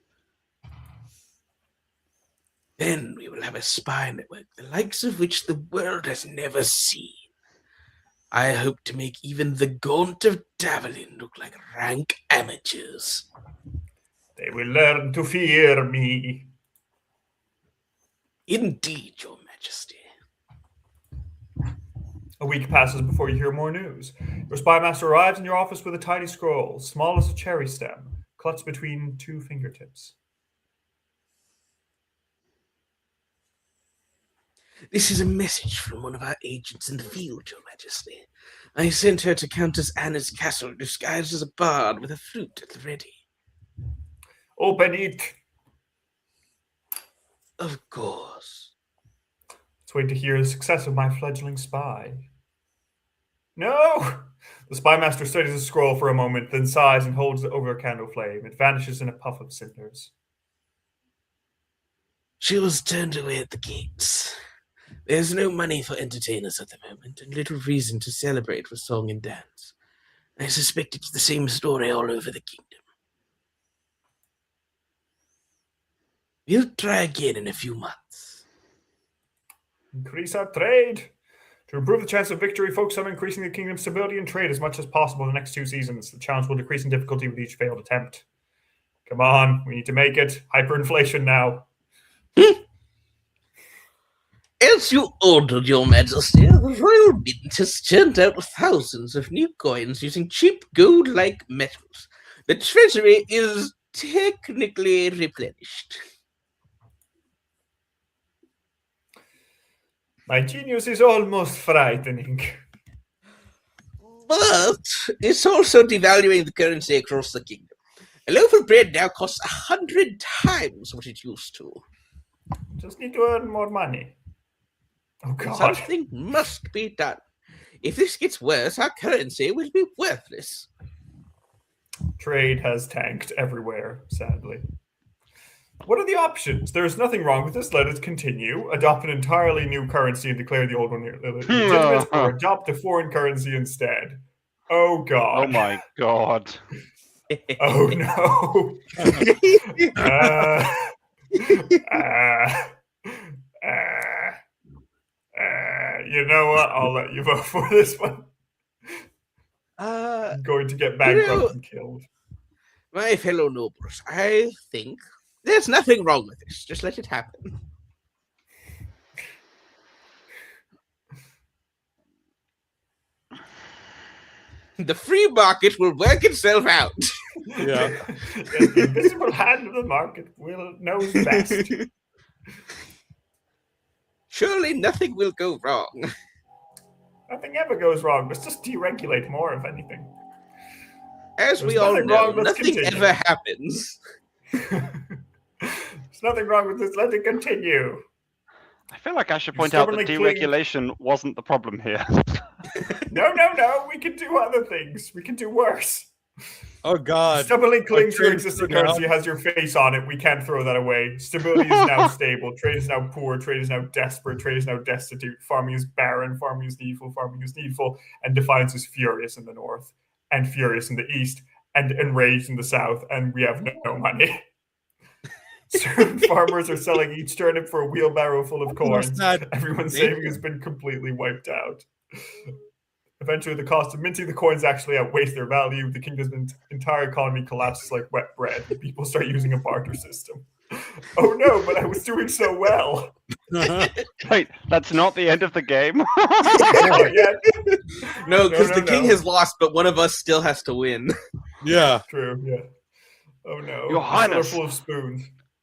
Then we will have a spy network, the likes of which the world has never seen. I hope to make even the Gaunt of Davalin look like rank amateurs. They will learn to fear me. Indeed, Your Majesty. A week passes before you hear more news. Your spy master arrives in your office with a tiny scroll, small as a cherry stem, clutched between two fingertips. This is a message from one of our agents in the field, Your Majesty. I sent her to Countess Anna's castle disguised as a bard with a flute at the ready. Open it. Of course. Let's wait to hear the success of my fledgling spy. No! The spy master studies the scroll for a moment, then sighs and holds it over a candle flame. It vanishes in a puff of cinders. She was turned away at the gates. There's no money for entertainers at the moment, and little reason to celebrate with song and dance. I suspect it's the same story all over the kingdom. We'll try again in a few months. Increase our trade. To improve the chance of victory, focus on increasing the kingdom's stability and trade as much as possible in the next 2 seasons. The challenge will decrease in difficulty with each failed attempt. Come on, we need to make it. Hyperinflation now. As you ordered, Your Majesty, the Royal Mint has churned out thousands of new coins using cheap gold-like metals. The treasury is technically replenished. My genius is almost frightening. But it's also devaluing the currency across the kingdom. A loaf of bread now costs 100 times what it used to. Just need to earn more money. Oh, God. Something must be done. If this gets worse, our currency will be worthless. Trade has tanked everywhere, sadly. What are the options? There's nothing wrong with this. Let us continue. Adopt an entirely new currency and declare the old one illegitimate, or adopt a foreign currency instead. Oh, God. Oh, my God. Oh, no. You know what? I'll let you vote for this one. I'm going to get bankrupt and killed. My fellow nobles, I think there's nothing wrong with this. Just let it happen. The free market will work itself out. Yeah. Yes, the invisible hand of the market knows best. Surely nothing will go wrong. Nothing ever goes wrong. Let's just deregulate more, if anything. As There's we all nothing know, wrong, let's nothing continue. ever happens. There's nothing wrong with this. Let it continue. I feel like I should You point out that stubbornly cling- deregulation wasn't the problem here. No. We can do other things. We can do worse. Oh God. Stubbornly cling to your trade existing is now- currency, has your face on it. We can't throw that away. Stability is now stable. Trade is now poor. Trade is now desperate. Trade is now destitute. Farming is barren. Farming is needful. Farming is needful. And defiance is furious in the north, and furious in the east, and enraged in the south. And we have no money. Certain farmers are selling each turnip for a wheelbarrow full of coins. Everyone's saving has been completely wiped out. Eventually, the cost of minting the coins actually outweighs their value. The kingdom's entire economy collapses like wet bread. People start using a barter system. Oh no, but I was doing so well. Wait, that's not the end of the game? Not yet. No, because No, the king has lost, but one of us still has to win. Yeah. True, yeah. Oh no. Your The Highness. full of spoons.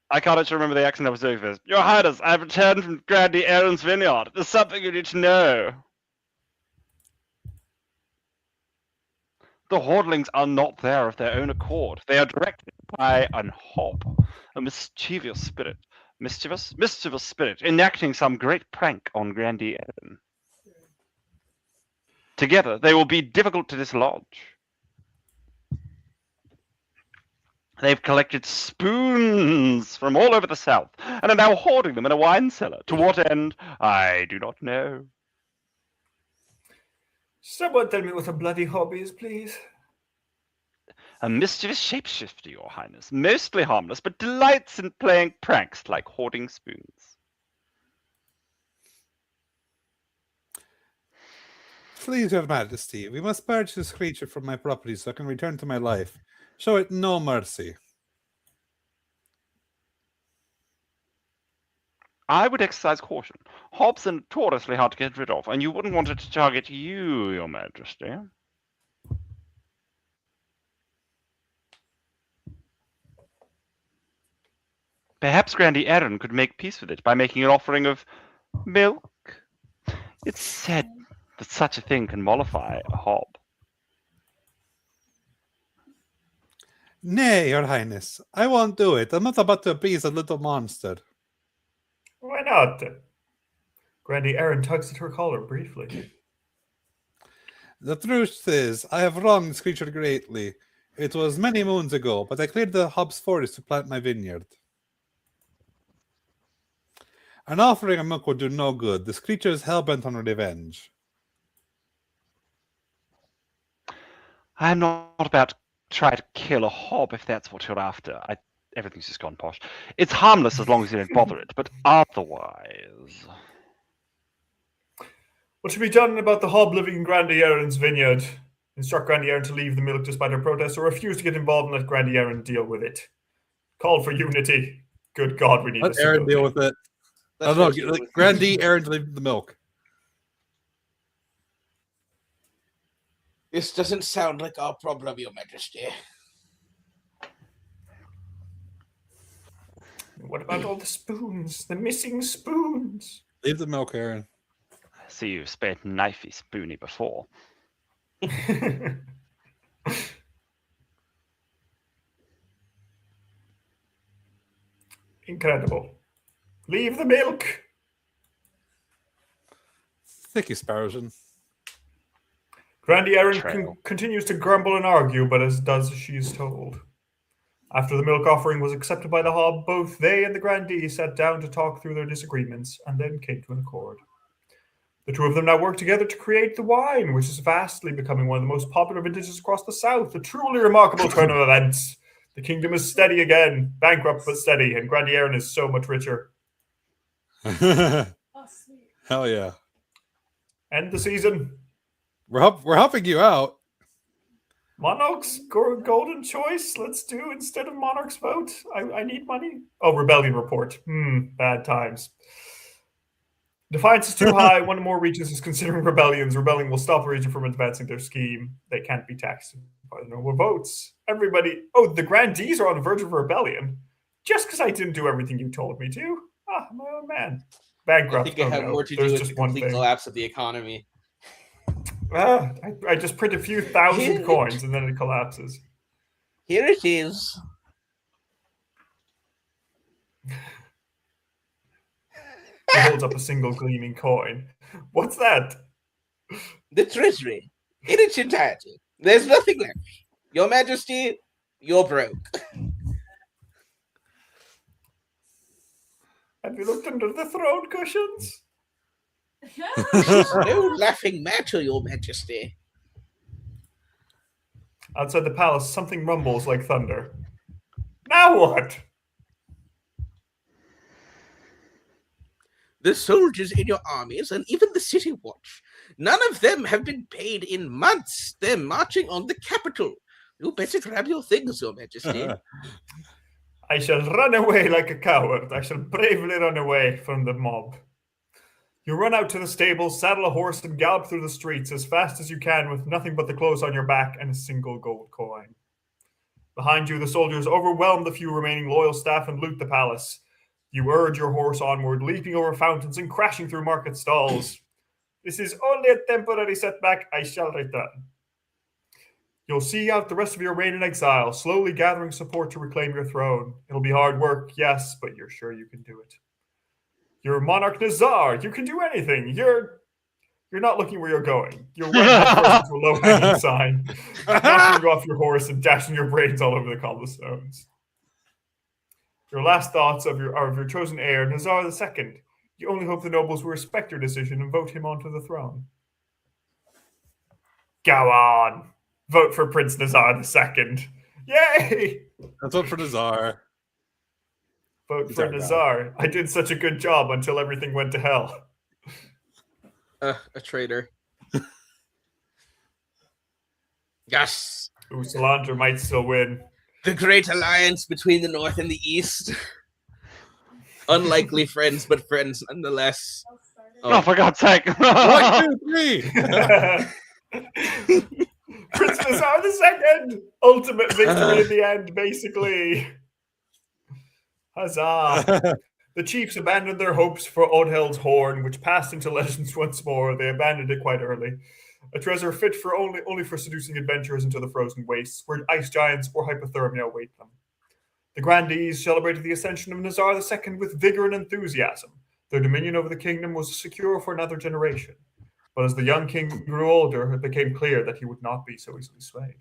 I can't actually remember the accent I was doing for this. Your Highness, I have returned from Grandy Aaron's vineyard. There's something you need to know. The Hordlings are not there of their own accord. They are directed by an hob, a mischievous spirit. Mischievous spirit, enacting some great prank on Grandy Aaron. Together, they will be difficult to dislodge. They've collected spoons from all over the south and are now hoarding them in a wine cellar. To what end, I do not know. Someone tell me what a bloody hobby is, please. A mischievous shapeshifter, Your Highness, mostly harmless, but delights in playing pranks like hoarding spoons. Please, Your Majesty, we must purge this creature from my property so I can return to my life. Show it no mercy. I would exercise caution. Hobs are notoriously hard to get rid of, and you wouldn't want it to target you, Your Majesty. Perhaps Grandy Aaron could make peace with it by making an offering of milk. It's said that such a thing can mollify a hob. Nay, Your Highness, I won't do it. I'm not about to appease a little monster. Why not? Grandy Aaron tugs at her collar briefly. The truth is, I have wronged this creature greatly. It was many moons ago, but I cleared the hob's forest to plant my vineyard. An offering of milk would do no good. This creature is hell-bent on revenge. I'm not about to try to kill a hob if that's what you're after. Everything's just gone posh. It's harmless as long as you don't bother it, but otherwise... What should be done about the hob living in Grandy Aaron's vineyard? Instruct Grandy Aaron to leave the milk despite her protest, or refuse to get involved and let Grandy Aaron deal with it. Call for unity. Good God, we need Let this. Aaron deal with it. That's No, what you do. Grandy Aaron to leave the milk. This doesn't sound like our problem, Your Majesty. What about all the spoons? The missing spoons? Leave the milk, Aaron. I see you've spent knifey spoony before. Incredible. Leave the milk. Thicky Sparrow. Grandy Aaron Betrayal. continues to grumble and argue, but as she is told. After the milk offering was accepted by the hob, both they and the grandee sat down to talk through their disagreements and then came to an accord. The two of them now work together to create the wine, which is vastly becoming one of the most popular vintages across the south. A truly remarkable turn of events. The kingdom is steady again, bankrupt but steady, and Grandy Aaron is so much richer. Hell yeah. End the season. We're helping you out. Monarch's golden choice. Let's do instead of Monarch's vote. I need money. Oh, rebellion report. Bad times. Defiance is too high. One or more regions is considering rebellions. Rebellion will stop a region from advancing their scheme. They can't be taxed by the normal votes. everybody. Oh, the grandees are on the verge of rebellion. Just because I didn't do everything you told me to. Ah, my own man. Bankrupt. I think it had more to do There's with just the one complete thing. collapse of the economy. I just print a few thousand coins and then it collapses. Here it is. He holds up a single gleaming coin. What's that? The treasury, in its entirety. There's nothing left. Your Majesty, you're broke. Have you looked under the throne cushions? No laughing matter, Your Majesty. Outside the palace, something rumbles like thunder. Now what? The soldiers in your armies and even the city watch. None of them have been paid in months. They're marching on the capital. You better grab your things, Your Majesty. I shall run away like a coward. I shall bravely run away from the mob. You run out to the stables, saddle a horse, and gallop through the streets as fast as you can with nothing but the clothes on your back and a single gold coin. Behind you, the soldiers overwhelm the few remaining loyal staff and loot the palace. You urge your horse onward, leaping over fountains and crashing through market stalls. This is only a temporary setback. I shall return. You'll see out the rest of your reign in exile, slowly gathering support to reclaim your throne. It'll be hard work, yes, but you're sure you can do it. You're Monarch Nazar. You can do anything. You're not looking where you're going. You're running into a low-hanging sign, knocking off your horse and dashing your brains all over the cobblestones. Your last thoughts are of your chosen heir, Nazar II. You only hope the nobles will respect your decision and vote him onto the throne. Go on. Vote for Prince Nazar II. Yay! Let's vote for Nazar. Vote for Nazar. I did such a good job until everything went to hell. A traitor. Yes. Ooh, Solandra might still win. The great alliance between the North and the East. Unlikely friends, but friends nonetheless. Oh, for God's sake. 1, 2, 3. Prince Nazar II! Ultimate victory in the end, basically. Huzzah! The chiefs abandoned their hopes for Odhel's horn, which passed into legends once more. They abandoned it quite early. A treasure fit for only for seducing adventurers into the frozen wastes, where ice giants or hypothermia await them. The grandees celebrated the ascension of Nazar II with vigor and enthusiasm. Their dominion over the kingdom was secure for another generation. But as the young king grew older, it became clear that he would not be so easily swayed.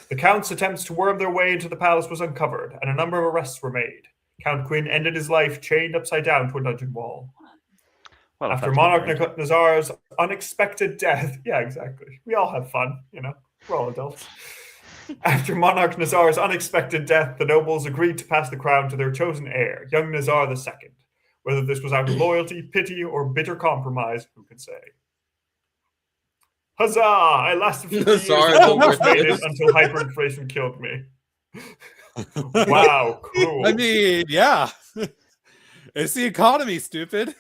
The count's attempts to worm their way into the palace was uncovered, and a number of arrests were made. Count Quinn ended his life chained upside down to a dungeon wall. Well, After Monarch Nazar's unexpected death, yeah, exactly. We all have fun, you know. We're all adults. After Monarch Nazar's unexpected death, the nobles agreed to pass the crown to their chosen heir, young Nazar II. Whether this was out of loyalty, pity, or bitter compromise, who can say? Huzzah! I lasted 50 years and almost made it until hyperinflation killed me. Wow, cruel. I mean, yeah. It's the economy, stupid.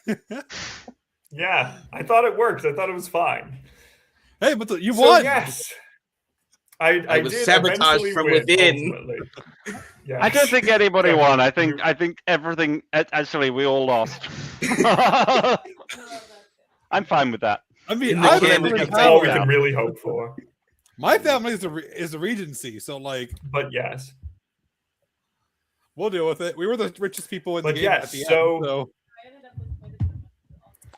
Yeah, I thought it worked. I thought it was fine. Hey, but you won. Yes. I was did sabotaged from within. Yes. I don't think anybody won. I think everything. Actually, we all lost. I'm fine with that. I mean, that's all we can really hope for. My family is the Regency, so like. But yes, we'll deal with it. We were the richest people in the game yes, at the end. So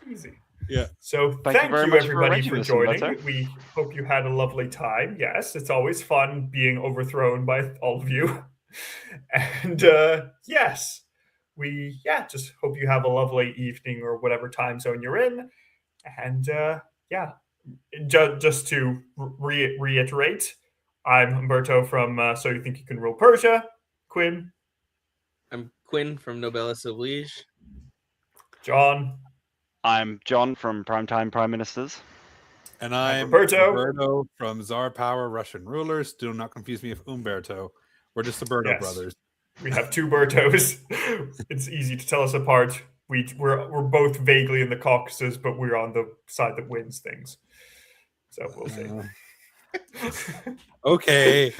easy. Yeah. So thank you very much everybody for joining. Better. We hope you had a lovely time. Yes, it's always fun being overthrown by all of you. And yes, we just hope you have a lovely evening or whatever time zone you're in. And just to reiterate, I'm Humberto from So You Think You Can Rule Persia. Quinn. I'm Quinn from Noblesse Oblige. John. I'm John from Primetime Prime Ministers. And I'm Roberto from Tsar Power Russian Rulers. Do not confuse me with Umberto. We're just the Berto brothers. We have two Bertos. It's easy to tell us apart. We're both vaguely in the Caucasus, but we're on the side that wins things. So we'll see. Okay.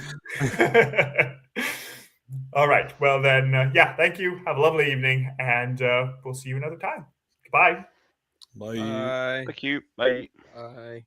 All right. Well, then, yeah, thank you. Have a lovely evening, and we'll see you another time. Goodbye. Bye. Bye. Thank you. Bye. Bye.